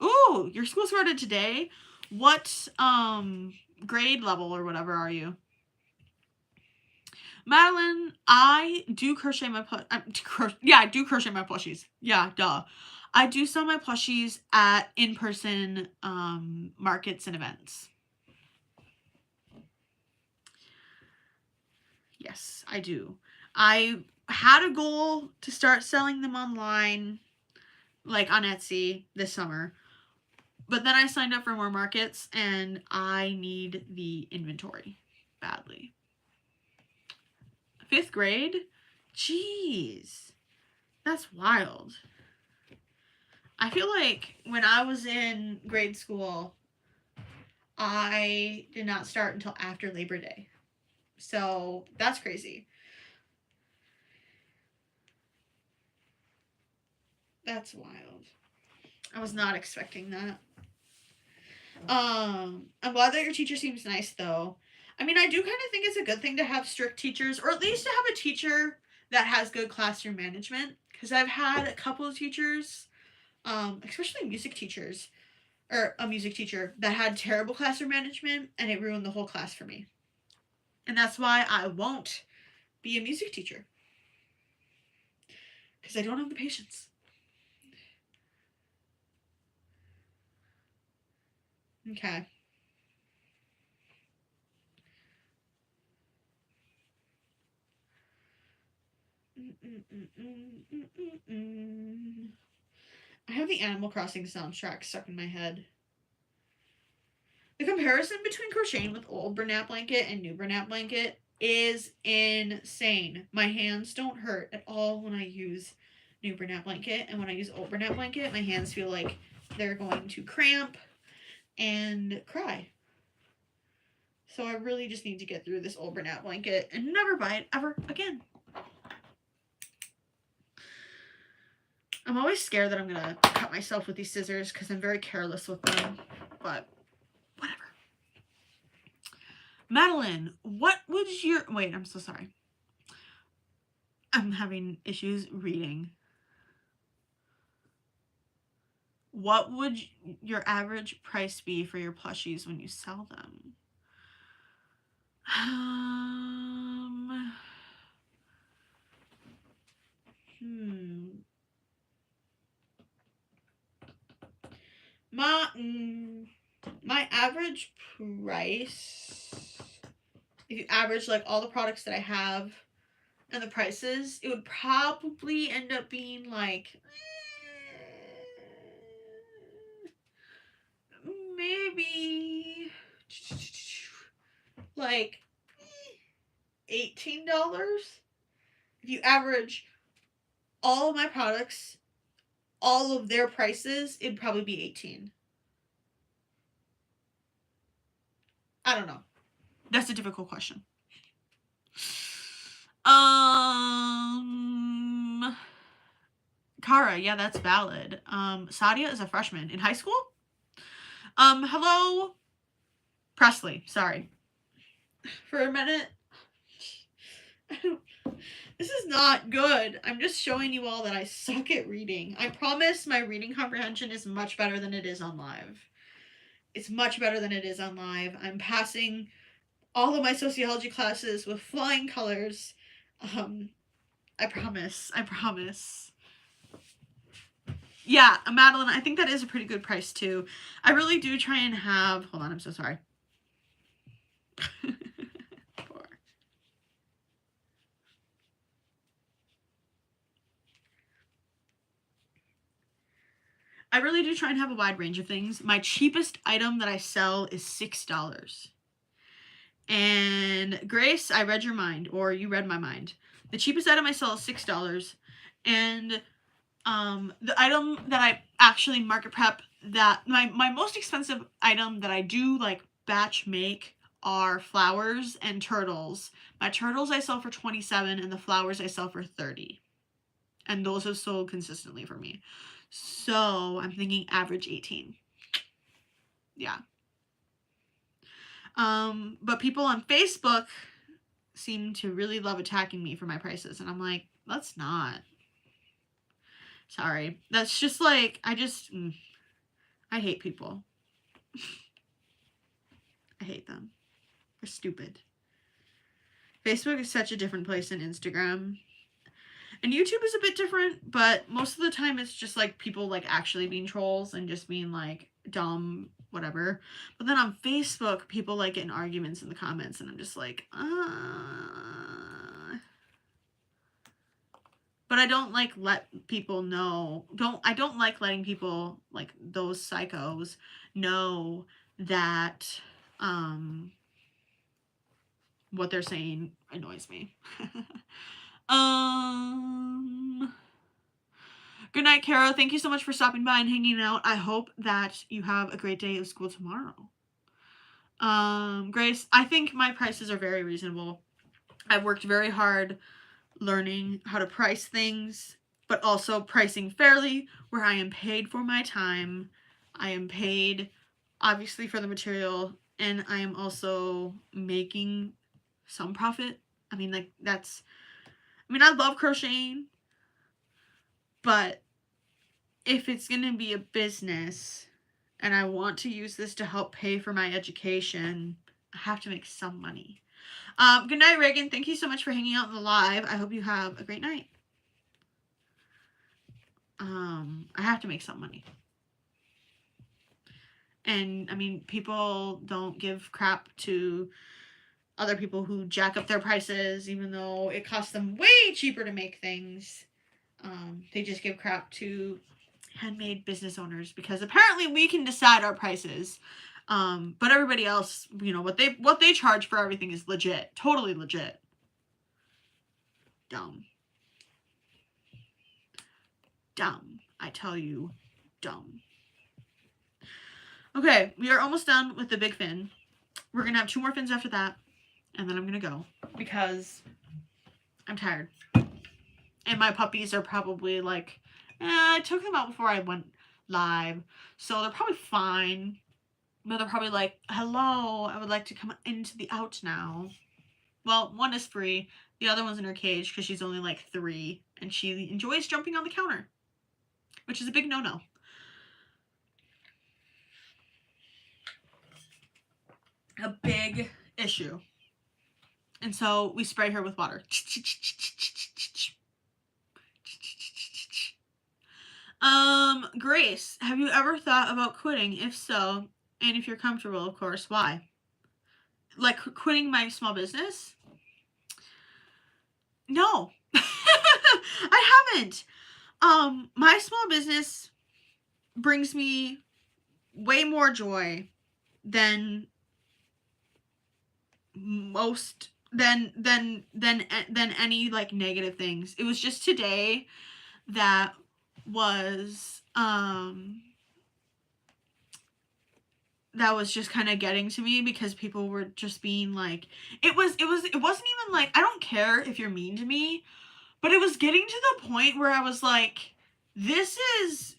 Ooh, your school started today. What grade level or whatever are you? Madeline, I do crochet my I do crochet my plushies. Yeah, duh. I do sell my plushies at in-person markets and events. Yes, I do. I had a goal to start selling them online, like on Etsy this summer. But then I signed up for more markets and I need the inventory badly. 5th grade? Jeez. That's wild. I feel like when I was in grade school, I did not start until after Labor Day. So that's crazy. That's wild. I was not expecting that. I'm glad that your teacher seems nice though. I mean, I do kind of think it's a good thing to have strict teachers, or at least to have a teacher that has good classroom management. Because I've had a couple of teachers, especially music teachers, or a music teacher that had terrible classroom management, and it ruined the whole class for me. And that's why I won't be a music teacher. Because I don't have the patience. Okay. I have the Animal Crossing soundtrack stuck in my head. The comparison between crocheting with old Bernat blanket and new Bernat blanket is insane. My hands don't hurt at all when I use new Bernat blanket, and when I use old Bernat blanket, my hands feel like they're going to cramp and cry. So I really just need to get through this old Bernat blanket and never buy it ever again. I'm always scared that I'm gonna cut myself with these scissors because I'm very careless with them, but whatever. Madeline, what would your... Wait, I'm so sorry. I'm having issues reading. What would your average price be for your plushies when you sell them? My average price, if you average like all the products that I have and the prices, it would probably end up being like maybe like $18. If you average all of my products, all of their prices, it'd probably be 18. I don't know. That's a difficult question. Kara, yeah, that's valid. Sadia is a freshman in high school. Hello, Presley. Sorry. For a minute. This is not good. I'm just showing you all that I suck at reading. I promise my reading comprehension is much better than it is on live. It's much better than it is on live. I'm passing all of my sociology classes with flying colors. I promise. I promise. Yeah, Madeline, I think that is a pretty good price too. I really do try and have, hold on, I'm so sorry. I really do try and have a wide range of things. My cheapest item that I sell is $6. And Grace, I read your mind, or you read my mind. The cheapest item I sell is $6. And the item that I actually market prep, that my most expensive item that I do like batch make are flowers and turtles. My turtles I sell for $27 and the flowers I sell for $30. And those have sold consistently for me. So I'm thinking average $18. Yeah. But people on Facebook seem to really love attacking me for my prices. And I'm like, let's not. Sorry. That's just like, I hate people. I hate them. They're stupid. Facebook is such a different place than Instagram. And YouTube is a bit different, but most of the time it's just like people like actually being trolls and just being like dumb, whatever. But then on Facebook, people like get in arguments in the comments and I'm just like, But I don't like let people know, I don't like letting people, like those psychos, know that what they're saying annoys me. Good night, Caro. Thank you so much for stopping by and hanging out. I hope that you have a great day of school tomorrow. Grace, I think my prices are very reasonable. I've worked very hard learning how to price things, but also pricing fairly, where I am paid for my time. I am paid, obviously, for the material, and I am also making some profit. I mean, like, I love crocheting, but if it's going to be a business and I want to use this to help pay for my education, I have to make some money. Good night, Reagan. Thank you so much for hanging out in the live. I hope you have a great night. I have to make some money. And, I mean, people don't give crap to other people who jack up their prices, even though it costs them way cheaper to make things. They just give crap to handmade business owners because apparently we can decide our prices. But everybody else, you know, what they charge for everything is legit. Totally legit. Dumb. Dumb. I tell you, dumb. Okay, we are almost done with the big fin. We're going to have 2 more fins after that, and then I'm going to go because I'm tired. And my puppies are probably like, I took them out before I went live, so they're probably fine. But they're probably like, hello, I would like to come into the out now. Well, one is free. The other one's in her cage because she's only like 3, and she enjoys jumping on the counter, which is a big no-no. A big issue. And so we spray her with water. Grace, have you ever thought about quitting? If so, and if you're comfortable, of course, why? Like quitting my small business? No. I haven't. My small business brings me way more joy than any like negative things. It was just today that was just kind of getting to me because people were just being like, it wasn't even like, I don't care if you're mean to me, but it was getting to the point where I was like, this is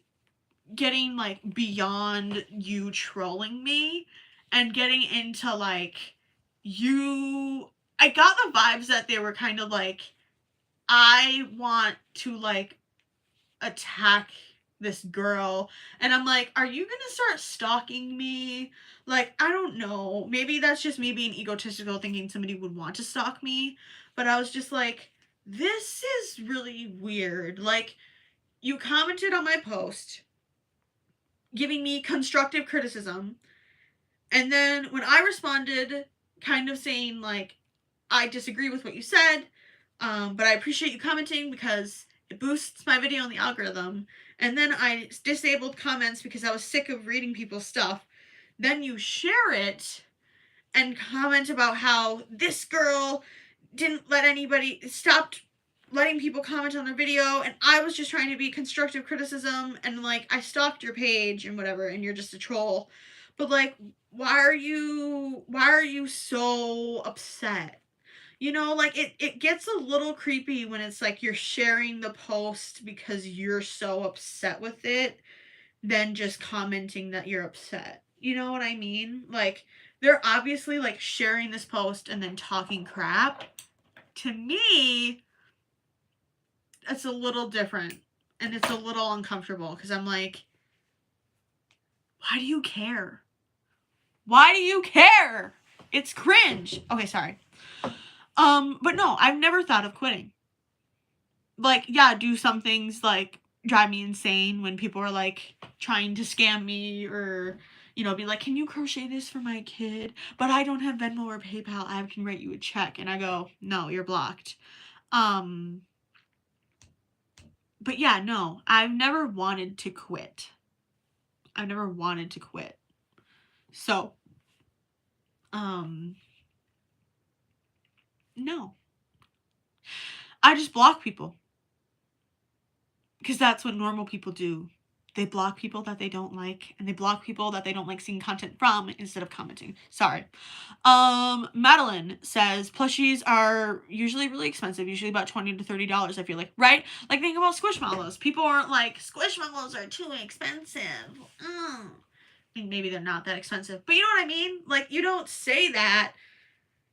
getting like beyond you trolling me and getting into like, I got the vibes that they were kind of like, I want to like attack this girl, and I'm like, are you gonna start stalking me? Like, I don't know, maybe that's just me being egotistical thinking somebody would want to stalk me, but I was just like, this is really weird. Like, you commented on my post giving me constructive criticism, and then when I responded, kind of saying, like, I disagree with what you said, but I appreciate you commenting because it boosts my video in the algorithm. And then I disabled comments because I was sick of reading people's stuff. Then you share it and comment about how this girl didn't let anybody, stopped letting people comment on their video, and I was just trying to be constructive criticism, and like I stalked your page and whatever, and you're just a troll. But like, why are you so upset? You know, like it gets a little creepy when it's like you're sharing the post because you're so upset with it than just commenting that you're upset. You know what I mean? Like, they're obviously like sharing this post and then talking crap. To me, it's a little different and it's a little uncomfortable because I'm like, why do you care? Why do you care? It's cringe. Okay, sorry. But no, I've never thought of quitting. Like, yeah, do some things like drive me insane when people are like trying to scam me, or, you know, be like, can you crochet this for my kid? But I don't have Venmo or PayPal. I can write you a check. And I go, no, you're blocked. But yeah, no, I've never wanted to quit. I've never wanted to quit. So, no. I just block people. Because that's what normal people do. They block people that they don't like, and they block people that they don't like seeing content from instead of commenting. Sorry. Madeline says plushies are usually really expensive, usually about $20 to $30, I feel like, right? Like, think about Squishmallows. People aren't like, Squishmallows are too expensive. I mean, maybe they're not that expensive, but you know what I mean? Like, you don't say that.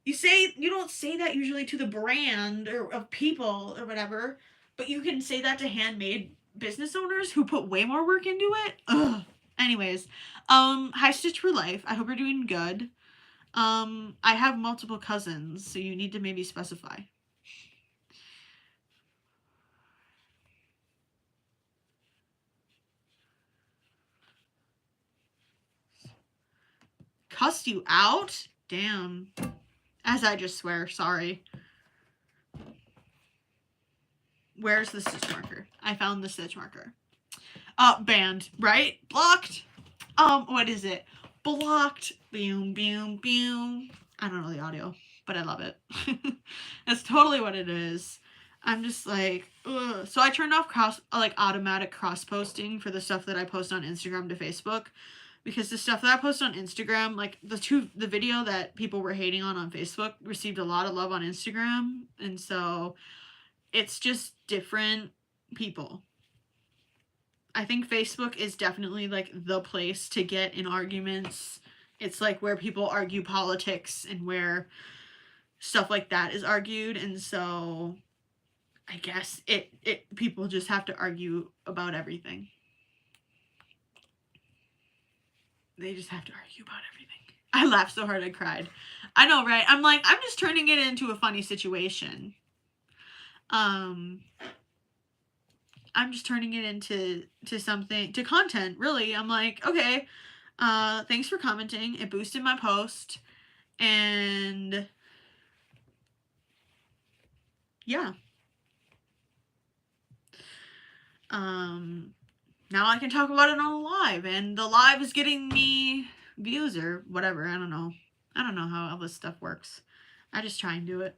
You don't say that usually to the brand or of people or whatever, but you can say that to handmade business owners who put way more work into it. Ugh. Anyways, hi Stitch for Life. I hope you're doing good. I have multiple cousins, so you need to maybe specify. Cussed you out? Damn. As I just swear, sorry. Where's the stitch marker? I found the stitch marker. Banned, right? Blocked. What is it? Blocked. Boom, boom, boom. I don't know the audio, but I love it. That's totally what it is. I'm just like, ugh. So I turned off automatic cross posting for the stuff that I post on Instagram to Facebook, because the stuff that I post on Instagram, like the video that people were hating on Facebook received a lot of love on Instagram, and so it's just different people. I think Facebook is definitely like the place to get in arguments. It's like where people argue politics and where stuff like that is argued, and so I guess people just have to argue about everything. They just have to argue about everything. I laughed so hard I cried. I know, right? I'm like, I'm just turning it into a funny situation. I'm just turning it into something, to content, really. I'm like, okay, thanks for commenting. It boosted my post. And yeah. Now I can talk about it on a live, and the live is getting me views or whatever. I don't know. I don't know how all this stuff works. I just try and do it.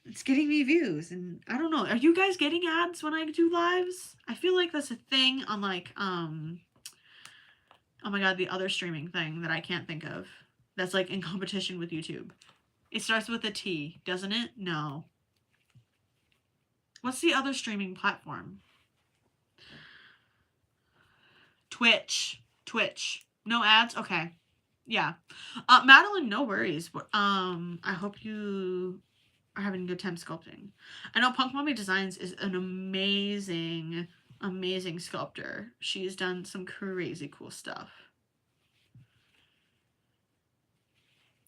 It's getting me views, and I don't know. Are you guys getting ads when I do lives? I feel like that's a thing on like, oh my god, the other streaming thing that I can't think of. That's like in competition with YouTube. It starts with a T, doesn't it? No. What's the other streaming platform? Twitch. No ads? Okay. Yeah. Madeline, no worries. I hope you are having a good time sculpting. I know Punk Mommy Designs is an amazing sculptor. She's done some crazy cool stuff.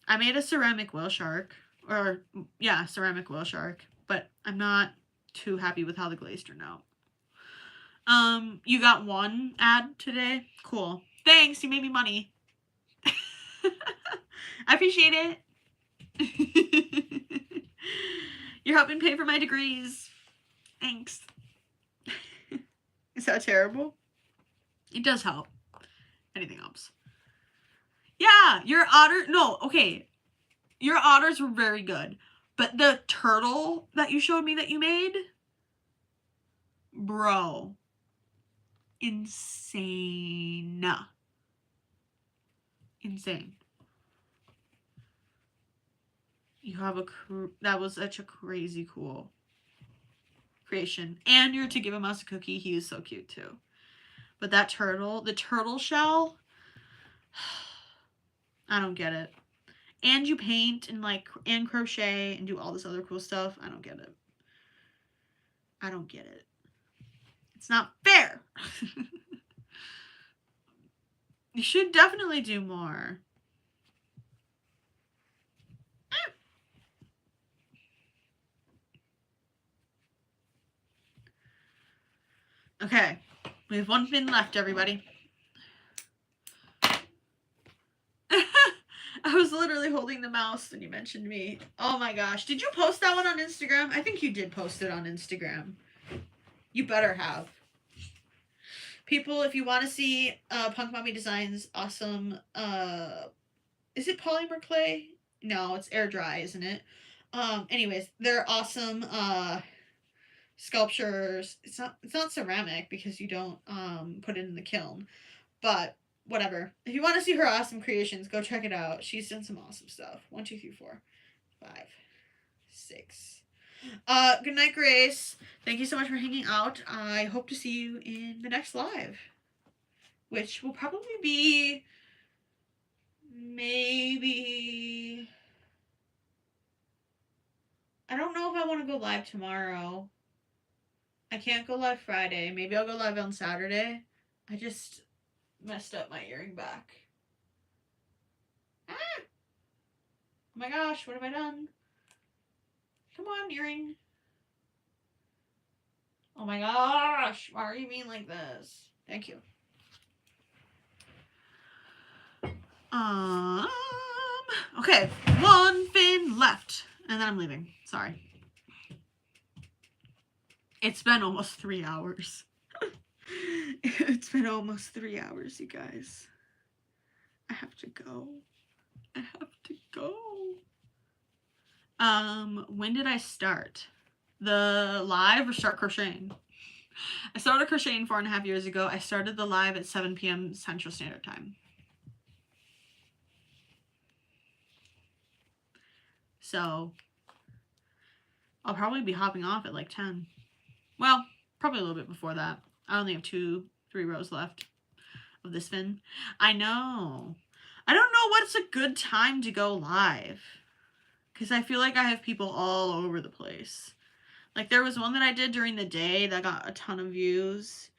I made a ceramic whale shark. Or, yeah, ceramic whale shark. But I'm not too happy with how the glaze turned out. You got one ad today? Cool. Thanks, you made me money. I appreciate it. You're helping pay for my degrees. Thanks. Is that terrible? It does help. Anything helps. Yeah, your otter... No, okay. Your otters were very good. But the turtle that you showed me that you made... Bro. Insane. Insane. You have a... That was such a crazy cool creation. And you're to give a mouse a cookie. He is so cute too. But that turtle... The turtle shell... I don't get it. And you paint and like and crochet and do all this other cool stuff. I don't get it. I don't get it. It's not fair. You should definitely do more. Okay. We have one fin left, everybody. I was literally holding the mouse when you mentioned me. Oh my gosh. Did you post that one on Instagram? I think you did post it on Instagram. You better have. People, if you want to see Punk Mommy Designs awesome, is it polymer clay? No, it's air dry, isn't it? Anyways, they're awesome sculptures. It's not ceramic because you don't put it in the kiln, but whatever. If you want to see her awesome creations, go check it out. She's done some awesome stuff. 1, 2, 3, 4, 5, 6. Good night, Grace. Thank you so much for hanging out. I hope to see you in the next live, which will probably be maybe... I don't know if I want to go live tomorrow. I can't go live Friday. Maybe I'll go live on Saturday. I just messed up my earring back. Ah! Oh my gosh, what have I done? Come on, earring. Oh my gosh, why are you being like this? Thank you. Okay, one fin left. And then I'm leaving. Sorry. It's been almost 3 hours. It's been almost 3 hours, you guys. I have to go. I have to go. When did I start? The live or start crocheting? I started crocheting 4.5 years ago. I started the live at 7 p.m. Central Standard Time. So, I'll probably be hopping off at like 10. Well, probably a little bit before that. I only have 2-3 rows left of this fin. I know. I don't know what's a good time to go live. Because I feel like I have people all over the place. Like, there was one that I did during the day that got a ton of views.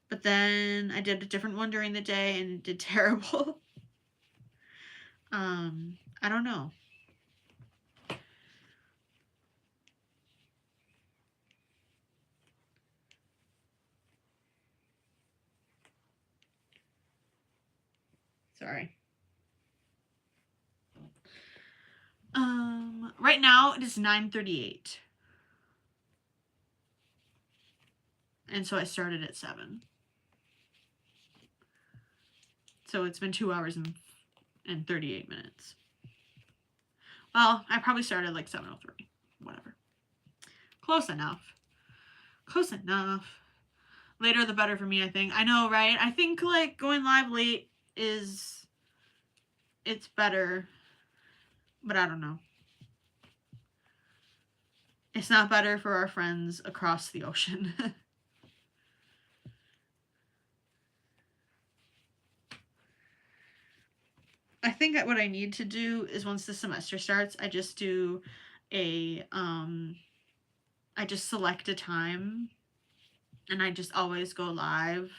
But then I did a different one during the day and it did terrible. I don't know. Sorry. Right now it is 9:38. And so I started at 7. So it's been 2 hours and 38 minutes. Well, I probably started like 7:03. Whatever. Close enough. Close enough. Later the better for me, I think. I know, right? I think like going live late it's better. But I don't know. It's not better for our friends across the ocean. I think that what I need to do is once the semester starts, I just do a, I just select a time and I just always go live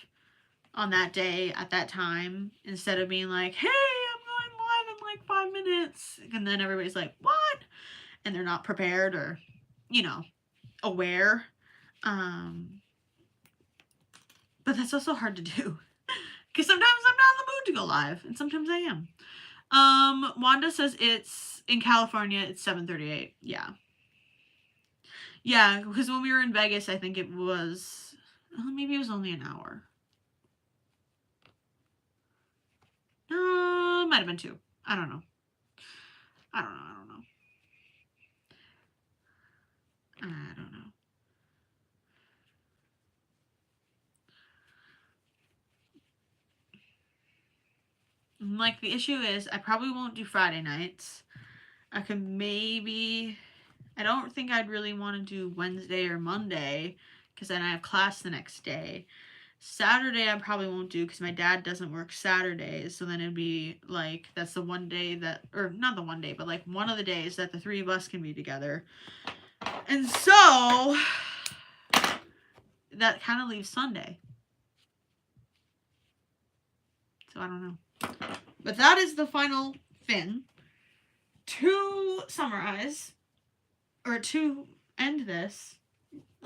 on that day at that time instead of being like, hey, I'm going live in like 5 minutes. And then everybody's like, what? and they're not prepared or, you know, aware. But that's also hard to do because sometimes I'm not in the mood to go live and sometimes I am. Wanda says it's in California, it's 7:38. Yeah. Yeah, because when we were in Vegas, I think it was, maybe it was only an hour. No, it might have been 2. I don't know. I don't know. Like, the issue is I probably won't do Friday nights. I could maybe, I don't think I'd really want to do Wednesday or Monday because then I have class the next day. Saturday I probably won't do because my dad doesn't work Saturdays, so then it'd be like, that's the one day that, or not the one day, but like one of the days that the 3 of us can be together. And so that kind of leaves Sunday. So I don't know. But that is the final fin. To summarize, or to end this,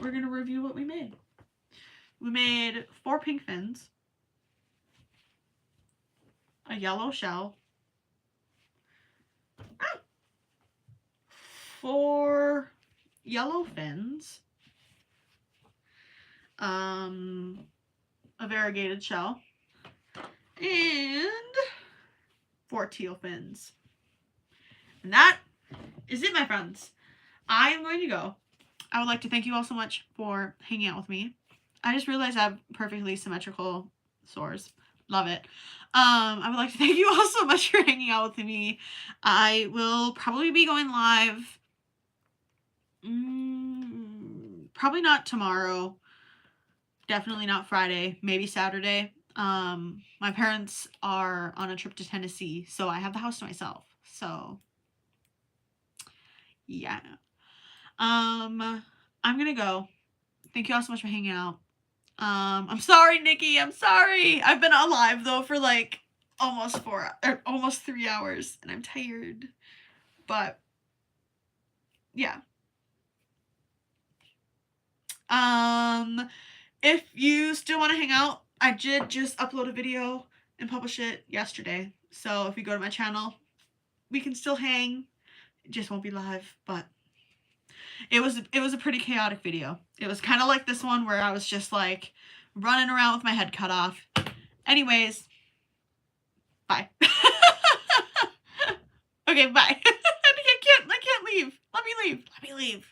we're going to review what we made. We made 4 pink fins, a yellow shell, 4 yellow fins, a variegated shell, and 4 teal fins. And that is it, my friends. I am going to go. I would like to thank you all so much for hanging out with me. I just realized I have perfectly symmetrical sores. Love it. I would like to thank you all so much for hanging out with me. I will probably be going live. Probably not tomorrow. Definitely not Friday. Maybe Saturday. My parents are on a trip to Tennessee, so I have the house to myself. So, yeah. I'm gonna go. Thank you all so much for hanging out. I'm sorry, Nikki. I'm sorry. I've been on live though for like almost 3 hours, and I'm tired. But yeah. If you still want to hang out, I did just upload a video and publish it yesterday. So if you go to my channel, we can still hang. It just won't be live, but it was a pretty chaotic video. It was kind of like this one where I was just like running around with my head cut off. Anyways, bye. Okay, bye. I can't leave. Let me leave.